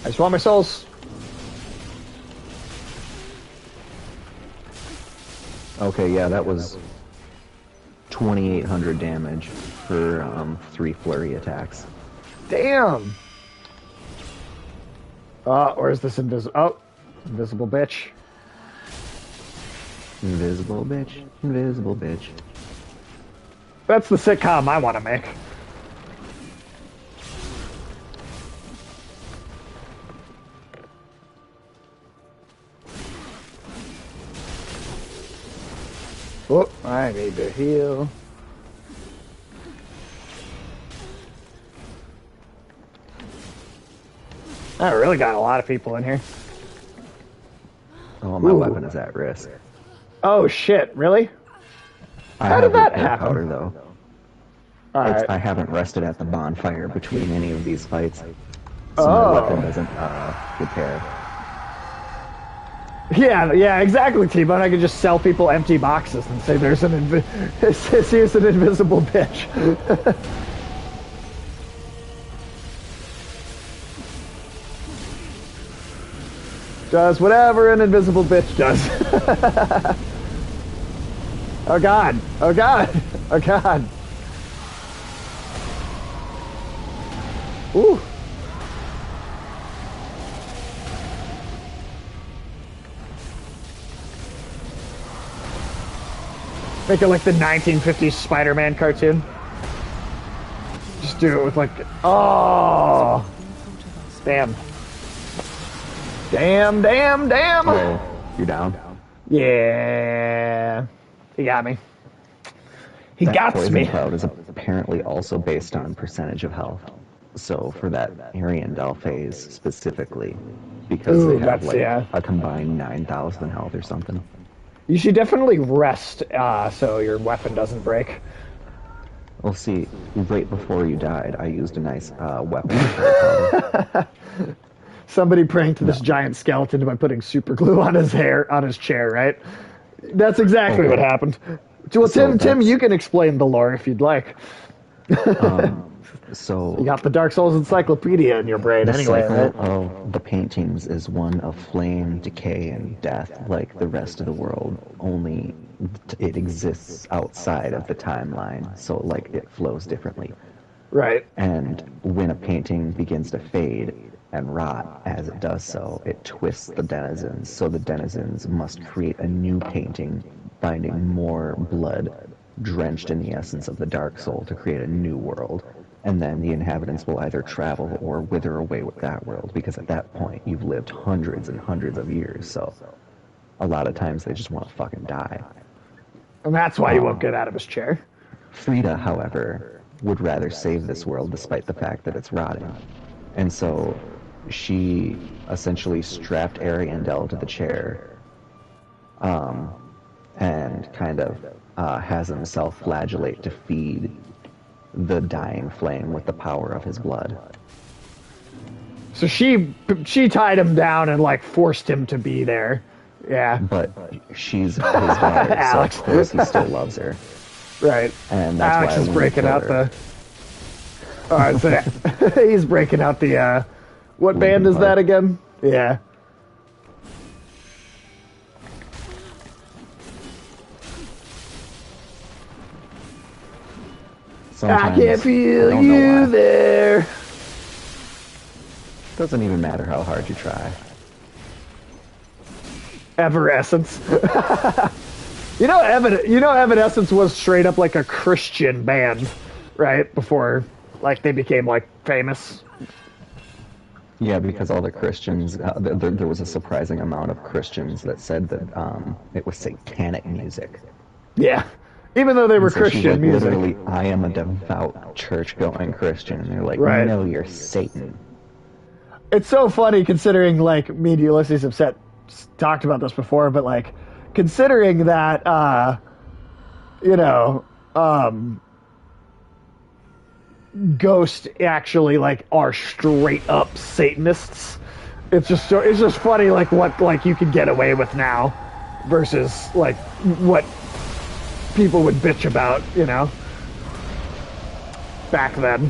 Speaker 1: I just want my souls.
Speaker 2: Okay, yeah, that was 2,800 damage for 3 flurry attacks.
Speaker 1: Damn. Where's this invisible? Oh, invisible bitch.
Speaker 2: Invisible bitch, invisible bitch.
Speaker 1: That's the sitcom I want to make. Oh, I need to heal. I really got a lot of people in here.
Speaker 2: Oh, my
Speaker 1: Ooh.
Speaker 2: weapon is at risk.
Speaker 1: Oh shit, really?
Speaker 2: I
Speaker 1: How
Speaker 2: have
Speaker 1: did that
Speaker 2: repair
Speaker 1: happen?
Speaker 2: powder, though.
Speaker 1: Alright.
Speaker 2: I haven't rested at the bonfire between any of these fights, so
Speaker 1: Oh.
Speaker 2: my weapon doesn't repair.
Speaker 1: Yeah, exactly, T-Bone. I could just sell people empty boxes and say there's an here's an invisible bitch. Does whatever an invisible bitch does. Oh god. Oh god. Oh god. Ooh. Make it like the 1950s Spider-Man cartoon. Just do it with like, oh, damn. Damn.
Speaker 2: Oh, you're down?
Speaker 1: Yeah, he got me. He
Speaker 2: That
Speaker 1: got
Speaker 2: poison
Speaker 1: me.
Speaker 2: cloud is apparently also based on percentage of health. So for that Ariandel phase specifically, because
Speaker 1: Ooh,
Speaker 2: they have
Speaker 1: that's
Speaker 2: like
Speaker 1: yeah.
Speaker 2: a combined 9,000 health or something.
Speaker 1: You should definitely rest so your weapon doesn't break.
Speaker 2: We'll see. Right before you died, I used a nice weapon repair powder.
Speaker 1: Somebody pranked this
Speaker 2: No.
Speaker 1: giant skeleton by putting super glue on his hair on his chair, right? That's exactly what
Speaker 2: Okay.
Speaker 1: happened. Well,
Speaker 2: So
Speaker 1: Tim, you
Speaker 2: that's
Speaker 1: can explain the lore if you'd like. You
Speaker 2: so
Speaker 1: got the Dark Souls Encyclopedia in your brain,
Speaker 2: the
Speaker 1: anyway,
Speaker 2: cycle
Speaker 1: right?
Speaker 2: of the paintings is one of flame, decay, and death, like the rest of the world. Only it exists outside of the timeline, so like it flows differently.
Speaker 1: Right.
Speaker 2: And when a painting begins to fade and rot as it does so, it twists the denizens, so the denizens must create a new painting, finding more blood drenched in the essence of the Dark Soul to create a new world. And then the inhabitants will either travel or wither away with that world, because at that point you've lived hundreds and hundreds of years, so a lot of times they just want to fucking die.
Speaker 1: And that's why he won't get out of his chair.
Speaker 2: Frida, however, would rather save this world despite the fact that it's rotting. And so she essentially strapped Ariandel to the chair and kind of has himself flagellate to feed the dying flame with the power of his blood.
Speaker 1: So she tied him down and like forced him to be there. Yeah.
Speaker 2: But she's his daughter, so of
Speaker 1: Alex.
Speaker 2: course he still loves her.
Speaker 1: Right.
Speaker 2: And that's
Speaker 1: Alex
Speaker 2: why I
Speaker 1: is
Speaker 2: wanna
Speaker 1: breaking
Speaker 2: kill
Speaker 1: out
Speaker 2: her.
Speaker 1: the. All right, so he's breaking out the. What band is
Speaker 2: Park.
Speaker 1: that again? Yeah. I
Speaker 2: Sometimes,
Speaker 1: can feel
Speaker 2: I don't know
Speaker 1: you
Speaker 2: why.
Speaker 1: there.
Speaker 2: Doesn't even matter how hard you try.
Speaker 1: Everessence. Evanescence was straight up like a Christian band, right? Before, like, they became like famous.
Speaker 2: Yeah, because all the Christians, there was a surprising amount of Christians that said that it was satanic music.
Speaker 1: Yeah. Even though they were
Speaker 2: So she's
Speaker 1: Christian
Speaker 2: like,
Speaker 1: music.
Speaker 2: literally, I am a devout church-going Christian. And they're like,
Speaker 1: Right.
Speaker 2: no, you're Satan.
Speaker 1: It's so funny considering, like, me and Ulysses have talked about this before, but, like, considering that, Ghost actually, like, are straight up Satanists. It's just funny, like, what, like, you could get away with now versus, like, what people would bitch about, back then.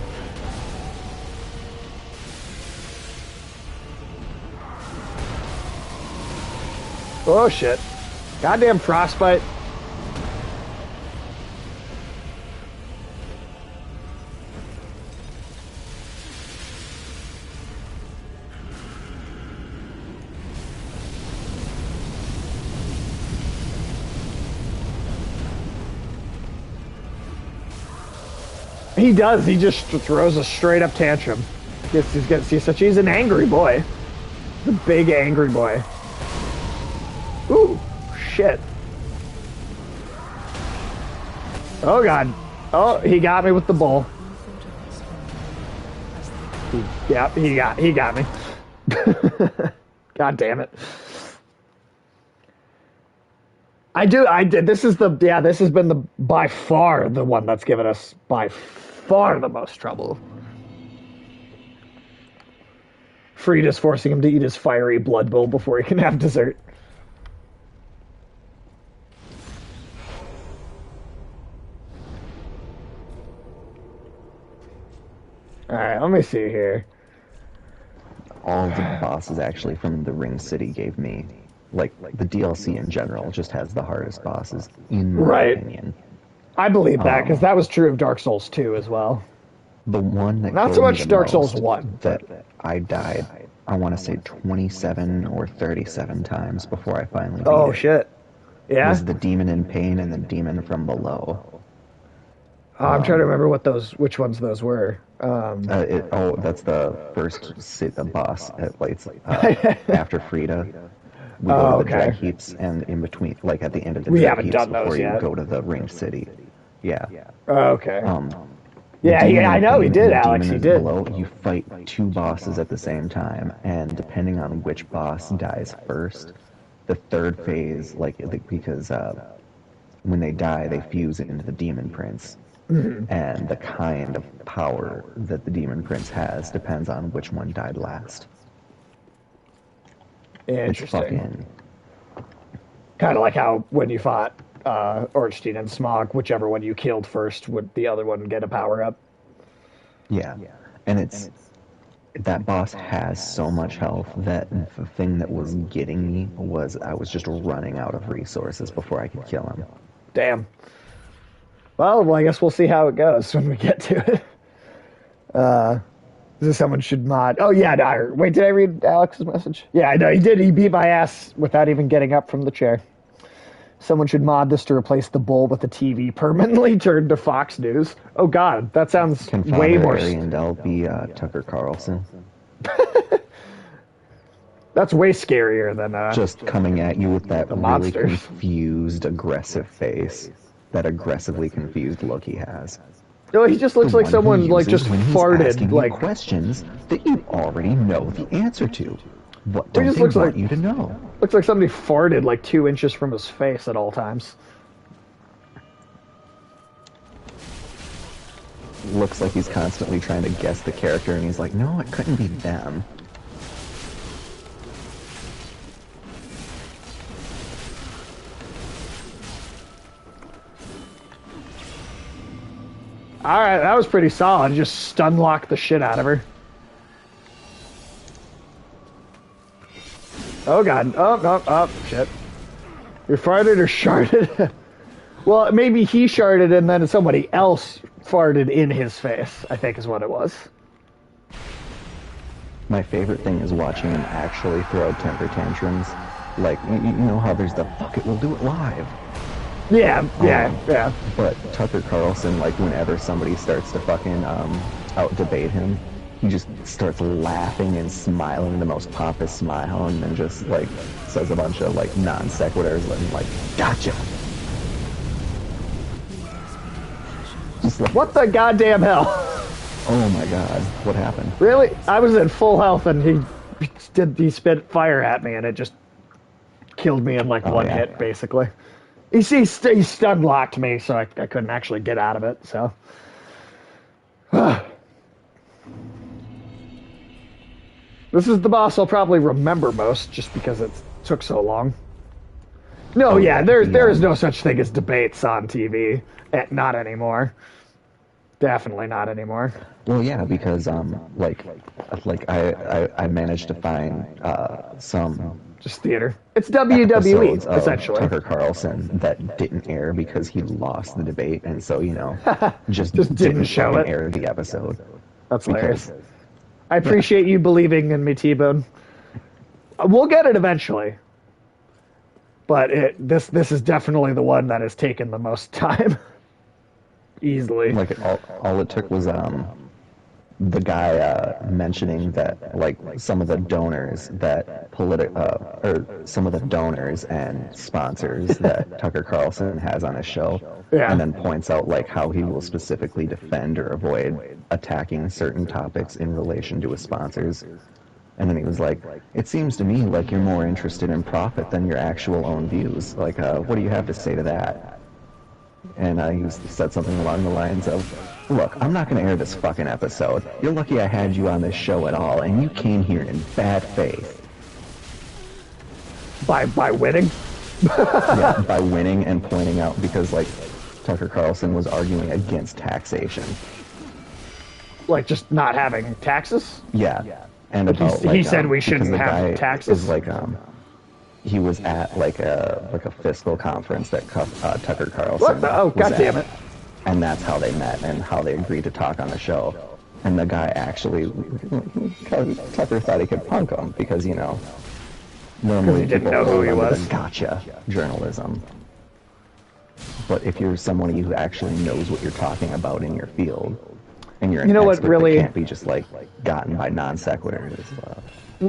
Speaker 1: Oh shit. Goddamn frostbite. He does. He just throws a straight up tantrum. He's an angry boy. The big angry boy. Ooh, shit. Oh god. Oh, he got me with the bull. Yep, he got me. God damn it. I did. This has been by far the one that's given us by far the most trouble. Frida's forcing him to eat his fiery blood bowl before he can have dessert. Alright, let me see here.
Speaker 2: All of the bosses actually from the Ring City gave me, like the DLC in general, just has the hardest bosses, in my
Speaker 1: Right.
Speaker 2: opinion.
Speaker 1: I believe that, because that was true of Dark Souls 2 as well.
Speaker 2: The one that
Speaker 1: Not so
Speaker 2: killed me
Speaker 1: much
Speaker 2: the
Speaker 1: Dark Souls
Speaker 2: most
Speaker 1: 1.
Speaker 2: that I died, I want to say 27 or 37 times before I finally beat
Speaker 1: Oh,
Speaker 2: it.
Speaker 1: shit. Yeah?
Speaker 2: Was the demon in pain and the demon from below.
Speaker 1: I'm trying to remember which ones those were.
Speaker 2: That's the first the boss at lights after Frida. We go to the
Speaker 1: okay.
Speaker 2: drag heaps, and in between, like at the end of the
Speaker 1: We
Speaker 2: drag
Speaker 1: haven't
Speaker 2: heaps
Speaker 1: done those
Speaker 2: before you
Speaker 1: yet.
Speaker 2: go to the Ringed City. Yeah.
Speaker 1: Okay. Yeah,
Speaker 2: demon
Speaker 1: I know he
Speaker 2: thing
Speaker 1: did,
Speaker 2: and the
Speaker 1: Alex.
Speaker 2: demon
Speaker 1: He
Speaker 2: is
Speaker 1: did.
Speaker 2: below, you fight two bosses at the same time, and depending on which boss dies first, the third phase, because when they die, they fuse into the demon prince, and the kind of power that the demon prince has depends on which one died last. It's
Speaker 1: Interesting.
Speaker 2: fucking
Speaker 1: Kind of like how when you fought Ornstein and Smog, whichever one you killed first, would the other one get a power up?
Speaker 2: yeah, and it's that boss has so much health that the thing that was getting me was I was just running out of resources before I could kill him.
Speaker 1: Damn. Well, I guess we'll see how it goes when we get to it. Someone should mod. Oh yeah, no, wait. Did I read Alex's message? Yeah, I know he did. He beat my ass without even getting up from the chair. Someone should mod this to replace the bull with the TV permanently turned to Fox News. Oh God, that sounds
Speaker 2: Can
Speaker 1: way
Speaker 2: Father
Speaker 1: more.
Speaker 2: Ariandel be Tucker Carlson?
Speaker 1: That's way scarier than
Speaker 2: Just coming at you with that really
Speaker 1: monsters.
Speaker 2: confused, aggressive face. That aggressively confused look he has.
Speaker 1: No, he just looks
Speaker 2: The
Speaker 1: like
Speaker 2: one
Speaker 1: someone
Speaker 2: he
Speaker 1: like
Speaker 2: uses
Speaker 1: just
Speaker 2: when he's
Speaker 1: farted.
Speaker 2: asking you
Speaker 1: Like
Speaker 2: questions that you already know the answer to. What
Speaker 1: He
Speaker 2: don't
Speaker 1: just
Speaker 2: they
Speaker 1: looks
Speaker 2: want
Speaker 1: like-
Speaker 2: you to know?
Speaker 1: looks like somebody farted like 2 inches from his face at all times.
Speaker 2: Looks like he's constantly trying to guess the character, and he's like, no, it couldn't be them.
Speaker 1: All right, that was pretty solid. Just stun lock the shit out of her. Oh God! Oh no! Oh shit! You farted or sharded? Well, maybe he sharded and then somebody else farted in his face. I think is what it was.
Speaker 2: My favorite thing is watching him actually throw temper tantrums. Like, you know how there's the fuck it, we'll do it live.
Speaker 1: Yeah, yeah.
Speaker 2: But Tucker Carlson, like, whenever somebody starts to fucking out-debate him, he just starts laughing and smiling the most pompous smile, and then just, like, says a bunch of, like, non-sequiturs, and, like, gotcha! Just like,
Speaker 1: What the goddamn hell?
Speaker 2: oh my god, what happened?
Speaker 1: Really? I was in full health and he spit fire at me and it just killed me in like one
Speaker 2: yeah.
Speaker 1: hit, basically. He stun locked me, so I couldn't actually get out of it. So, this is the boss I'll probably remember most, just because it took so long. No, yeah, there is no such thing as debates on TV. Not anymore. Definitely not anymore.
Speaker 2: Well, yeah, because I managed to find some
Speaker 1: Just theater. It's WWE,
Speaker 2: episodes of
Speaker 1: essentially.
Speaker 2: Tucker Carlson that didn't air because he lost the debate, and so just
Speaker 1: didn't show
Speaker 2: fucking
Speaker 1: it.
Speaker 2: air the episode.
Speaker 1: That's
Speaker 2: Because-
Speaker 1: hilarious. I appreciate you believing in me, T-Bone. We'll get it eventually. But this is definitely the one that has taken the most time. Easily.
Speaker 2: Like all it took was the guy mentioning that like some of the donors that or some of the donors and sponsors that Tucker Carlson has on his show,
Speaker 1: Yeah.
Speaker 2: and then points out like how he will specifically defend or avoid attacking certain topics in relation to his sponsors. And then he was like, it seems to me like you're more interested in profit than your actual own views. Like, what do you have to say to that? And he said something along the lines of, look, I'm not going to air this fucking episode. You're lucky I had you on this show at all, and you came here in bad faith.
Speaker 1: By winning?
Speaker 2: Yeah, by winning and pointing out, because, like, Tucker Carlson was arguing against taxation.
Speaker 1: Like just not having taxes?
Speaker 2: Yeah. And
Speaker 1: But
Speaker 2: about,
Speaker 1: he said we
Speaker 2: because
Speaker 1: shouldn't
Speaker 2: the
Speaker 1: have
Speaker 2: guy
Speaker 1: taxes?
Speaker 2: is like, he was at like a fiscal conference that Tucker Carlson
Speaker 1: What the? Oh,
Speaker 2: was
Speaker 1: God damn
Speaker 2: at.
Speaker 1: it.
Speaker 2: And that's how they met and how they agreed to talk on the show. And the guy actually, Tucker thought he could punk him because, normally
Speaker 1: he didn't
Speaker 2: people
Speaker 1: know who he
Speaker 2: fall under
Speaker 1: was.
Speaker 2: the gotcha journalism. But if you're someone who actually knows what you're talking about in your field, and you're an
Speaker 1: You know what
Speaker 2: expert
Speaker 1: really-
Speaker 2: that can't be just like gotten by non sequiturs.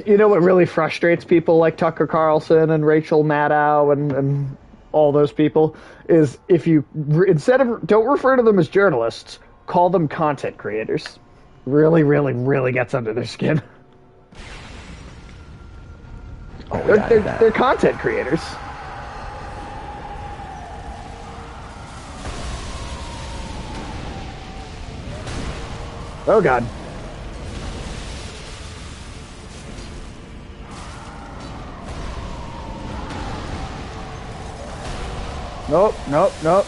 Speaker 1: You know what really frustrates people like Tucker Carlson and Rachel Maddow and all those people is if you don't refer to them as journalists, call them content creators. Really, really, really gets under their skin.
Speaker 2: Oh,
Speaker 1: They're content creators. Oh god. Nope, nope, nope.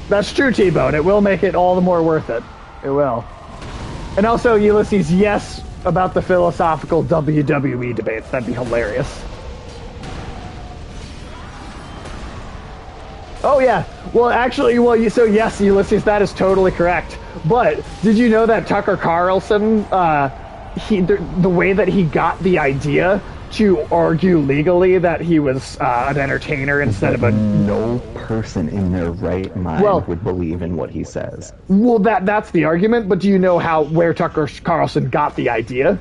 Speaker 1: That's true, T-Bone. It will make it all the more worth it. It will. And also, Ulysses, yes, about the philosophical WWE debates. That'd be hilarious. Oh, yeah. Well, actually, so yes, Ulysses, that is totally correct. But did you know that Tucker Carlson, the way that he got the idea to argue legally that he was an entertainer instead of a...
Speaker 2: No person in their right mind would believe in what he says.
Speaker 1: Well, that's the argument, but do you know where Tucker Carlson got the idea?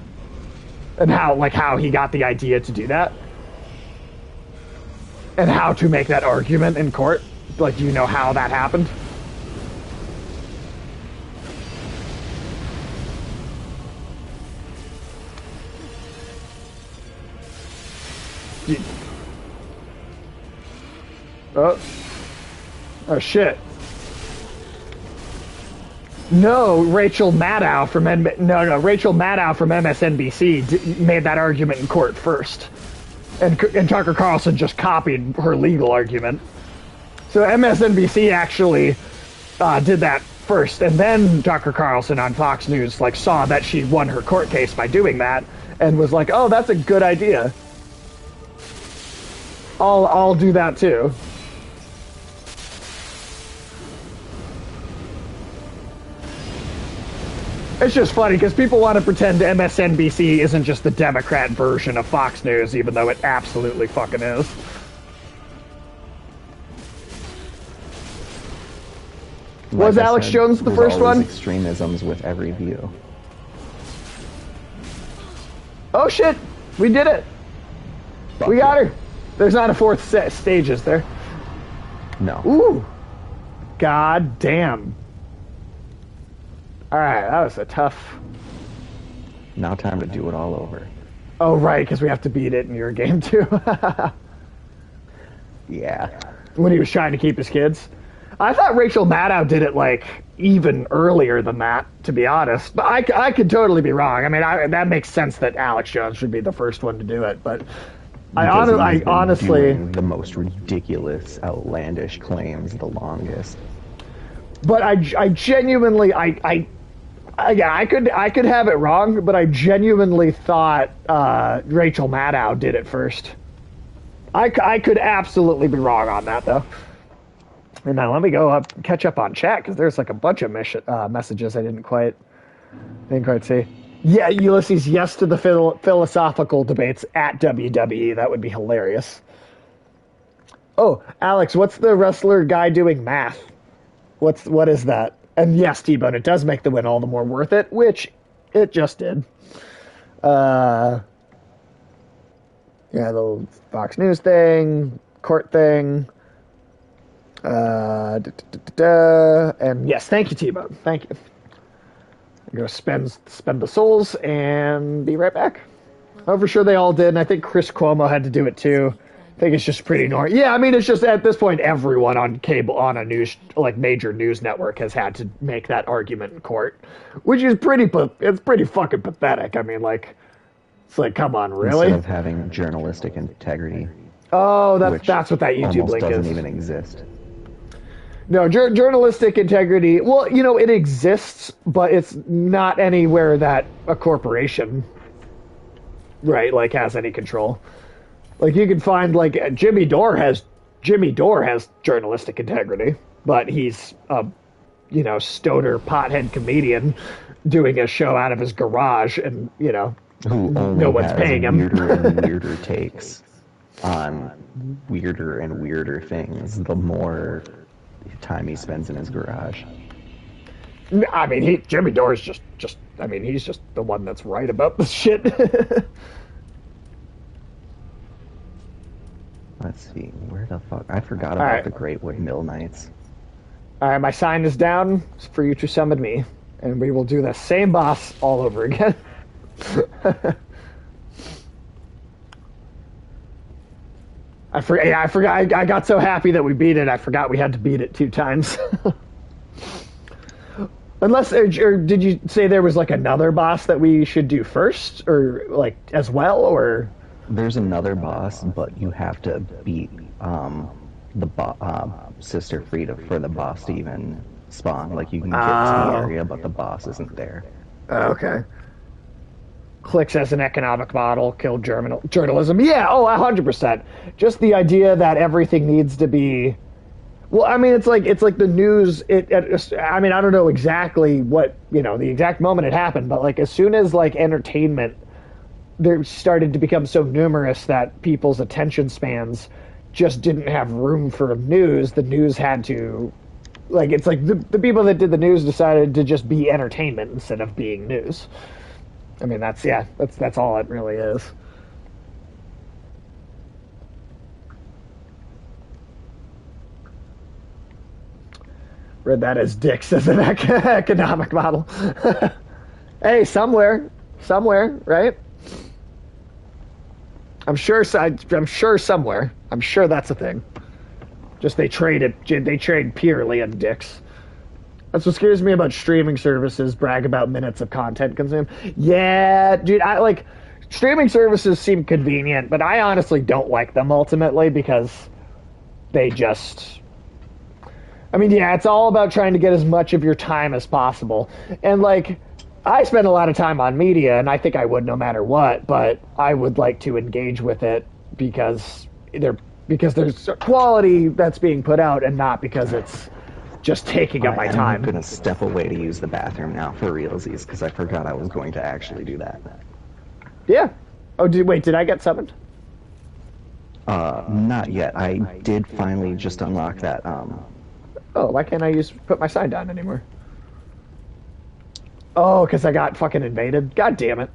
Speaker 1: And how he got the idea to do that? And how to make that argument in court? Like, do you know how that happened? Oh shit. No, Rachel Maddow from MSNBC made that argument in court first, and Tucker Carlson just copied her legal argument. So MSNBC actually did that first, and then Tucker Carlson on Fox News saw that she won her court case by doing that, and was like, "Oh, that's a good idea. I'll do that too." It's just funny because people want to pretend MSNBC isn't just the Democrat version of Fox News, even though it absolutely fucking is. Was Alex Jones the first one?
Speaker 2: Extremisms with every view.
Speaker 1: Oh shit! We did it! We got her! There's not a fourth stage, is there?
Speaker 2: No.
Speaker 1: Ooh! God damn. Alright, that was a tough...
Speaker 2: Now time to do it all over.
Speaker 1: Oh, right, because we have to beat it in your game, too.
Speaker 2: Yeah.
Speaker 1: When he was trying to keep his kids. I thought Rachel Maddow did it, even earlier than that, to be honest. But I could totally be wrong. I mean, that makes sense that Alex Jones should be the first one to do it, but... I honestly...
Speaker 2: the most ridiculous, outlandish claims the longest.
Speaker 1: But I genuinely... I could have it wrong, but I genuinely thought Rachel Maddow did it first. I could absolutely be wrong on that, though. And now let me go catch up on chat, because there's a bunch of messages I didn't quite see. Yeah, Ulysses, yes to the philosophical debates at WWE. That would be hilarious. Oh, Alex, what's the wrestler guy doing math? What is that? And yes, T-Bone, it does make the win all the more worth it, which it just did. Yeah, the Fox News thing, court thing. And yes, thank you, T-Bone. Thank you. I'm going to spend the souls and be right back. Oh, for sure they all did, and I think Chris Cuomo had to do it too. I think it's just pretty normal. Yeah, I mean, it's just at this point, everyone on cable, on a news, major news network has had to make that argument in court, which is pretty fucking pathetic. I mean, it's come on, really?
Speaker 2: Instead of having journalistic integrity.
Speaker 1: Oh, that's what that YouTube link is.
Speaker 2: Doesn't even exist.
Speaker 1: No, journalistic integrity, well, it exists, but it's not anywhere that a corporation, right, has any control. You can find, Jimmy Dore has journalistic integrity, but he's a, stoner pothead comedian doing a show out of his garage, and,
Speaker 2: Who only
Speaker 1: no one's paying him.
Speaker 2: Weirder and weirder takes on weirder and weirder things, the more time he spends in his garage.
Speaker 1: I mean, Jimmy Dore's I mean, he's just the one that's right about this shit.
Speaker 2: Let's see, where the fuck? I forgot about
Speaker 1: right.
Speaker 2: the Great Windmill Knights.
Speaker 1: All right, my sign is down for you to summon me, and we will do the same boss all over again. I forgot. I got so happy that we beat it. I forgot we had to beat it 2 times. Unless, or did you say there was like another boss that we should do first, or like as well, or?
Speaker 2: There's another boss, but you have to beat Sister Frida for the boss to even spawn. Like, you can get to the area, but the boss isn't there.
Speaker 1: Okay. Clicks as an economic model, kill journalism. Yeah, 100%. Just the idea that everything needs to be. Well, I mean, it's like the news. I mean, I don't know exactly what the exact moment it happened, but like as soon as like entertainment, there started to become so numerous that people's attention spans just didn't have room for news. The news had to, like, it's like the people that did the news decided to just be entertainment instead of being news. I mean, that's all it really is. Read that as dicks as an economic model. Hey, somewhere, right? I'm sure somewhere. I'm sure that's a thing. Just they trade purely in dicks. That's what scares me about streaming services. Brag about minutes of content consumed. Yeah, dude, streaming services seem convenient, but I honestly don't like them ultimately because they just. I mean, yeah, it's all about trying to get as much of your time as possible, and like. I spend a lot of time on media, and I think I would no matter what, but I would like to engage with it because there's quality that's being put out and not because it's just taking up my time.
Speaker 2: I'm going to step away to use the bathroom now for realsies because I forgot I was going to actually do that.
Speaker 1: Yeah. Oh, did I get summoned?
Speaker 2: Not yet. I did finally just unlock that.
Speaker 1: Oh, why can't I put my sign down anymore? Oh, because I got fucking invaded. God damn it.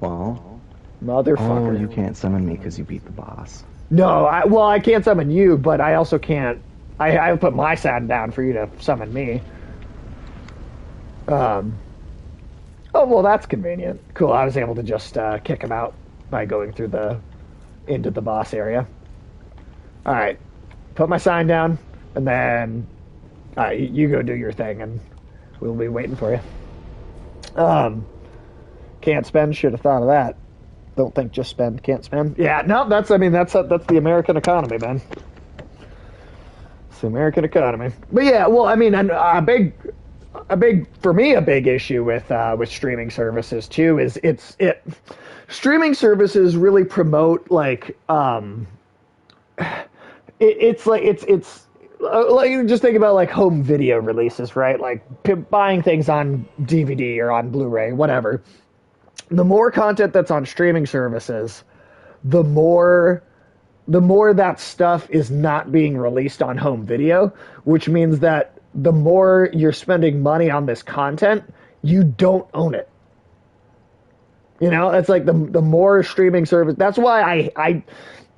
Speaker 2: Well.
Speaker 1: Motherfucker.
Speaker 2: Oh, you can't summon me because you beat the boss.
Speaker 1: No, I can't summon you, but I also can't. I put my sign down for you to summon me. Oh, well, that's convenient. Cool, I was able to just kick him out by going into the boss area. Alright. Put my sign down, and then you go do your thing, and we'll be waiting for you. Can't spend. Should have thought of that. Don't think just spend. Can't spend. Yeah, no. That's the American economy, man. It's the American economy. But yeah, well, I mean, a big issue with streaming services too is streaming services really promote like it's like just think about like home video releases, right? Like buying things on DVD or on Blu-ray, whatever. The more content that's on streaming services, the more that stuff is not being released on home video, which means that the more you're spending money on this content, you don't own it. It's like the more streaming service. That's why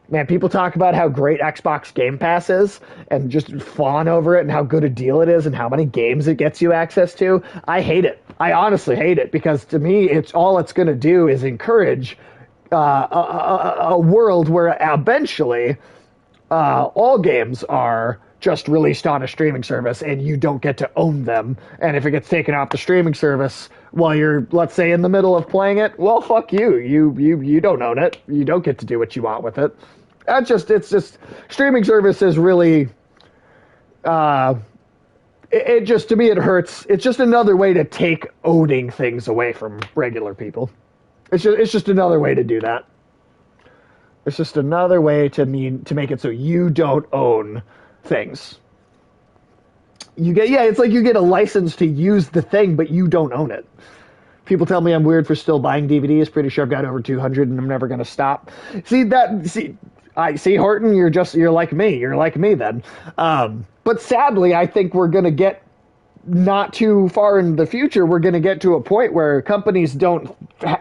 Speaker 1: man, people talk about how great Xbox Game Pass is and just fawn over it and how good a deal it is and how many games it gets you access to. I hate it. I honestly hate it because to me, it's going to do is encourage a world where eventually all games are just released on a streaming service and you don't get to own them. And if it gets taken off the streaming service while you're, let's say, in the middle of playing it, well, fuck you. You don't own it. You don't get to do what you want with it. It's just streaming services really, it just, to me, it hurts. It's just another way to take owning things away from regular people. It's just another way to do that. It's just another way to make it so you don't own things. It's like you get a license to use the thing, but you don't own it. People tell me I'm weird for still buying DVDs. Pretty sure I've got over 200 and I'm never going to stop. Horton, you're like me. You're like me then. But sadly, I think we're going to get not too far in the future, we're going to get to a point where companies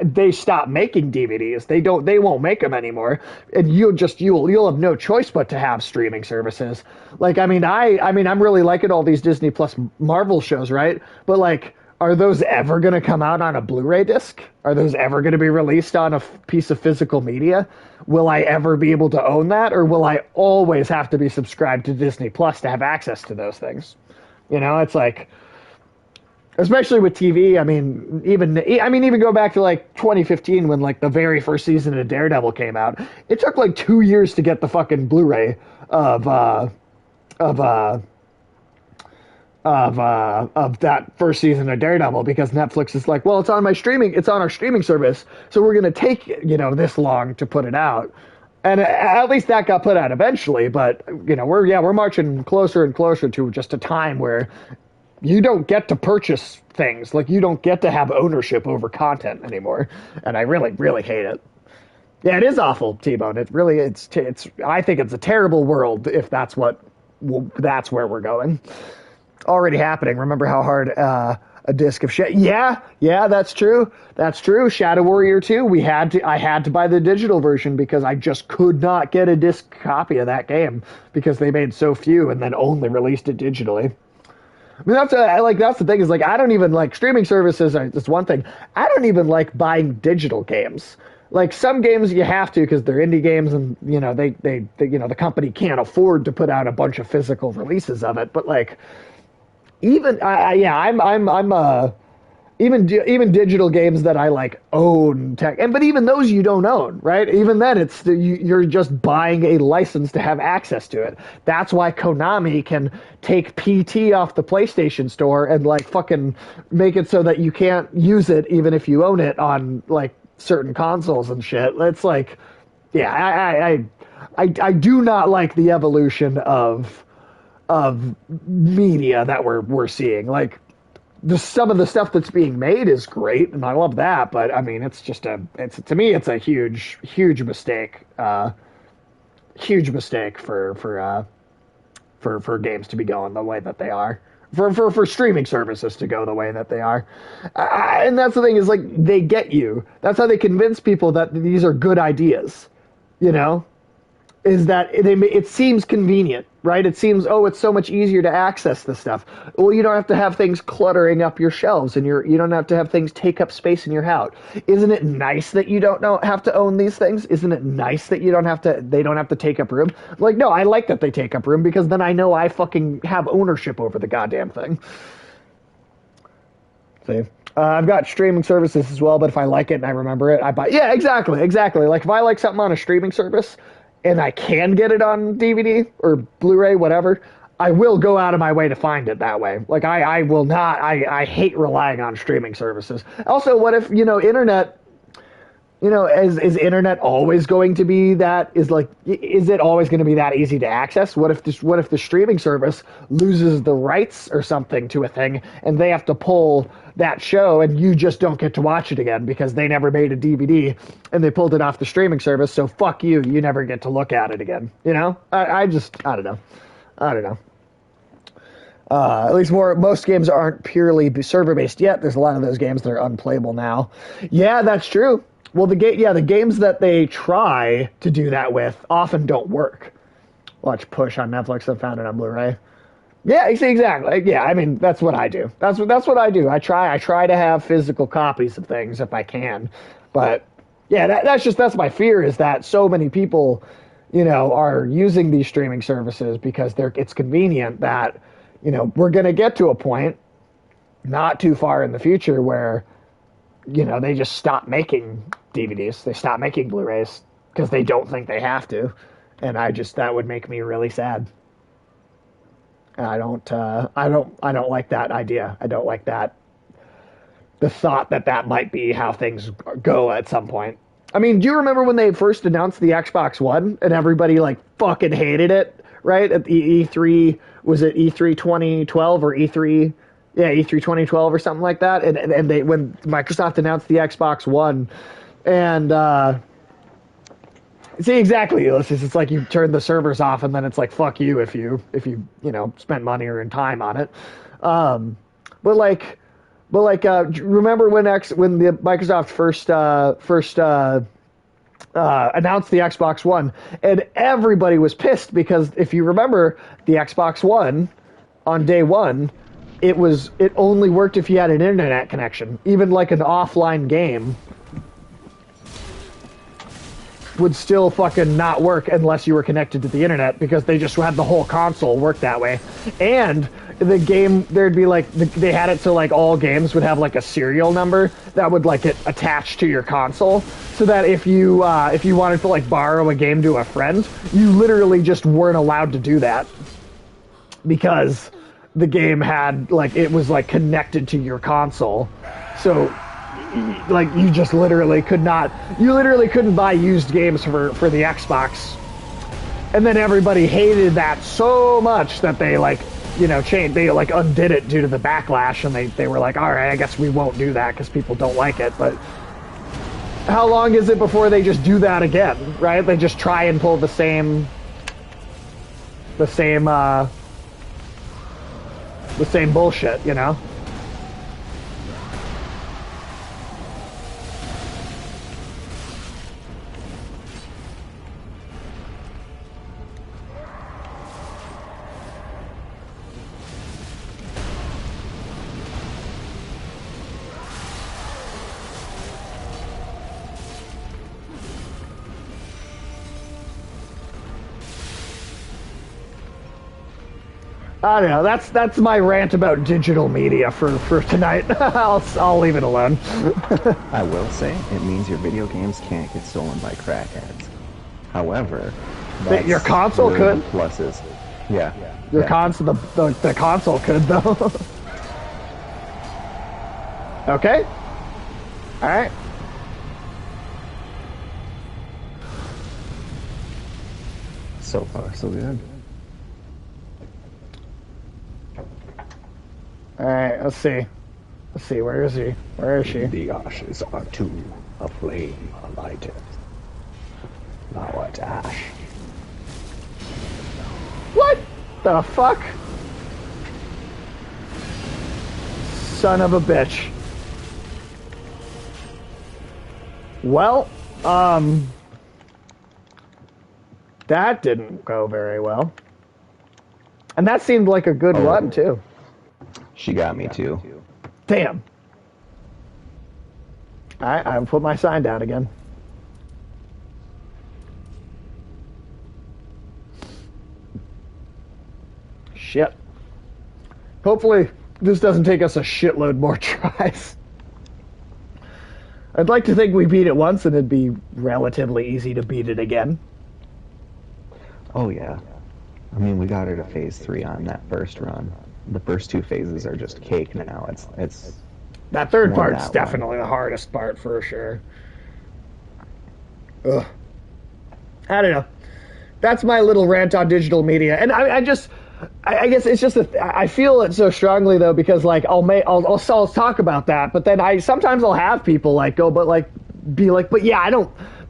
Speaker 1: they stop making DVDs. They won't make them anymore. And you'll have no choice but to have streaming services. Like, I mean, I'm really liking all these Disney Plus Marvel shows, right? But like, are those ever going to come out on a Blu-ray disc? Are those ever going to be released on a piece of physical media? Will I ever be able to own that? Or will I always have to be subscribed to Disney Plus to have access to those things? You know, it's like, especially with TV. I mean, even go back to like 2015 when like the very first season of Daredevil came out. It took like 2 years to get the fucking Blu-ray of that first season of Daredevil, because Netflix is like, well, it's on our streaming service, so we're gonna take this long to put it out. And at least that got put out eventually, but we're marching closer and closer to just a time where you don't get to purchase things, like you don't get to have ownership over content anymore, and I really, really hate it. Yeah, it is awful, T-Bone. It really, it's. I think it's a terrible world if that's where we're going. Already happening. Remember how hard a disc of shit? Yeah, that's true. That's true. Shadow Warrior 2, I had to buy the digital version because I just could not get a disc copy of that game because they made so few and then only released it digitally. I mean, that's the thing is, like, I don't even like streaming services. That's one thing. I don't even like buying digital games. Like, some games you have to because they're indie games, and the company can't afford to put out a bunch of physical releases of it. But like, even even digital games that I like own but even those you don't own, right? Even then, you're just buying a license to have access to it. That's why Konami can take PT off the PlayStation Store and like fucking make it so that you can't use it even if you own it on like certain consoles and shit. It's like, yeah, I do not like the evolution of media that we're seeing. Like, some of the stuff that's being made is great, and I love that. But I mean, to me, it's a huge mistake. Huge mistake for games to be going the way that they are. For streaming services to go the way that they are. And that's the thing is, like, they get you. That's how they convince people that these are good ideas. Is that it seems convenient, right? It seems, it's so much easier to access this stuff. Well, you don't have to have things cluttering up your shelves, and you don't have to have things take up space in your house. Isn't it nice that you don't have to own these things? Isn't it nice that they don't have to take up room? Like, no, I like that they take up room because then I know I fucking have ownership over the goddamn thing. See? I've got streaming services as well, but if I like it and I remember it, I buy. Yeah, exactly. Like, if I like something on a streaming service and I can get it on DVD or Blu-ray, whatever, I will go out of my way to find it that way. Like, I will not. I hate relying on streaming services. Also, what if internet? Is internet always going to be that? Is it always going to be that easy to access? What if the streaming service loses the rights or something to a thing, and they have to pull that show, and you just don't get to watch it again because they never made a DVD and they pulled it off the streaming service? So fuck you. You never get to look at it again. I don't know. At least most games aren't purely server based yet. There's a lot of those games that are unplayable now. Yeah, that's true. Well, the games that they try to do that with often don't work. Watch Push on Netflix. I found it on Blu-ray. Yeah, exactly. Yeah, I mean, that's what I do. That's what I do. I try to have physical copies of things if I can. But yeah, that's my fear, is that so many people, are using these streaming services because it's convenient, that we're going to get to a point not too far in the future where they just stop making DVDs. They stop making Blu-rays because they don't think they have to. And that would make me really sad. And I don't like that idea. I don't like that. The thought that might be how things go at some point. I mean, do you remember when they first announced the Xbox One and everybody like fucking hated it, right? At the E3, was it E3 2012 or E3? Yeah, E3 2012 or something like that. And when Microsoft announced the Xbox One, and see, exactly, Ulysses. It's like you turn the servers off, and then it's like fuck you if you spend money or in time on it. but remember when the Microsoft first announced the Xbox One, and everybody was pissed because if you remember the Xbox One on day one, it only worked if you had an internet connection. Even like an offline game would still fucking not work unless you were connected to the internet, because they just had the whole console work that way. And the game, there'd be like, they had it so like all games would have like a serial number that would like get attached to your console, so that if you wanted to like borrow a game to a friend, you literally just weren't allowed to do that, because the game had like, it was like connected to your console. So like you just literally couldn't buy used games for the Xbox. And then everybody hated that so much that they like, they like undid it due to the backlash, and they were like, all right, I guess we won't do that because people don't like it. But how long is it before they just do that again, right? They just try and pull the same bullshit, I don't know. That's my rant about digital media for tonight. I'll leave it alone.
Speaker 4: I will say, it means your video games can't get stolen by crackheads. However,
Speaker 1: Your console
Speaker 4: one
Speaker 1: could.
Speaker 4: of the pluses. Yeah.
Speaker 1: Your
Speaker 4: yeah.
Speaker 1: console, the console could though. Okay. All right.
Speaker 4: So far, so good.
Speaker 1: All right. Let's see. Where is he? Where is she?
Speaker 2: The ashes are too, a flame alighted. Thou art ash.
Speaker 1: What the fuck? Son of a bitch. Well, that didn't go very well. And that seemed like a good run, too.
Speaker 4: She got me too.
Speaker 1: Damn. Alright, I'll put my sign down again. Shit. Hopefully, this doesn't take us a shitload more tries. I'd like to think we beat it once and it'd be relatively easy to beat it again.
Speaker 4: Oh yeah. I mean, we got her to phase 3 on that first run. The first 2 phases are just cake now. It's
Speaker 1: That third
Speaker 4: More
Speaker 1: part's
Speaker 4: that
Speaker 1: definitely the hardest part for sure. Ugh. I don't know. That's my little rant on digital media, and I guess it's just I feel it so strongly though, because like I'll talk about that, but then sometimes I'll have people like go, but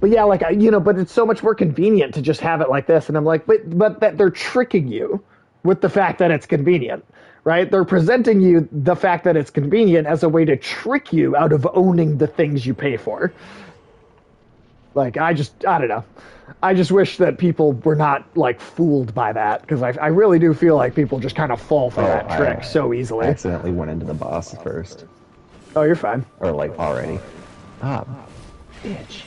Speaker 1: it's so much more convenient to just have it like this, and I'm like, but that they're tricking you with the fact that it's convenient. Right? They're presenting you the fact that it's convenient as a way to trick you out of owning the things you pay for. Like, I don't know. I just wish that people were not, like, fooled by that, because I really do feel like people just kind of fall for that trick so easily.
Speaker 4: I accidentally went into the boss first.
Speaker 1: Oh, you're fine.
Speaker 4: Or like already. Ah, bitch.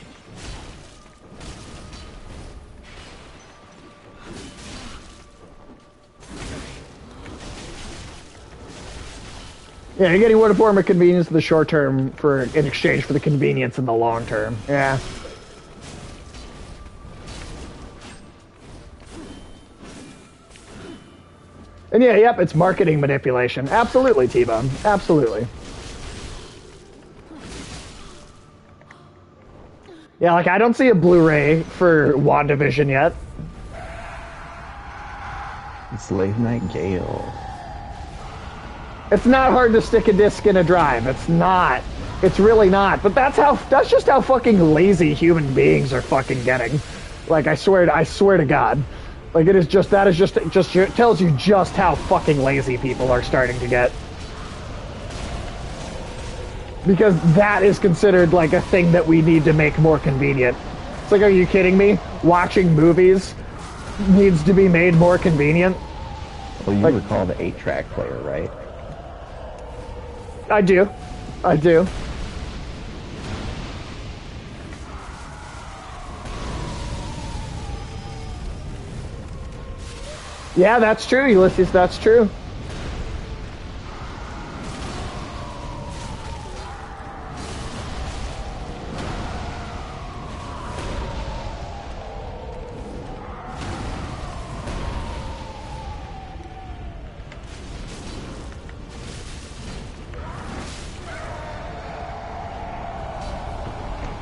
Speaker 1: Yeah, you're getting one form of convenience in the short term in exchange for the convenience in the long term. Yeah. And yep, it's marketing manipulation. Absolutely, T-Bone. Absolutely. Yeah, like, I don't see a Blu-ray for WandaVision yet.
Speaker 4: It's Late Night Gale.
Speaker 1: It's not hard to stick a disc in a drive. It's not. It's really not. But that's just how fucking lazy human beings are fucking getting. Like, I swear to God. Like, it just tells you just how fucking lazy people are starting to get. Because that is considered like a thing that we need to make more convenient. It's like, are you kidding me? Watching movies needs to be made more convenient.
Speaker 4: Well, you
Speaker 1: Like-
Speaker 4: recall the 8-track player, right?
Speaker 1: I do. I do. Yeah, that's true, Ulysses, that's true.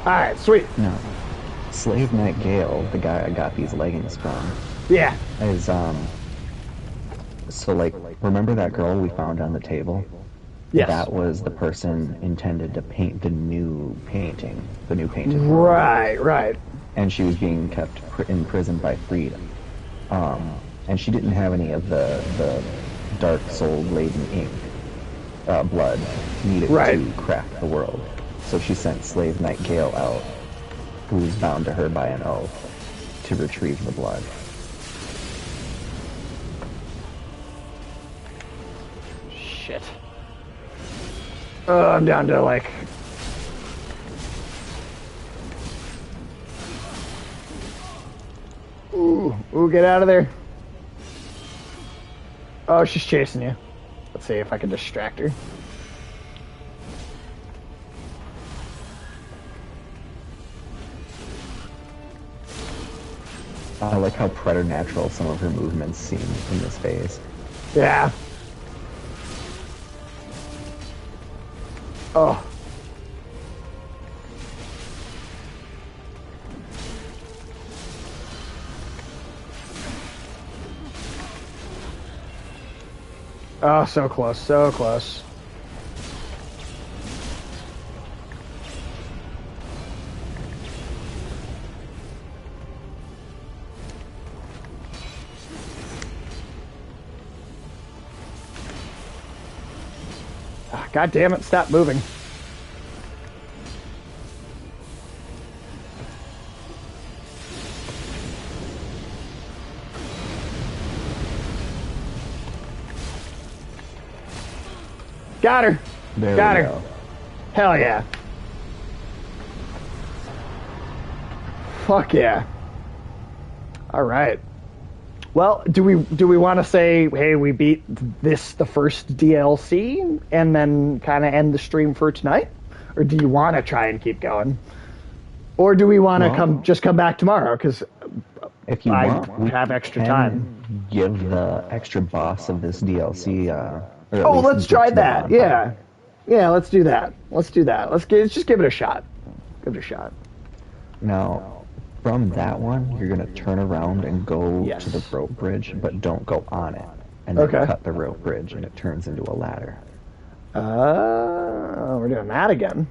Speaker 1: Alright, sweet.
Speaker 4: No. Slave Knight Gale, the guy I got these leggings from,
Speaker 1: Yeah.
Speaker 4: is, so, like, remember that girl we found on the table?
Speaker 1: Yes.
Speaker 4: That was the person intended to paint the new painting, the new painted world.
Speaker 1: Right, right.
Speaker 4: And she was being kept imprisoned by Freedom. And she didn't have any of the dark soul-laden ink, blood needed
Speaker 1: Right.
Speaker 4: to craft the world. So she sent Slave Knight Gale out, who was bound to her by an oath, to retrieve the blood.
Speaker 1: Shit. I'm down to like... Ooh, get out of there. Oh, she's chasing you. Let's see if I can distract her.
Speaker 4: I like how preternatural some of her movements seem in this phase.
Speaker 1: Yeah. Oh. Oh, so close, so close. Ah, God damn it, stop moving. Got her.
Speaker 4: There
Speaker 1: Got
Speaker 4: we
Speaker 1: her.
Speaker 4: go.
Speaker 1: Hell yeah. Fuck yeah. All right. Well, do we want to say, hey, we beat the first DLC and then kind of end the stream for tonight, or do you want to try and keep going, or do we want to
Speaker 4: Well-
Speaker 1: come back tomorrow? Because
Speaker 4: If you
Speaker 1: I
Speaker 4: want, we
Speaker 1: have extra
Speaker 4: can
Speaker 1: time.
Speaker 4: give the extra boss of this DLC. Or at
Speaker 1: Oh,
Speaker 4: least
Speaker 1: let's
Speaker 4: get
Speaker 1: try
Speaker 4: to the
Speaker 1: that.
Speaker 4: bonfire.
Speaker 1: Yeah, yeah. Let's do that. Let's do that. Let's just give it a shot. Give it a shot.
Speaker 4: Now, from that one, you're gonna turn around and go
Speaker 1: Yes.
Speaker 4: to the rope bridge, but don't go on it. And then
Speaker 1: Okay.
Speaker 4: cut the rope bridge, and it turns into a ladder.
Speaker 1: We're doing that again.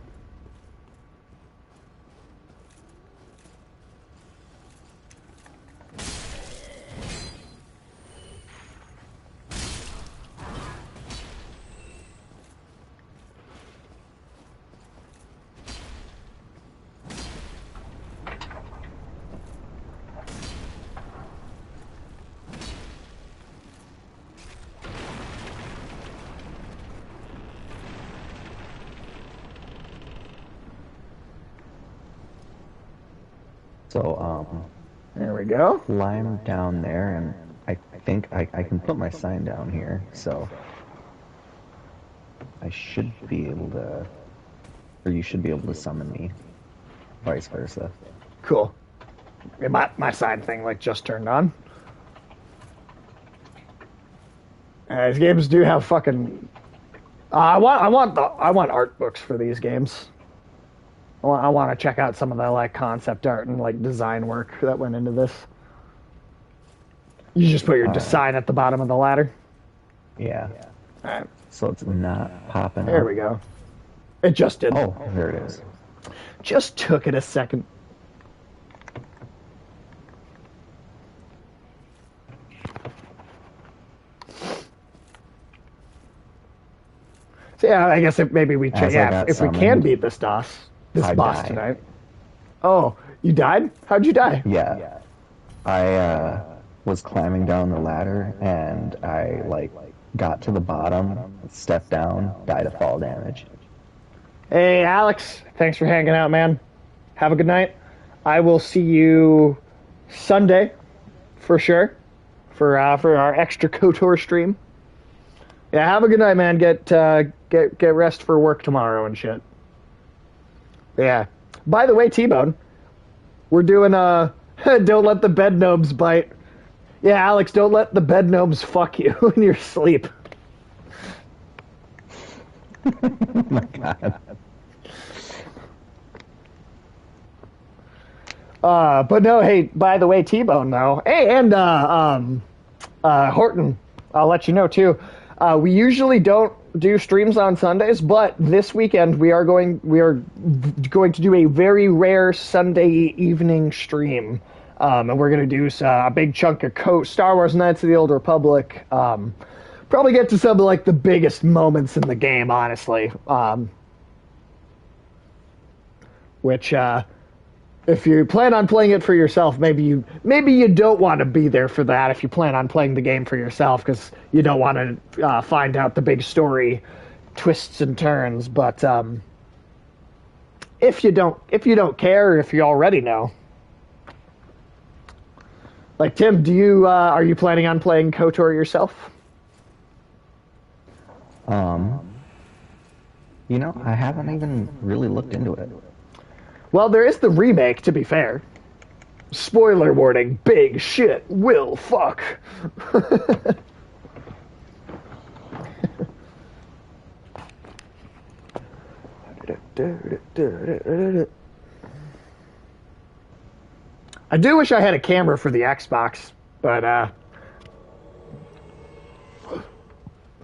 Speaker 4: So,
Speaker 1: There we go.
Speaker 4: climb down there, and I think I can put my sign down here, so I should be able to, or you should be able to summon me, vice versa.
Speaker 1: Cool. Yeah, my side thing like just turned on. These games do have fucking. I want art books for these games. I want to check out some of the like concept art and like design work that went into this. You just put your design at the bottom of the ladder.
Speaker 4: Yeah.
Speaker 1: All right,
Speaker 4: So it's not popping
Speaker 1: there
Speaker 4: up.
Speaker 1: we go. It just did.
Speaker 4: Oh, there it is.
Speaker 1: Just took it a second. So yeah, I guess maybe we
Speaker 2: As I
Speaker 1: yeah,
Speaker 2: got
Speaker 1: if we can
Speaker 2: summoned,
Speaker 1: beat this
Speaker 2: I
Speaker 1: boss
Speaker 2: died.
Speaker 1: tonight. Oh, you died? How'd you die?
Speaker 2: Yeah. I was climbing down the ladder and I like got to the bottom, stepped down, died of fall damage.
Speaker 1: Hey, Alex, thanks for hanging out, man. Have a good night. I will see you Sunday for sure for our extra KOTOR stream. Yeah, have a good night, man. Get rest for work tomorrow and shit. Yeah. By the way, T-Bone, we're doing don't let the bed gnomes bite. Yeah, Alex, don't let the bed gnomes fuck you in your sleep.
Speaker 2: Oh my god.
Speaker 1: But no, hey, by the way, T-Bone though. Hey, and Horton, I'll let you know too. We usually don't do streams on Sundays, but this weekend we are going to do a very rare Sunday evening stream. And we're going to do a big chunk of Star Wars Knights of the Old Republic. Probably get to some of like the biggest moments in the game, honestly. Which if you plan on playing it for yourself, maybe you don't want to be there for that if you plan on playing the game for yourself, because you don't want to find out the big story twists and turns. But if you don't care, or if you already know, like Tim, are you planning on playing KOTOR yourself?
Speaker 2: I haven't even really looked into it.
Speaker 1: Well, there is the remake, to be fair. Spoiler warning, big shit will fuck. I do wish I had a camera for the Xbox, but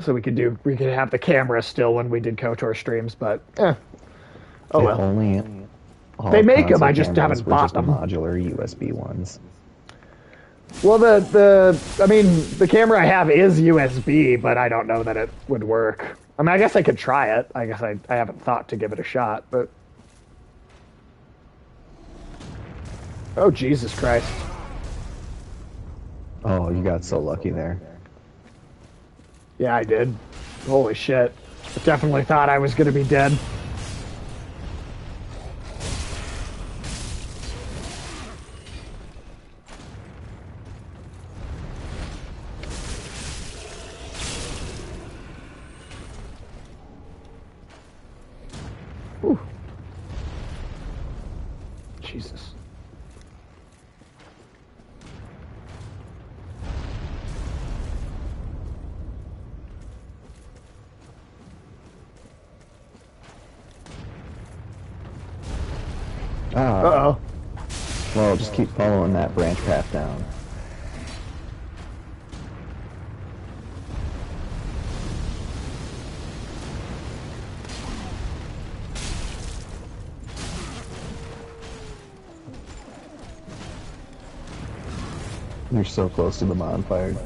Speaker 1: so we could have the camera still when we did KOTOR streams, but oh
Speaker 2: If
Speaker 1: well.
Speaker 2: only all
Speaker 1: They make 'em,
Speaker 2: console
Speaker 1: I just
Speaker 2: cameras
Speaker 1: haven't
Speaker 2: were
Speaker 1: bought
Speaker 2: just
Speaker 1: them.
Speaker 2: modular USB ones.
Speaker 1: Well, the camera I have is USB, but I don't know that it would work. I mean, I guess I could try it. I guess I haven't thought to give it a shot, but oh Jesus Christ!
Speaker 2: Oh, you got so lucky there.
Speaker 1: Yeah, I did. Holy shit! I definitely thought I was gonna be dead. Whew. Jesus.
Speaker 2: Ah,
Speaker 1: Uh-oh.
Speaker 2: well, just keep following that branch path down. You're so close to the bonfire.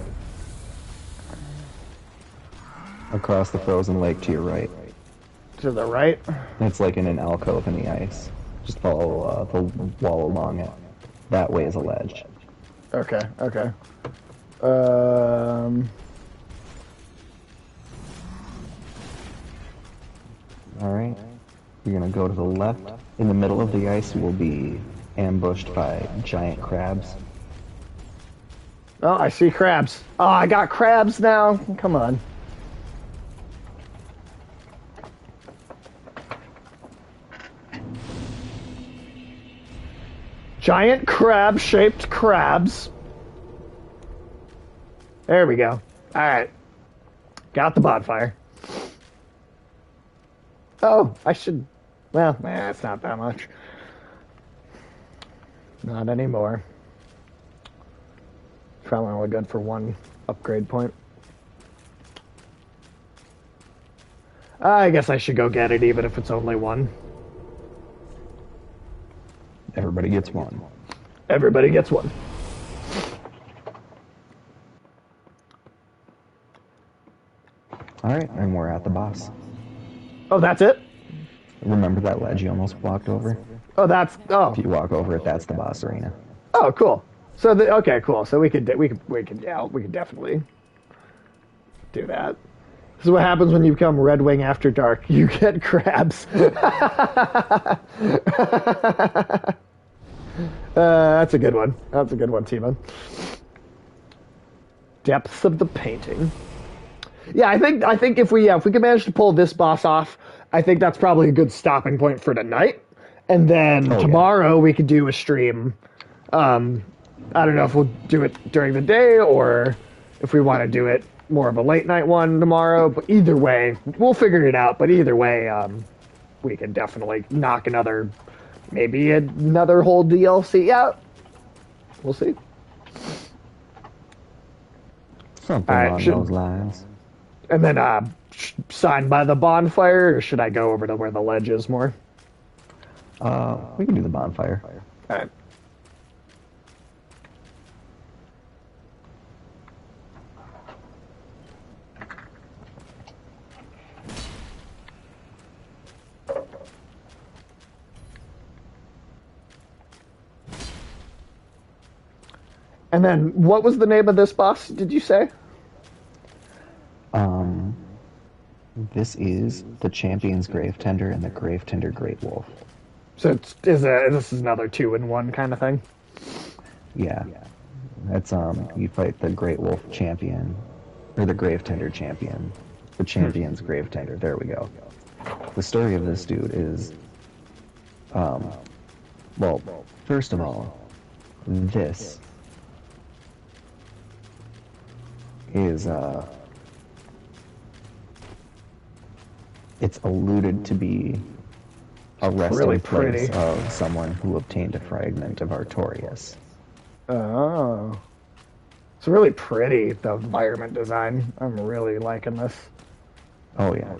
Speaker 2: Across the frozen lake to your right.
Speaker 1: To the right?
Speaker 2: It's like in an alcove in the ice. Just follow the wall along it. That way is a ledge.
Speaker 1: Okay, okay.
Speaker 2: Alright. You're gonna go to the left. In the middle of the ice, you will be ambushed by giant crabs.
Speaker 1: Oh, I see crabs. Oh, I got crabs now. Come on. Giant crab-shaped crabs. There we go. All right. Got the bonfire. Oh, I should... Well, it's not that much. Not anymore. Probably only good for one upgrade point. I guess I should go get it, even if it's only one.
Speaker 2: Everybody gets one.
Speaker 1: Everybody gets one.
Speaker 2: Alright, and we're at the boss.
Speaker 1: Oh, that's it?
Speaker 2: Remember that ledge you almost walked over?
Speaker 1: Oh, that's... Oh.
Speaker 2: If you walk over it, that's the boss arena.
Speaker 1: Oh, cool. So, okay, cool. So we could definitely do that. This is what happens when you become Red Wing After Dark. You get crabs. That's a good one. That's a good one, Timon. Depths of the painting. Yeah, I think if we can manage to pull this boss off, I think that's probably a good stopping point for tonight. And then tomorrow we could do a stream. I don't know if we'll do it during the day or if we want to do it more of a late night one tomorrow. But either way, we'll figure it out. But either way, we can definitely knock maybe another whole DLC out. We'll see.
Speaker 2: Something along those lines.
Speaker 1: And then sign by the bonfire, or should I go over to where the ledge is more?
Speaker 2: We can do the bonfire.
Speaker 1: All right. And then, what was the name of this boss, did you say?
Speaker 2: This is the Champion's Gravetender and the Gravetender Great Wolf.
Speaker 1: So this is another 2-in-1 kind of thing?
Speaker 2: Yeah. That's, you fight the Great Wolf champion, or the Gravetender champion. The Champion's Gravetender, there we go. The story of this dude is, well, first of all, this is, it's alluded to be a resting
Speaker 1: really
Speaker 2: place
Speaker 1: pretty.
Speaker 2: of someone who obtained a fragment of Artorias.
Speaker 1: Oh. It's really pretty, the environment design. I'm really liking this.
Speaker 2: Oh yeah.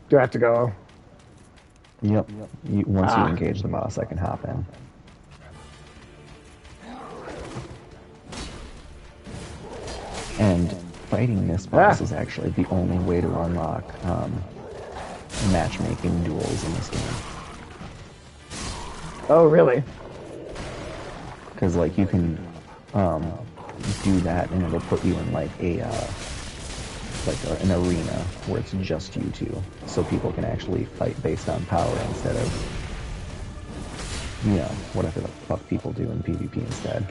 Speaker 1: Do I have to go?
Speaker 2: Yep. Once you engage the boss, I can hop in. And fighting this boss is actually the only way to unlock matchmaking duels in this game.
Speaker 1: Oh, really?
Speaker 2: Because like you can do that, and it'll put you in like an arena where it's just you two, so people can actually fight based on power instead of whatever the fuck people do in PvP instead.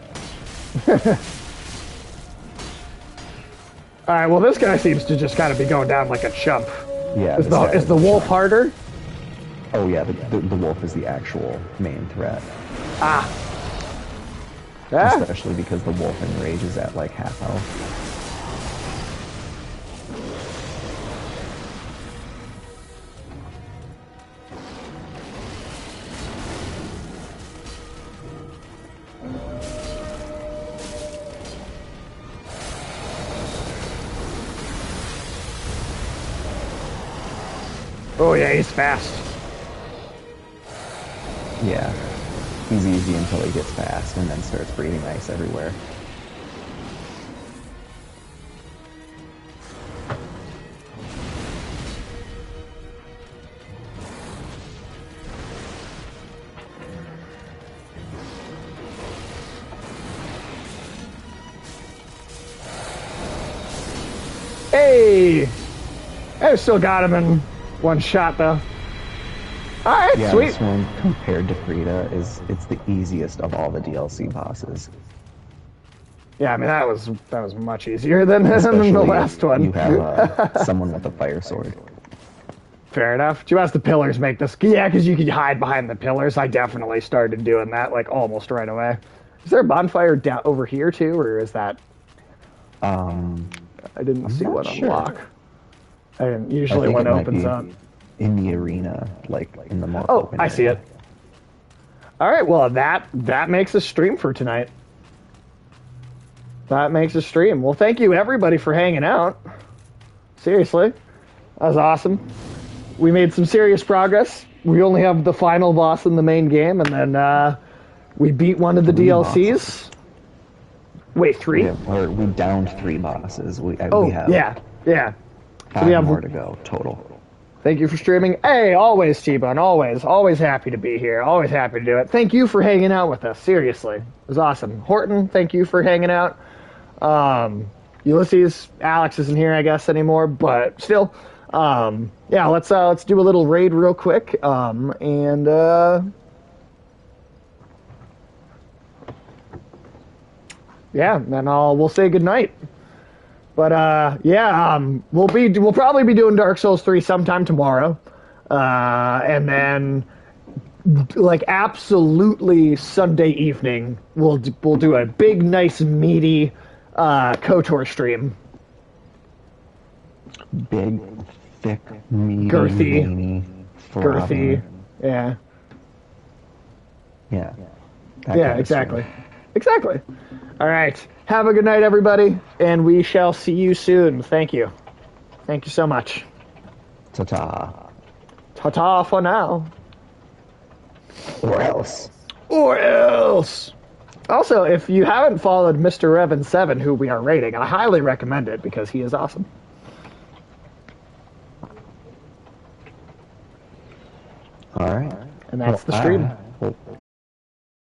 Speaker 1: All right. Well, this guy seems to just kind of be going down like a chump.
Speaker 2: Yeah.
Speaker 1: Is the wolf harder?
Speaker 2: Oh yeah, the wolf is the actual main threat. Especially because the wolf enrages at like half health.
Speaker 1: Oh yeah, he's fast.
Speaker 2: Yeah. He's easy until he gets fast and then starts breathing ice everywhere.
Speaker 1: Hey! I still got him in one shot though. Alright,
Speaker 2: Yeah,
Speaker 1: sweet.
Speaker 2: this one compared to Frida it's the easiest of all the DLC bosses.
Speaker 1: Yeah, I mean that was much easier than
Speaker 2: Especially
Speaker 1: the
Speaker 2: if
Speaker 1: last one.
Speaker 2: You have someone with a fire sword.
Speaker 1: Fair enough. Do you ask the pillars make this? Yeah, because you can hide behind the pillars. I definitely started doing that like almost right away. Is there a bonfire down over here too, or is that? I didn't see
Speaker 2: not
Speaker 1: one
Speaker 2: sure.
Speaker 1: unlock. I didn't.
Speaker 2: I
Speaker 1: Usually
Speaker 2: think
Speaker 1: one
Speaker 2: it might
Speaker 1: opens
Speaker 2: be
Speaker 1: up.
Speaker 2: in the arena, like in the more
Speaker 1: Oh,
Speaker 2: open
Speaker 1: I see
Speaker 2: area.
Speaker 1: it. All right, well that makes a stream for tonight. That makes a stream. Well, thank you everybody for hanging out. Seriously, that was awesome. We made some serious progress. We only have the final boss in the main game, and then we beat one of the
Speaker 2: Three
Speaker 1: DLCs.
Speaker 2: bosses.
Speaker 1: Wait, 3?
Speaker 2: We downed 3 bosses. We
Speaker 1: Oh,
Speaker 2: have
Speaker 1: yeah.
Speaker 2: 5
Speaker 1: we have-
Speaker 2: more to go total.
Speaker 1: Thank you for streaming. Hey, always, T-Bone. Always happy to be here. Always happy to do it. Thank you for hanging out with us. Seriously. It was awesome. Horton, thank you for hanging out. Ulysses, Alex isn't here, I guess, anymore, but still. Yeah, let's do a little raid real quick. Yeah, then we'll say goodnight. But yeah, we'll probably be doing Dark Souls 3 sometime tomorrow, and then like absolutely Sunday evening we'll do a big, nice, meaty KOTOR stream.
Speaker 2: Big, thick, meaty,
Speaker 1: Girthy.
Speaker 2: veiny,
Speaker 1: Girthy,
Speaker 2: frothy.
Speaker 1: yeah,
Speaker 2: Yeah. That
Speaker 1: yeah,
Speaker 2: kind of
Speaker 1: exactly,
Speaker 2: stuff.
Speaker 1: exactly. All right, have a good night, everybody, and we shall see you soon. Thank you so much.
Speaker 2: Ta-ta.
Speaker 1: Ta-ta for now.
Speaker 2: Or else.
Speaker 1: Or else. Also, if you haven't followed Mr. Revan7, who we are rating, I highly recommend it because he is awesome.
Speaker 2: All right.
Speaker 1: And that's
Speaker 2: Well,
Speaker 1: the stream.